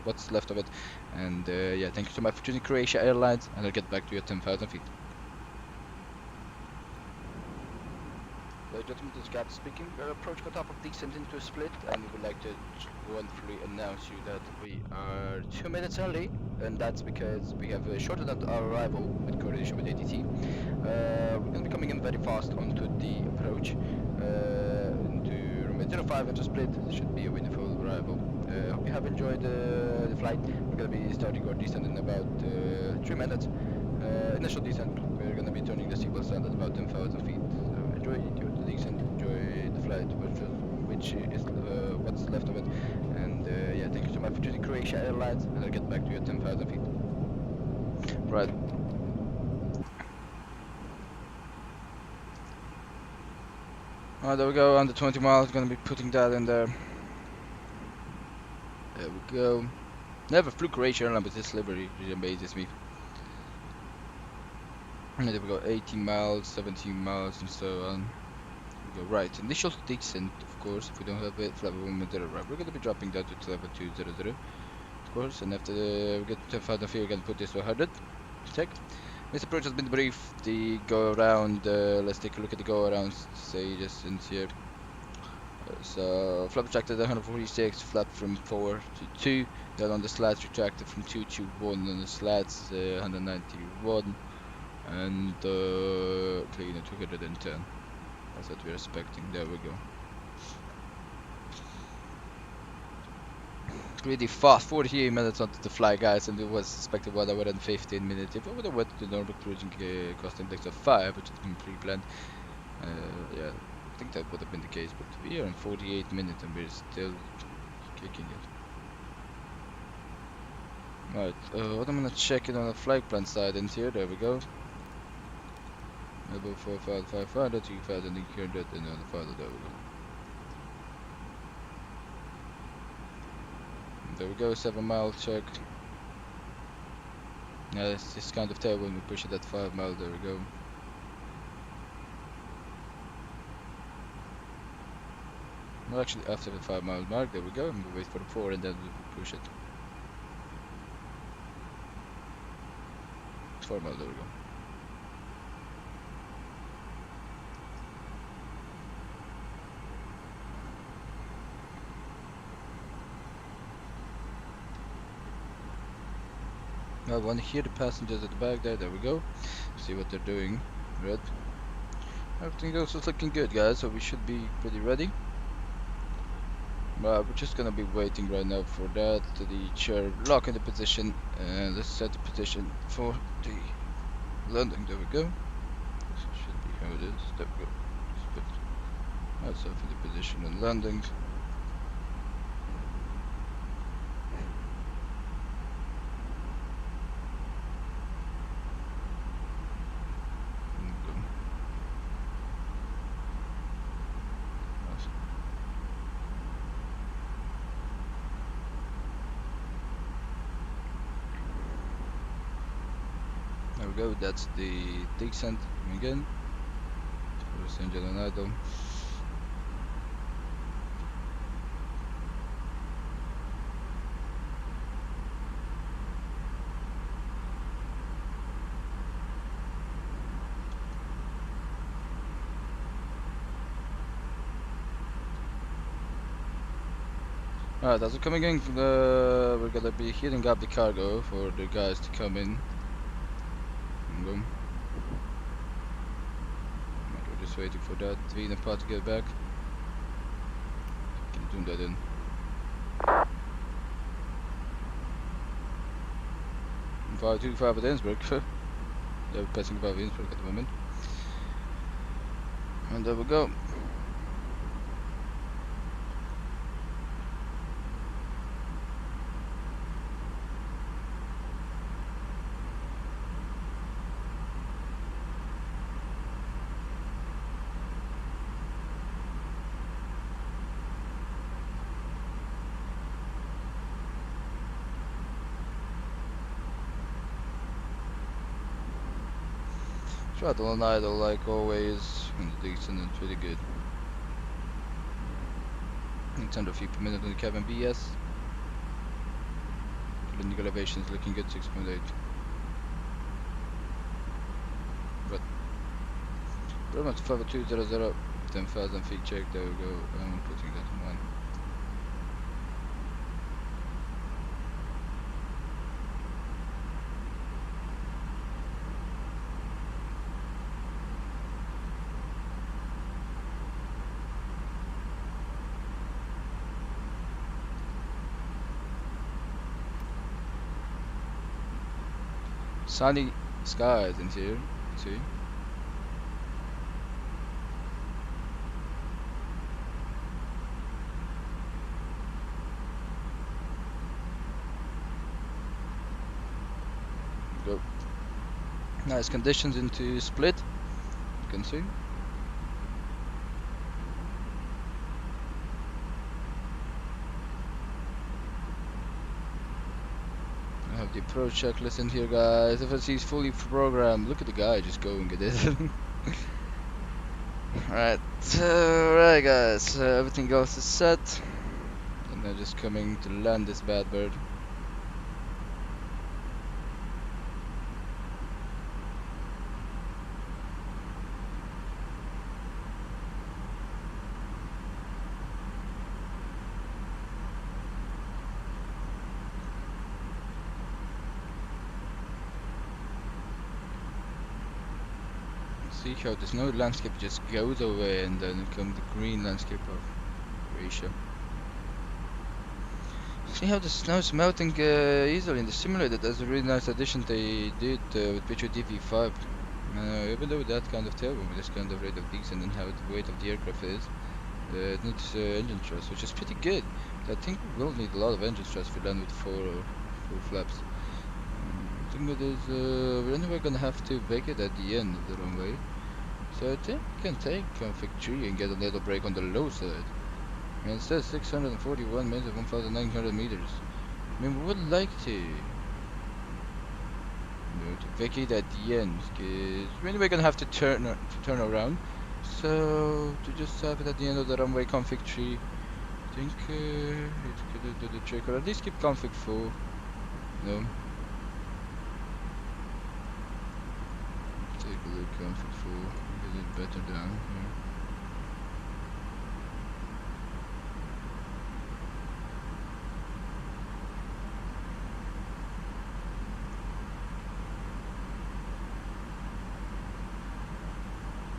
what's left of it. And yeah, thank you so much for choosing Croatia Airlines, and I'll get back to you at 10,000 feet. Ladies and gentlemen, this is Gab speaking. We're approaching the top of descent into a split, and we would like to wonderfully announce you that we are 2 minutes early, and that's because we have shortened our arrival with coordination with ATT. We're going to be coming in very fast onto the approach into runway 05 and to split. It should be a wonderful arrival. Hope you have enjoyed the flight. We're gonna be starting our descent in about 3 minutes. Initial descent, we're gonna be turning the seatbelt stand at about 10,000 feet. So enjoy the descent, enjoy the flight, which is what's left of it. And yeah, thank you so much for choosing Croatia Airlines, and I'll get back to you at 10,000 feet. Right. Alright, there we go, under 20 miles, gonna be putting that in there. There we go. Never flew Croatia Airlines, but this livery really amazes me. And there we go, 18 miles, 17 miles, and so on. We go right. Initial descent, of course, if we don't have it, flight moment right. We're gonna be dropping that to level 200, of course, and after we get to 10,000 feet, we're gonna put this to 100. Check. This approach has been briefed. The go around, let's take a look at the go around, say distance here. So flap retracted 146, flap from 4 to 2, then on the slats retracted from 2 to 1, on the slats 191, and clean at 210. That's what we're expecting. There we go. Really fast, 48 minutes onto the fly, guys, and it was expected 1 hour and 15 minutes. If I would have went to the normal cruising cost index of 5, which has been pre-planned, yeah, I think that would have been the case, but we are in 48 minutes and we're still kicking it. Right, what I'm gonna check it on the flight plan side in here, there we go. Level 4,500, 2,000 in here, that and another farther, there we go. There we go, 7 mile check. Yeah, it's just kind of tail when we push it at 5 mile, there we go. We're actually after the 5 mile mark, there we go, and we wait for the 4 and then we push it. 4 mile, there we go. I want to hear the passengers at the back there, there we go. See what they're doing. Red. Everything else is looking good, guys, so we should be pretty ready. We're just gonna be waiting right now for that, the chair lock in the position, and let's set the position for the landing. There we go. This should be how it is. There we go. That's set for the position and landing. There we go, that's the descent again. First engine and idle. Alright, as we're coming in, we're gonna be heating up the cargo for the guys to come in. We're just waiting for that Vina part to get back. Can zoom that in. V5.2 at Innsbruck. They're passing above Innsbruck at the moment. And there we go. Throttle and idle like always, and decent and pretty good. 800 feet per minute on the cabin BS. Landing elevation is looking good, 6.8. But pretty much 5200, 10,000 feet check, there we go, I'm putting that on 1. Sunny skies in here, see? Go. Nice conditions into split, you can see. I have the approach checklist in here, guys. FSC is fully programmed. Look at the guy just going at it. Alright, alright guys, everything else is set. And they're just coming to land this bad bird. See how the snow landscape just goes away and then comes the green landscape of Croatia. See how the snow is melting easily in the simulator. That's a really nice addition they did with P3D V5. Even though that kind of tailwind with this kind of rate of descent and how the weight of the aircraft is, it needs engine thrust, which is pretty good. I think we will need a lot of engine thrust if we land with four flaps. The thing is, we're anyway gonna have to vacate at the end of the runway. So I think we can take config 3 and get a little break on the low side. I mean, it says 641 meters, 1,900 meters. I mean, we would like to, to vacate at the end, because we're anyway gonna have to turn around. So to just have it at the end of the runway config 3, I think it could do the trick, or at least keep config 4. No. Take a look, config 4. Get it better down here.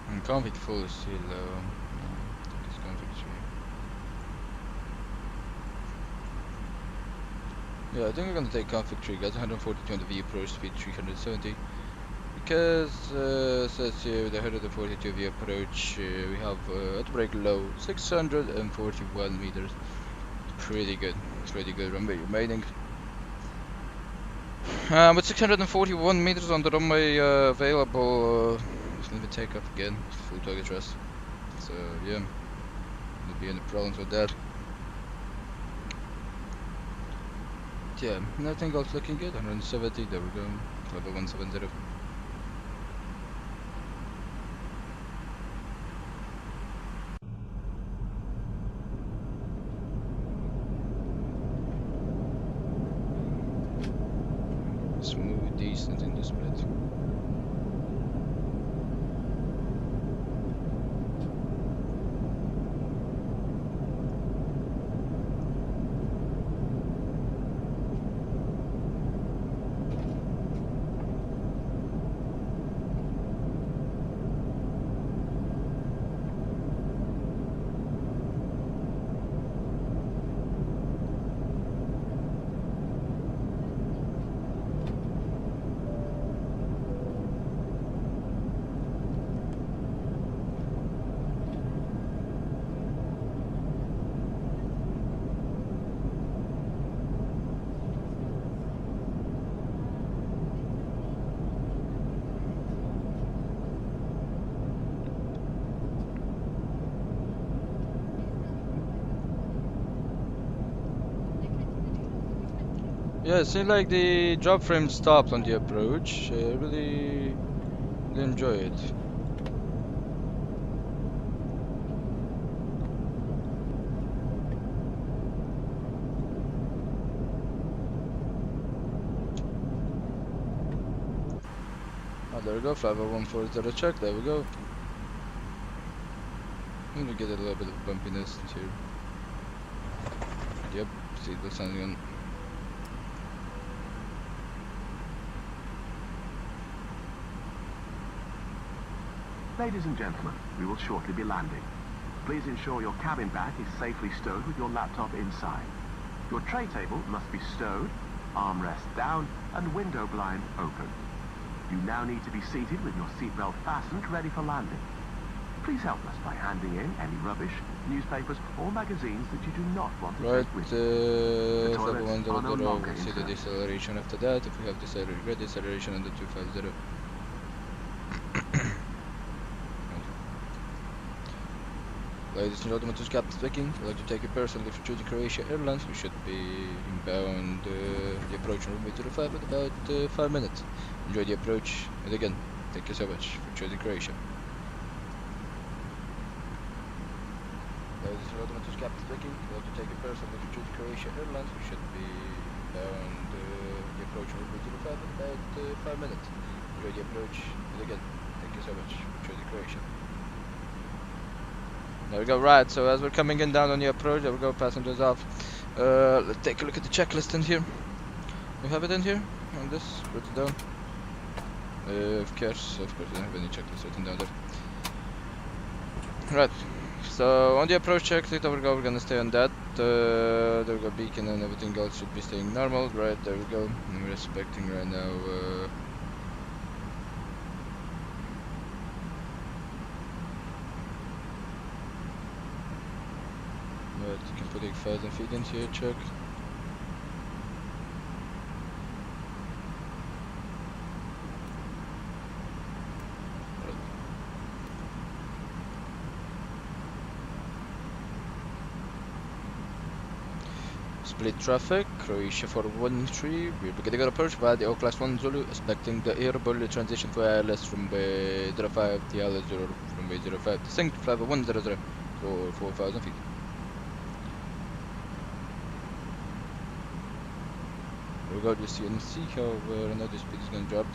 And config 4 is still low. I think it's config 3. Yeah, I think we're gonna take config 3, guys. 142 on the V approach, speed 370. Because says here with the 142 V approach, we have at brake low 641 meters. Pretty good runway remaining. With 641 meters on the runway available, it's gonna be take off again, full target thrust. So yeah, won't be any problems with that. Yeah, nothing else looking good. 170, there we go, level 170. Smooth, decent in the split. Yeah, it seems like the drop frame stopped on the approach. I really enjoy it. Oh, there we go, 50140 check, there we go. And we get a little bit of bumpiness too. Yep, see the sounding on. Ladies and gentlemen, we will shortly be landing. Please ensure your cabin bag is safely stowed with your laptop inside. Your tray table must be stowed, armrest down, and window blind open. You now need to be seated with your seatbelt fastened, ready for landing. Please help us by handing in any rubbish, newspapers, or magazines that you do not want to Right, take with you. The toilets are no longer we'll see the inserted. deceleration after that. If we have deceleration on the 250. Ladies and gentlemen, this is Captain speaking. I'd like to take you personally for choosing Croatia Airlines. We should be inbound the approach on runway 05 in about 5 minutes. Enjoy the approach, and again, thank you so much for choosing Croatia. Ladies and gentlemen, this is Captain speaking. I'd like to take you personally for choosing Croatia Airlines. We should be inbound the approach on runway 05 in about 5 minutes. Enjoy the approach, and again, thank you so much for choosing Croatia. There we go, right, so as we're coming in down on the approach, there we go, passengers off. Let's take a look at the checklist in here. We have it in here, on this, written down. Of course, we don't have any checklist written down there. Right, so on the approach checklist, there we go, we're gonna stay on that. There we go, beacon and everything else should be staying normal, right, there we go. And we're expecting right now, right, you can put 8,000 feet into your check. Split traffic, Croatia 413, we're beginning our approach via the O Class 1 Zulu, expecting the airborne transition for ILS from bay 05, the ILS 0 from bay 05, distinct flight 100 for 4,000 feet. Regardless, you can see how another speed is going to drop.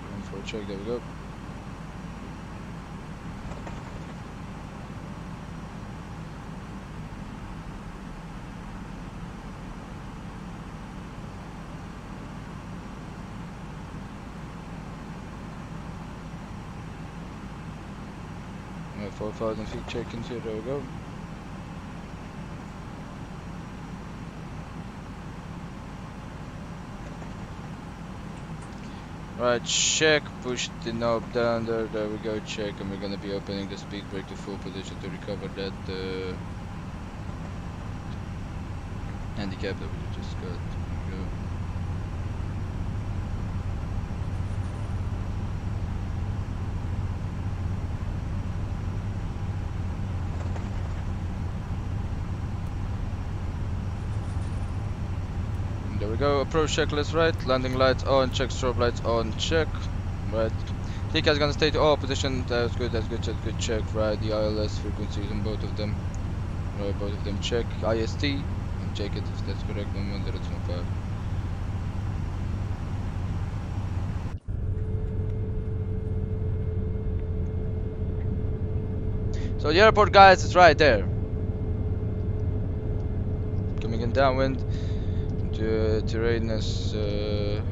Going for a check, there we go. Alright, 4,000 feet check-ins here, there we go. Right, check, push the knob down there, there we go, check, and we're gonna be opening the speed brake to full position to recover that handicap that we just got. There we go. There we go, approach checklist right, landing lights on, check strobe lights on, check, right. TK is gonna stay to all position, that's good, check, right, the ILS frequencies on both of them, right, both of them check, IST, and check it if that's correct, 11025. So the airport, guys, is right there. Coming in downwind. Terrain is there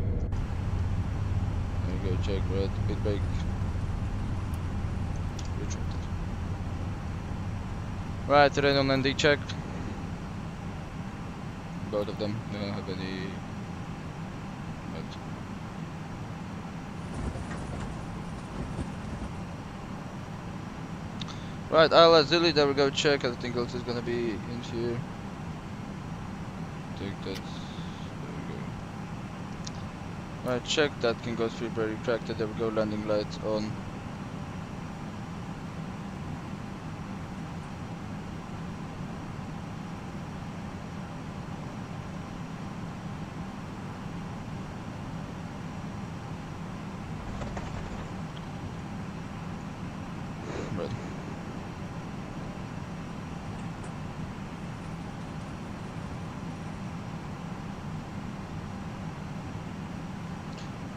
we go, check, right, speed brake retracted. Right, terrain on ND check. Both of them, they don't have any. Right, ILS Zilly, there we go, check, everything else is gonna be in here. Take that. Right, check, that can go through very retracted, there we go, landing lights on. Right.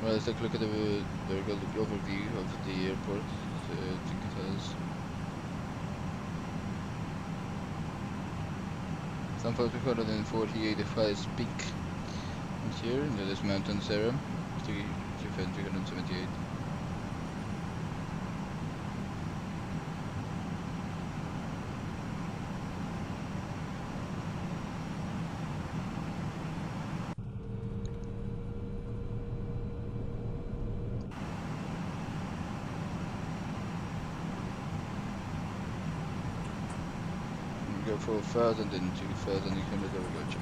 Well, let's take a look at the overview of the airport. I think it has Some 248 if I speak. And here, in this mountains area, 378. Go 4,000 and 2,000, you can let go check.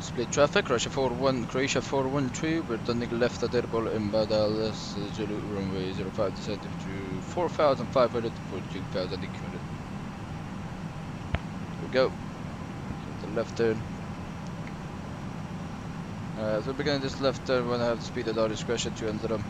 Split traffic, Croatia 413, we're turning left at airport in Dallas, Zulu runway 05 descent to 4,500 for 2,800. Here we go. The left turn. As we begin this left turn, we're gonna have the speed at our discretion to enter them.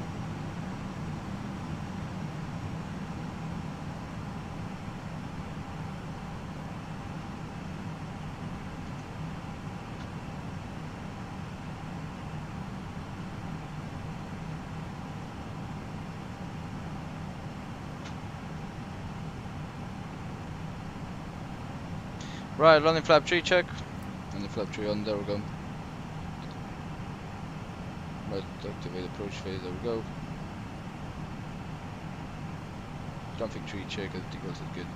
Right, landing flap 3 check. Landing flap 3 on, there we go. Right, activate approach phase, there we go. Traffic 3 check, I think that's good.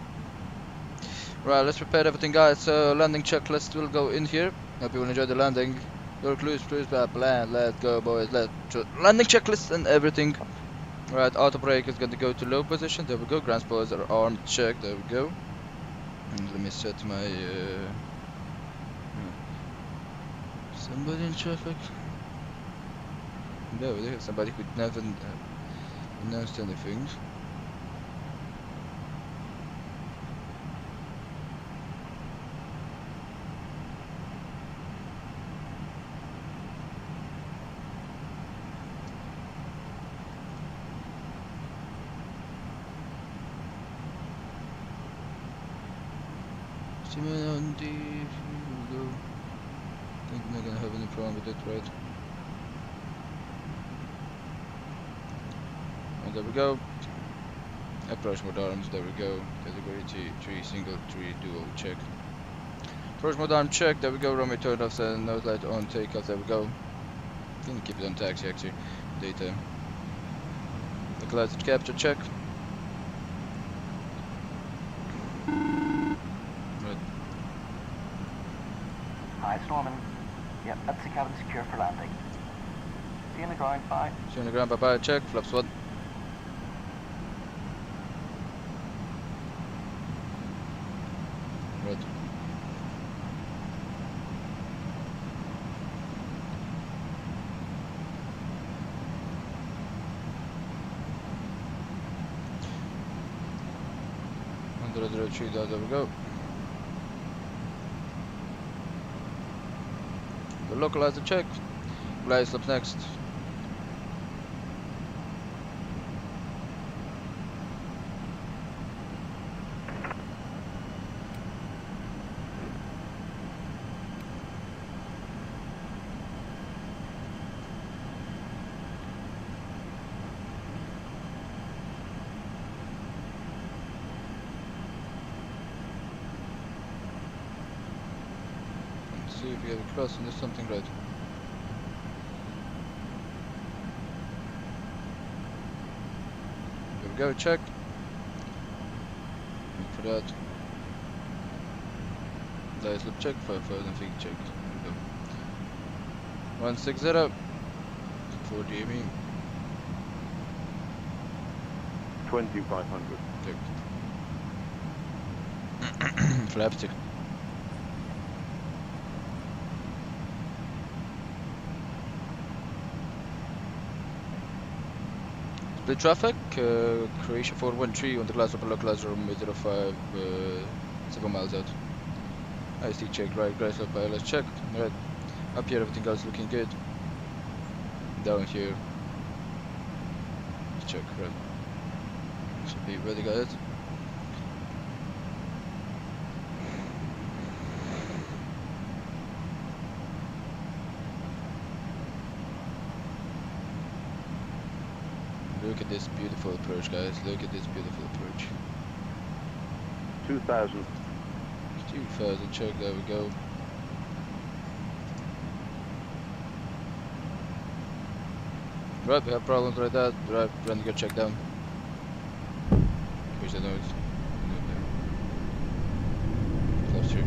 Right, let's prepare everything guys, so landing checklist will go in here. Hope you will enjoy the landing. Your cruise, plan, let's go boys, landing checklist and everything. Right, auto brake is going to go to low position, there we go. Ground spoilers are armed check, there we go. And let me set my somebody in traffic. No, there's somebody who never announced anything. On D, here we go. I think we're not gonna have any problem with it, right? And there we go. Approach mode arms, there we go. Category 3 single, 3 dual check. Approach mode arm check, there we go. Runway turn off and nose light on takeoff, there we go. Can keep it on taxi actually. Daytime. Localized capture check. Hi, it's Norman. Yep, that's the cabin secure for landing. See you on the ground, bye. See you on the ground, bye-bye, check, flaps 1. Right. There we go. The localizer check. Glide up next. See if we have a cross and there's something right. Here we go, check. Look for that. Dice loop check, 5,000 feet check. Here we go. 160 for DME. 2,500. Check. Flap 2. Split traffic, Croatia 413 on the glass upper class room 05, 7 miles out. IC check, right, glass up, let's check. Right, up here everything else looking good. Down here, check, right. Should be ready, guys. Look at this beautiful approach, guys. Look at this beautiful approach. 2000. 2000, check, there we go. Right, we have problems like that. Right, run go check down. Here's the noise. Close through.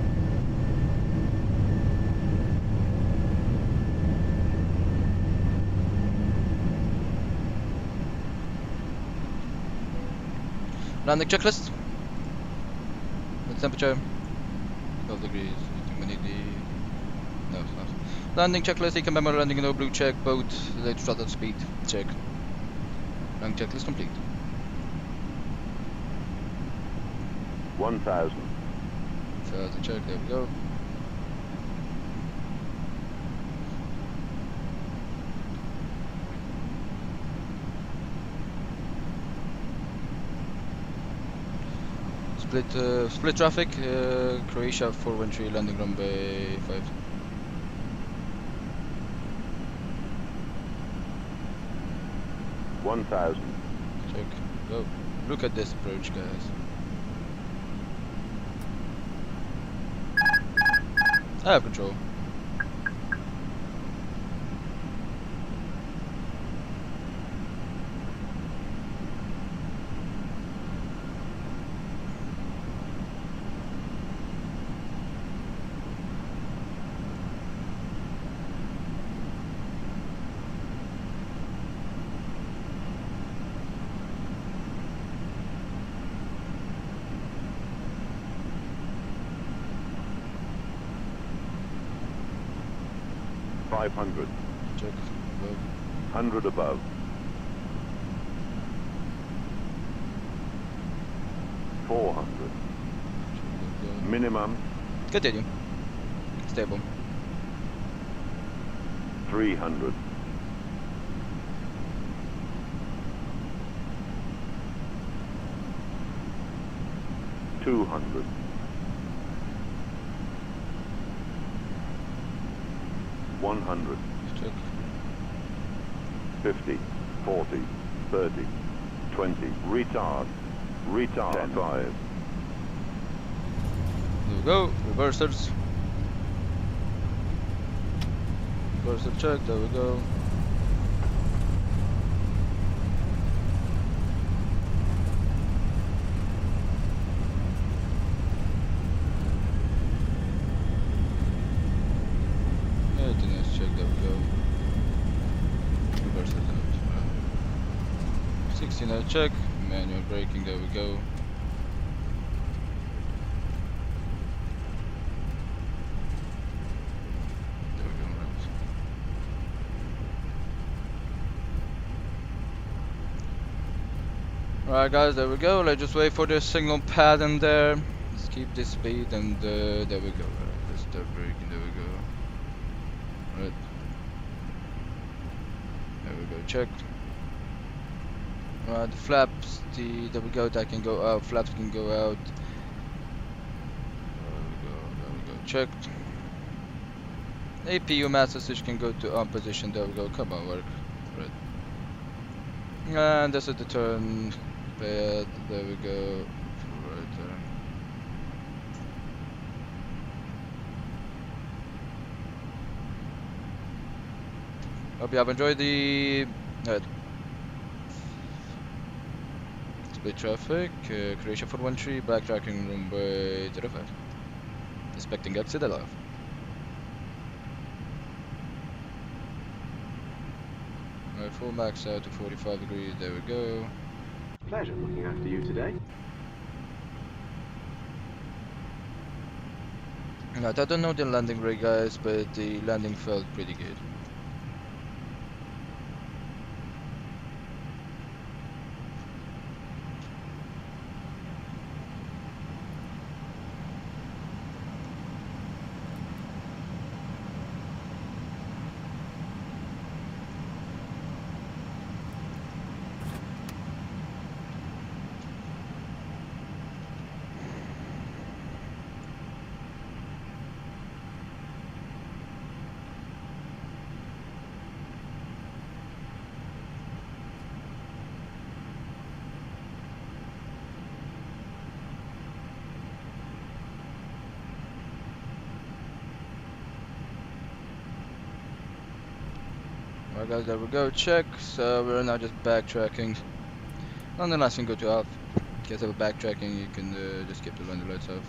Landing checklist. The temperature. 12 degrees. No, it's not. Landing checklist. You can remember landing in no blue check. Boat. Latest throttle speed. Check. Landing checklist complete. 1000. 1000 check. There we go. Split traffic, Croatia 413 landing runway 5. Check. Go. Look at this approach, guys. I have control. .500. Check. Above. 100 above. 400. Minimum. Continue. Stable. 300. 200. 100. Check. 50, 40, 30, 20. Retard. Retard. 10. 5. There we go. Reversers. Reverser check. There we go. Check, there we go. Reverse out. 16 check. Manual braking, there we go. There we go, right. Alright guys, there we go. Let's just wait for the signal pattern there. Let's keep this speed and there we go. Right. Let's start braking, there we go. Right. There we go, checked. Right, the flaps, there we go, that can go out, flaps can go out. There we go, checked. APU master switch can go to on position, there we go, come on, work. Right. And this is the turn pad, there we go. Right there. Hope you have enjoyed the split traffic, Croatia 413, backtracking runway 05. Expecting exit alive. Alright, full max out to 45 degrees, there we go. Pleasure looking after you today. Right, I don't know the landing rig, guys, but the landing felt pretty good. guys, there we go, check. So we're now just backtracking. And the last thing, go to off. In case of a backtracking, you can just keep the running lights off.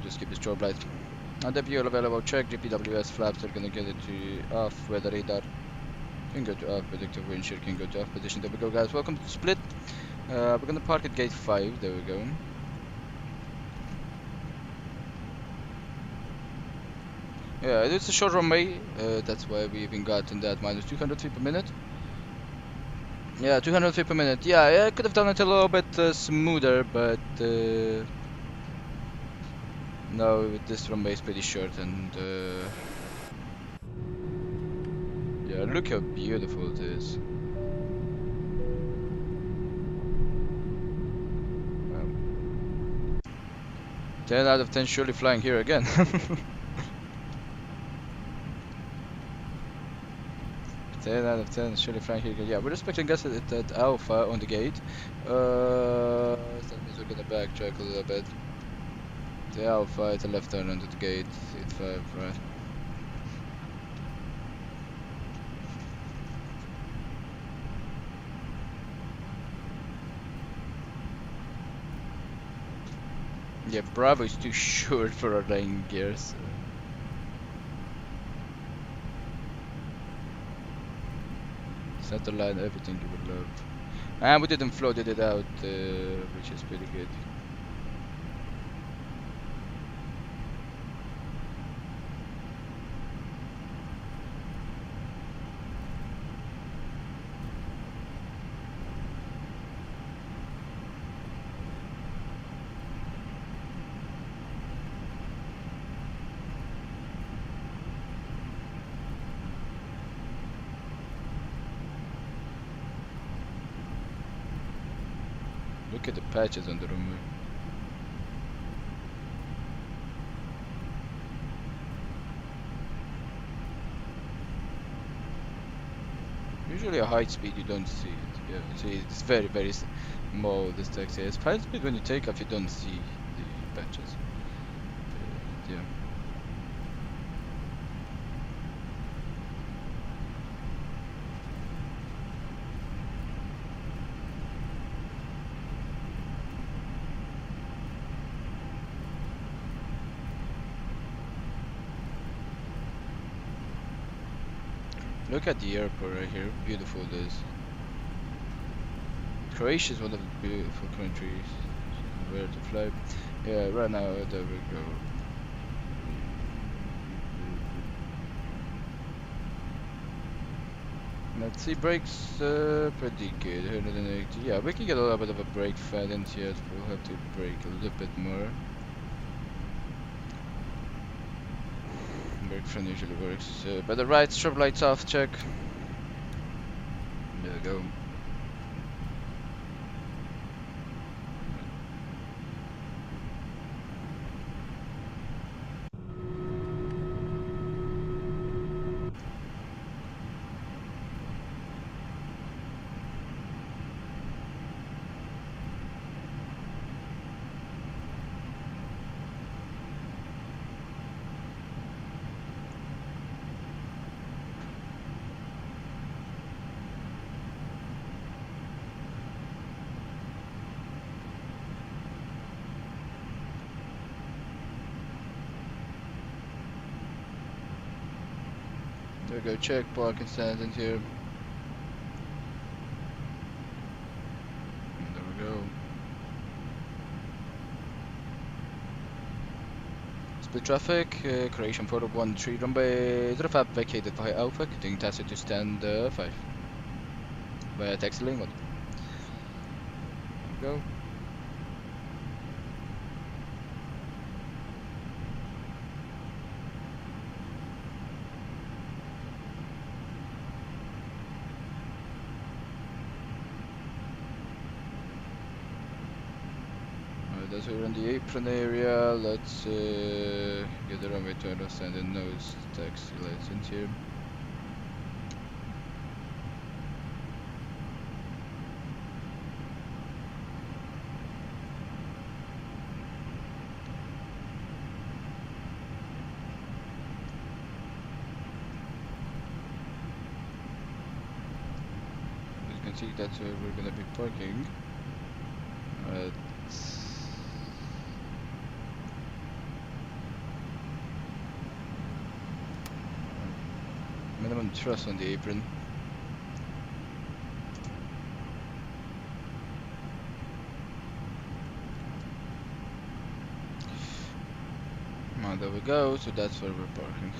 Just keep the strobe light. And the fuel available, check. GPWS flaps are gonna get it to off with the radar. Can go to off, predictive windshield can go to off position. There we go, guys. Welcome to Split. We're gonna park at gate 5. There we go. Yeah, it's a short runway. That's why we even got in that minus 200 feet per minute. Yeah, 200 feet per minute. Yeah, I could have done it a little bit smoother, but no, this runway is pretty short, and yeah, look how beautiful it is. 10 out of 10 surely flying here again. 10 out of 10 surely flying here again. Yeah, we're expecting us at Alpha on the gate. So that means we're gonna backtrack a little bit. The Alpha at the left turn onto the gate, 85, right. Yeah, Bravo is too short for our landing gears. Center line, everything you would love. And we didn't floated it out, which is pretty good. Look at the patches on the runway. Usually at high speed you don't see it. Yeah, see it's very very small, this taxi. At high speed when you take off you don't see the patches. Yeah. Look at the airport right here, beautiful it is. Croatia is one of the beautiful countries where to fly. Yeah, right now, there we go. Let's see, brakes pretty good, 180. Yeah, we can get a little bit of a brake fat in here, but we'll have to brake a little bit more. Brake fan usually works. But the right strobe lights off, check. There we go. There we go, check, park and stand in here. And there we go. Split traffic, Croatian 413 runway 05 vacated via Alpha, continuing taxi to stand 5. Via taxi lane 1. There we go. As we're in the apron area, let's get the runway turned off and the nose taxi lights in here. can see that's where we're gonna be parking. Alright. Minimum thrust on the apron. Now there we go, so that's where we're parking.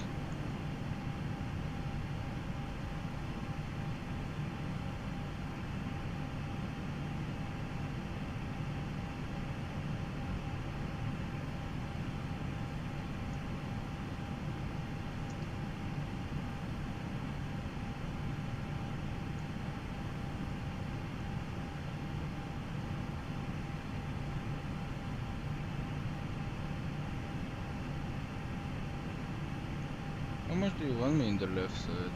How much do you want me in the left side?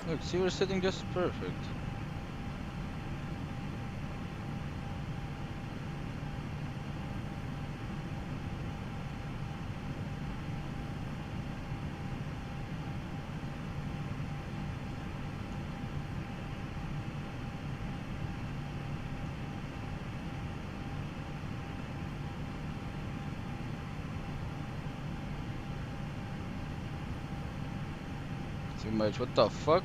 Look, see, we're sitting just perfect. Too much, what the fuck?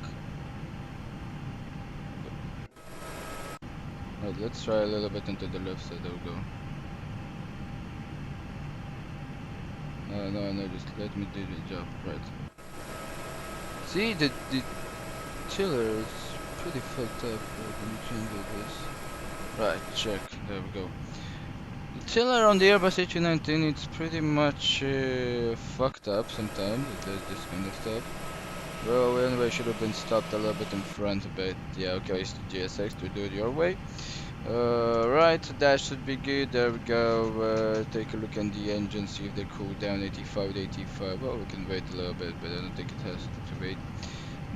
Right, let's try a little bit into the left side, there we go. No, just let me do the job, right. See, the chiller is pretty fucked up, let me change all this. Right, check, there we go. The chiller on the Airbus A319, it's pretty much fucked up sometimes, it does this kind of stuff. Well, anyway, should have been stopped a little bit in front, but yeah, okay, it's the GSX to do it your way. Right, so that should be good, there we go. Take a look at the engine, see if they cool down 85 to 85. Well, we can wait a little bit, but I don't think it has to wait.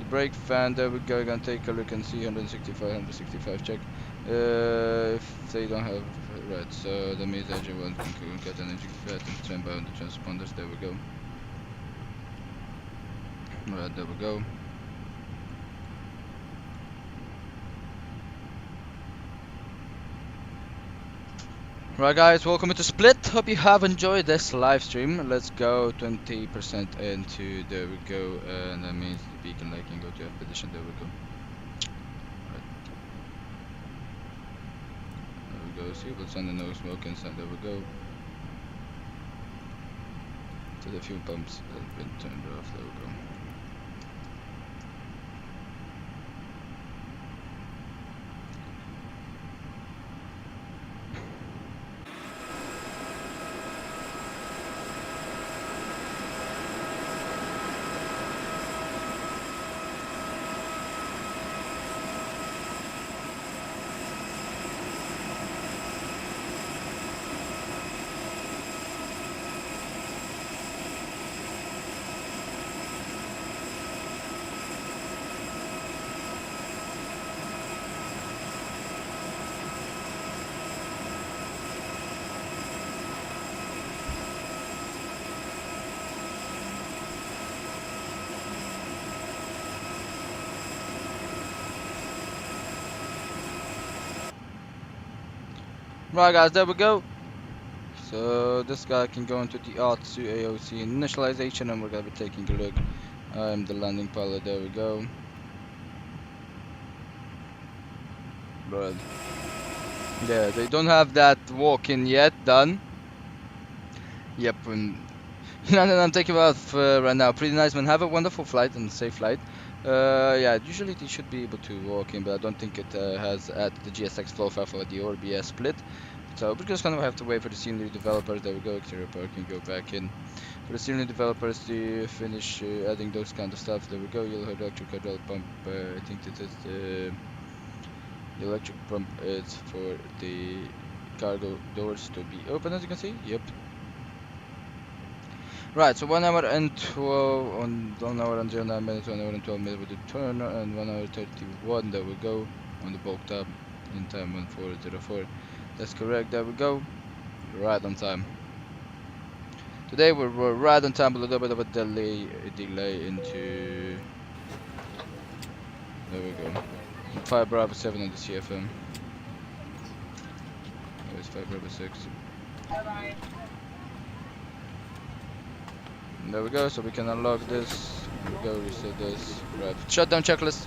The brake fan, there we go, gonna take a look and see 165 check. If they don't have, right, so that means engine 1 can get an engine fat and stand by on the transponders, there we go. Right, there we go. Right guys, welcome to Split. Hope you have enjoyed this live stream. Let's go 20% into, there we go, and that means the beacon light can go to F position, there we go. Right. There we go, see what's on the no smoke inside, there we go. So the fuel pumps have been turned off, there we go. Right guys, there we go. So this guy can go into the R2 AOC initialization and we're gonna be taking a look. I'm the landing pilot, there we go. But yeah, they don't have that walk-in yet done. Yep, and I'm taking off right now. Pretty nice man, have a wonderful flight and safe flight. Yeah, usually they should be able to walk in, but I don't think it has at the GSX flow file for the ORBX split. So we're just gonna have to wait for the senior developers. There we go, exterior parking, go back in. For the senior developers to finish adding those kind of stuff. There we go, yellow electric hydraulic pump. I think this is the electric pump is for the cargo doors to be open, as you can see. Yep. Right, so 1 hour and 12 on 1 hour and 09 minutes, 1 hour and 12 minutes with the turner, and 1 hour 31. There we go on the bulk tab in time 1404. That's correct. There we go. Right on time. Today we're right on time, a little bit of a delay into. There we go. 5 Bravo 7 on the CFM. There's 5 Bravo 6. There we go, so we can unlock this. There we go, reset this. Right. Shutdown checklist.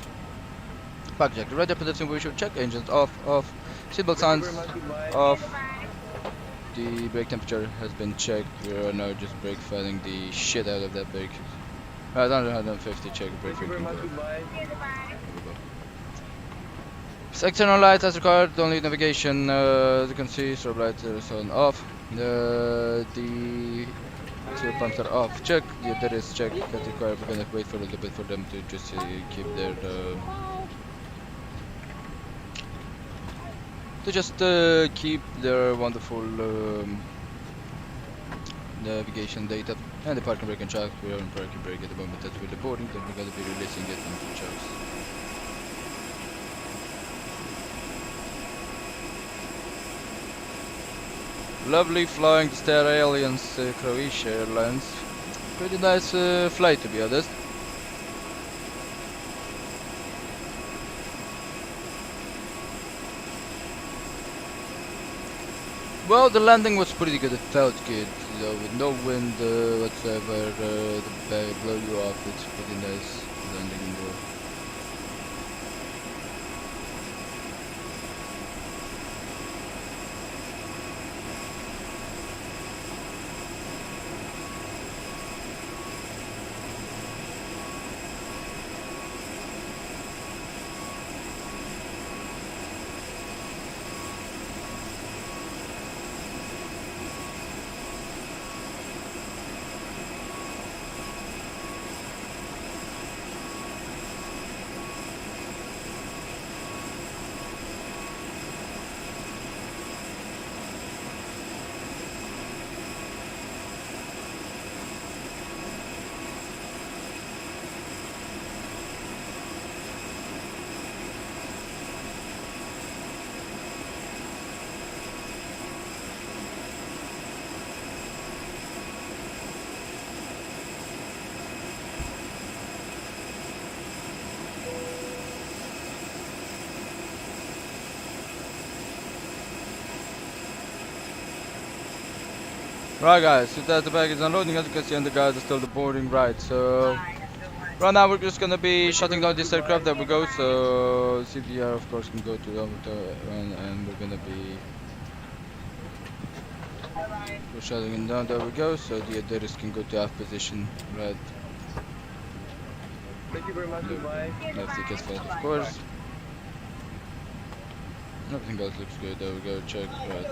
Back check. Radio production we should check. Engines off, off. Seatbelt signs off. The brake temperature has been checked. We are now just brake fanning the shit out of that brake. Right, 150 check brake freaking off. External lights as required, only navigation, as you can see, strobe lights are on off. The fuel pumps are off. Check, yeah, that is check as required. We're gonna wait for a little bit for them to just keep their keep their wonderful navigation data. And the parking brake and shocks, we are on parking brake at the moment that we're boarding, then we're gonna be releasing it into the shocks. Lovely flying the Star Alliance Croatia Airlines. Pretty nice flight, to be honest. Well, the landing was pretty good. It felt good, you know, with no wind whatsoever. The blow you off. It's pretty nice landing indoor. Right guys, so that the bag is unloading, as you can see, and the guys are still boarding. Right, so right now we're just gonna be shutting down this aircraft. There we go. So CVR of course can go to the and we're gonna be shutting it down. There we go. So the addons can go to aft position. Right. Thank you very much. Goodbye. Left ticket fault, of course. Everything else looks good. There we go. Check. Right.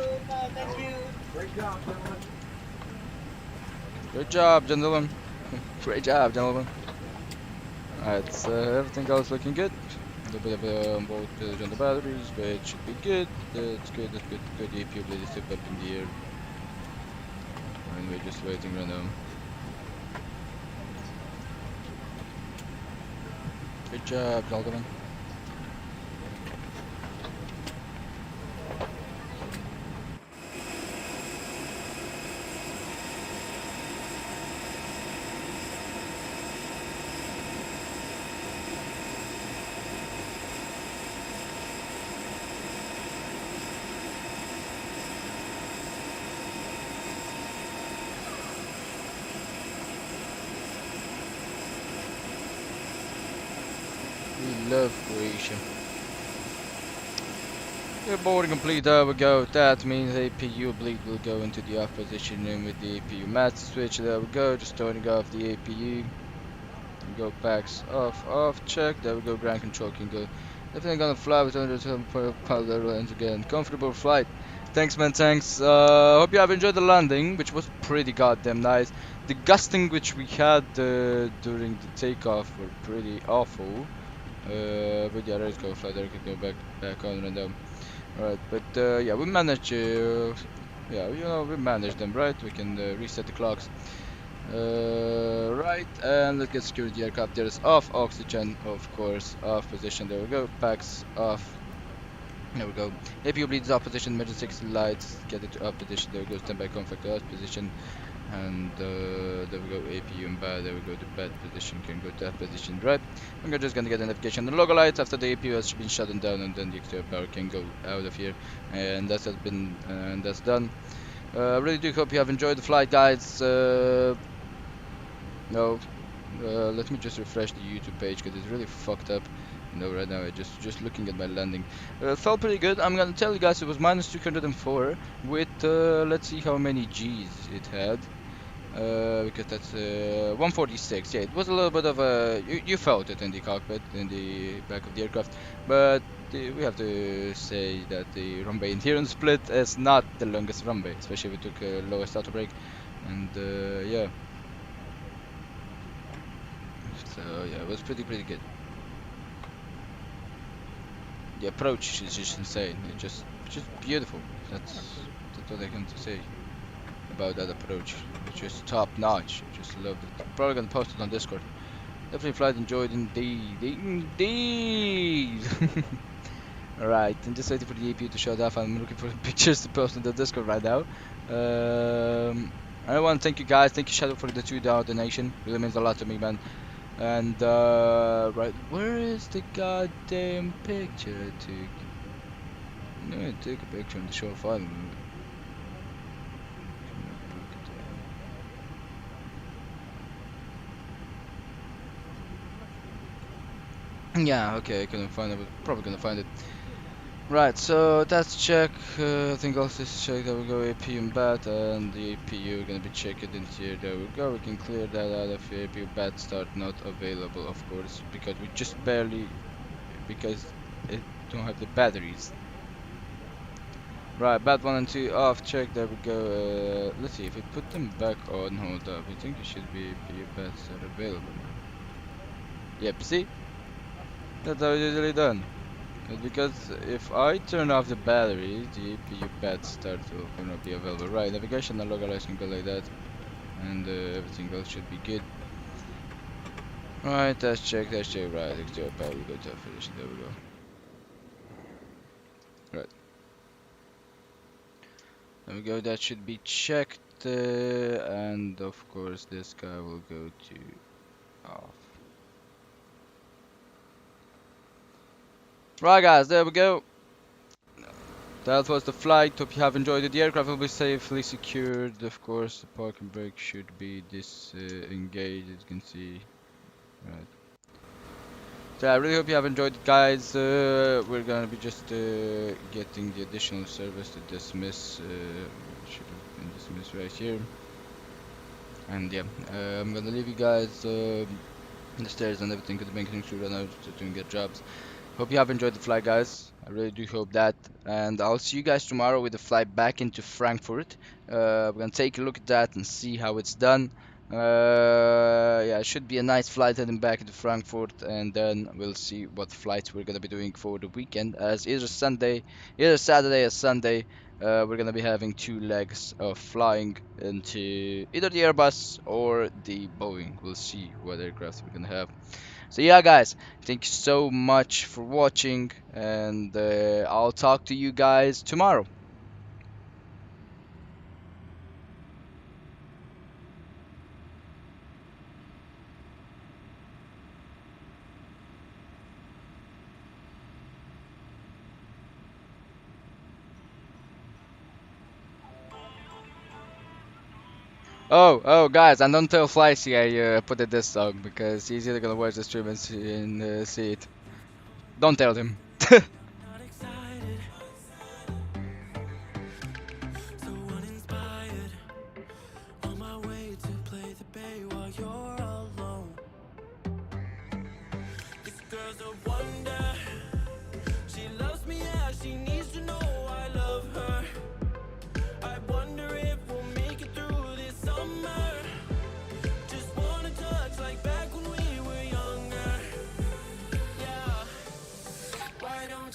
Thank you. Great job, gentlemen. Great job, gentlemen. Great job, gentlemen. Alright, so everything else looking good. A little bit of a voltage on the batteries, but it should be good. That's good, that's good, good. The APU blade is still up in the air. And we're just waiting right now. Good job, gentlemen. We love Croatia. Yeah, boarding complete, there we go. That means APU bleed will go into the off position, and with the APU master switch, there we go. Just turning off the APU. Go packs off, check. There we go, ground control can go. Definitely gonna fly with 107 powder lines again. Comfortable flight. Thanks man, thanks. Hope you have enjoyed the landing, which was pretty goddamn nice. The gusting which we had during the takeoff were pretty awful. But yeah, let's go fly there, can go back on and down. Alright, but yeah, we managed yeah, you know, we managed them, right? We can reset the clocks. Right, and let's get security aircraft. There's off oxygen, of course, off position. There we go. Packs off. There we go. APU bleeds off position. Measure 60 lights. Get it to off position. There we go. Standby conflict off position. And there we go. APU and bad. There we go. The bad position can go to off position. Right. We're just gonna get a notification on the logo lights after the APU has been shut down, and then the exterior power can go out of here. And that's that's done. Really do hope you have enjoyed the flight, guys. No, let me just refresh the YouTube page because it's really fucked up. No, right now I just looking at my landing. Felt pretty good. I'm gonna tell you guys it was minus 204 with let's see how many G's it had. Because that's 146. Yeah, it was a little bit of a you felt it in the cockpit, in the back of the aircraft, but we have to say that the runway adherence split is not the longest runway, especially if we took lowest auto brake, and yeah. So yeah, it was pretty good. The approach is just insane. It's just beautiful. That's what I can say about that approach. It's just top notch. I just loved it. Probably gonna post it on Discord. Definitely flight enjoyed indeed. Alright, I'm just waiting for the APU to shut off. I'm looking for pictures to post on the Discord right now. I want to thank you guys. Thank you Shadow for the $2 donation. Really means a lot to me, man. And right, where is the goddamn picture I took? No, I took a picture on the show file. Yeah, okay, I couldn't find it, but probably gonna find it. Right, so that's check. I think also this check. There we go. APU and BAT, and the APU gonna be checked in here. There we go. We can clear that out of here. APU BAT start not available, of course, because we just barely, because it don't have the batteries. Right, BAT 1 and 2 off. Check. There we go. Let's see if we put them back on. Hold up. I think it should be APU BAT start available. Yep. See. That's how it's usually done. Because if I turn off the battery, the APU pad starts will not be available. Right, navigation and logo lights can go like that, and everything else should be good. Right, test check. Right, exterior power will go to finish. There we go. Right. There we go. That should be checked, and of course this guy will go to off. Right guys, there we go. That was the flight. Hope you have enjoyed it. The aircraft will be safely secured. Of course, the parking brake should be disengaged, as you can see. Right. So I really hope you have enjoyed it, guys. We're gonna be just getting the additional service to dismiss. Should have been dismissed right here. And yeah, I'm gonna leave you guys the stairs and everything because the banking crew right now just doing their jobs. Hope you have enjoyed the flight, guys. I really do hope that. And I'll see you guys tomorrow with the flight back into Frankfurt. We're gonna take a look at that and see how it's done. Yeah, it should be a nice flight heading back into Frankfurt, and then we'll see what flights we're gonna be doing for the weekend. As either Saturday or Sunday, we're gonna be having 2 legs of flying into either the Airbus or the Boeing. We'll see what aircraft we're gonna have. So yeah guys, thank you so much for watching, and I'll talk to you guys tomorrow. Oh guys, and don't tell Flycy I put it this song, because he's either gonna watch the stream and see it. Don't tell him.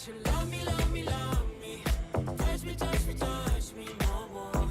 You love me, love me, love me. Touch me, touch me, touch me no more.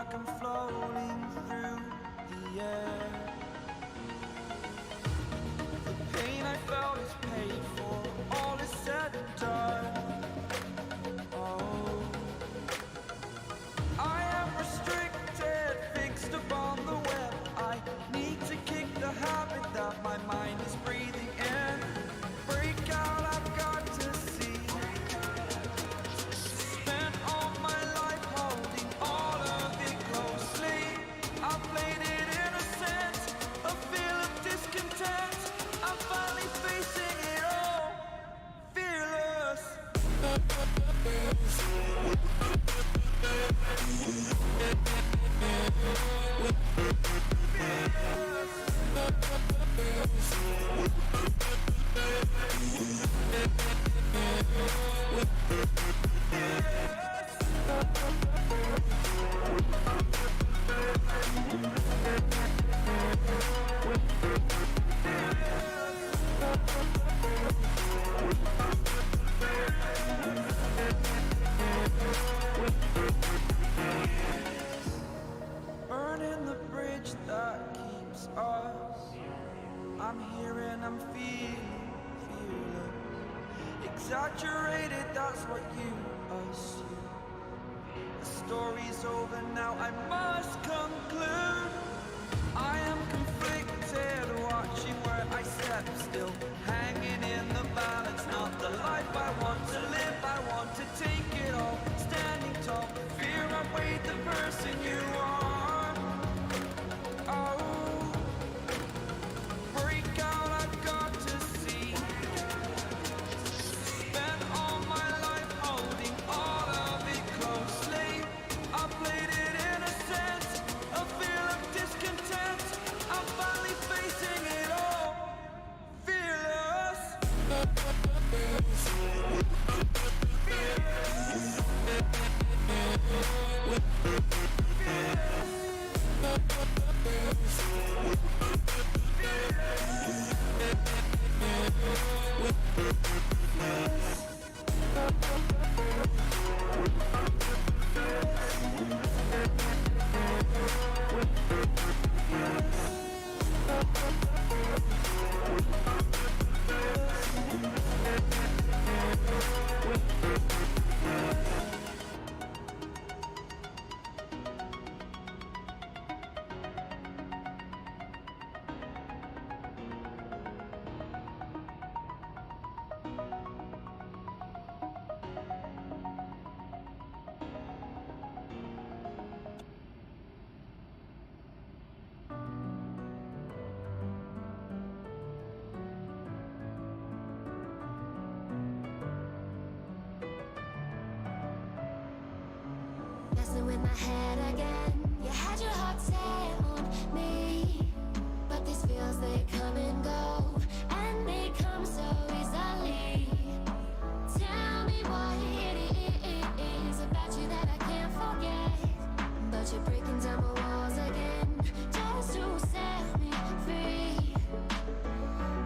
like I'm floating through the air. The pain I felt is paid for, all is said and done. Oh, I am restricted, fixed upon the web. I need to kick the habit that my mind is breathing in. Break out, I've got to see. Spent all my life holding all of it closely. I played it innocent, a feel of discontent. I'm finally facing it all, fearless. Burning the bridge that keeps us. I'm here and I'm feeling fearless. Exaggerated, that's what you assume. The story's over now, I must conclude. I am conflicted, watching where I step still, hanging in the balance. Not the life I want to live, I want to take it all. Standing tall, fear outweighed the person you are. Oh, break out, I've got to see. Spent all my life holding all of it closely. I played it innocent, a feel of discontent. I'm finally facing it all, fearless. Messing with my head again. You had your heart set on me, but these feels, they come and go, and they come so easily. Tell me what it is about you that I can't forget, but you're breaking down my walls again, just to set me free.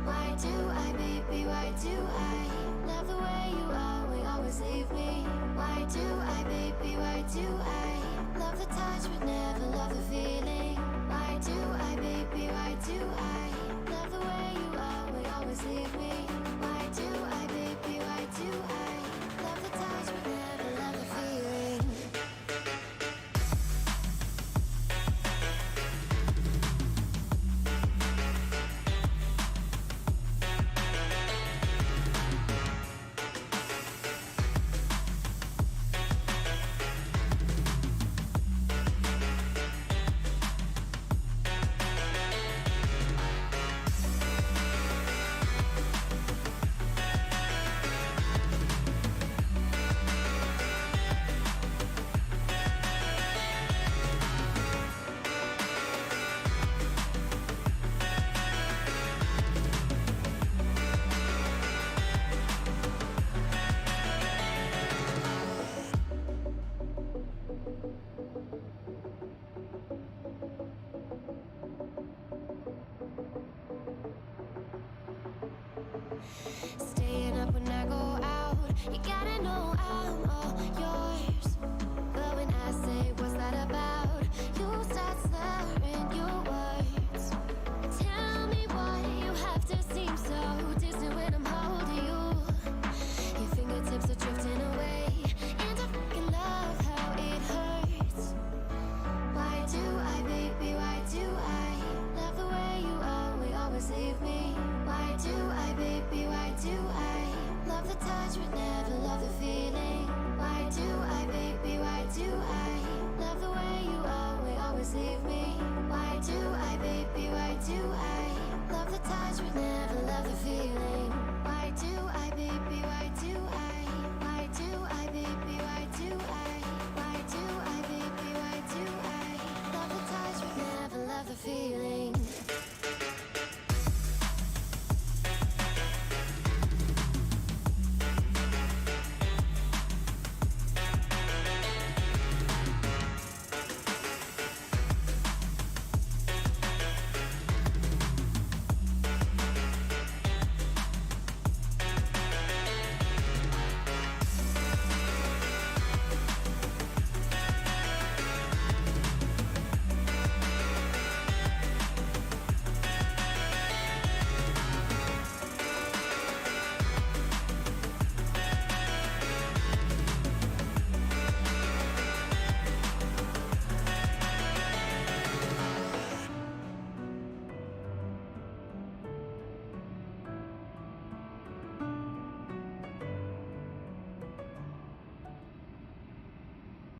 Why do I, baby, why do I love the way you always leave me? Why do I, baby, why do I love the touch but never love the feeling? Why do I, baby, why do I love the way you always leave me? Why do I, baby, why do I love the touch but never love the feeling? Staying up when I go out, you got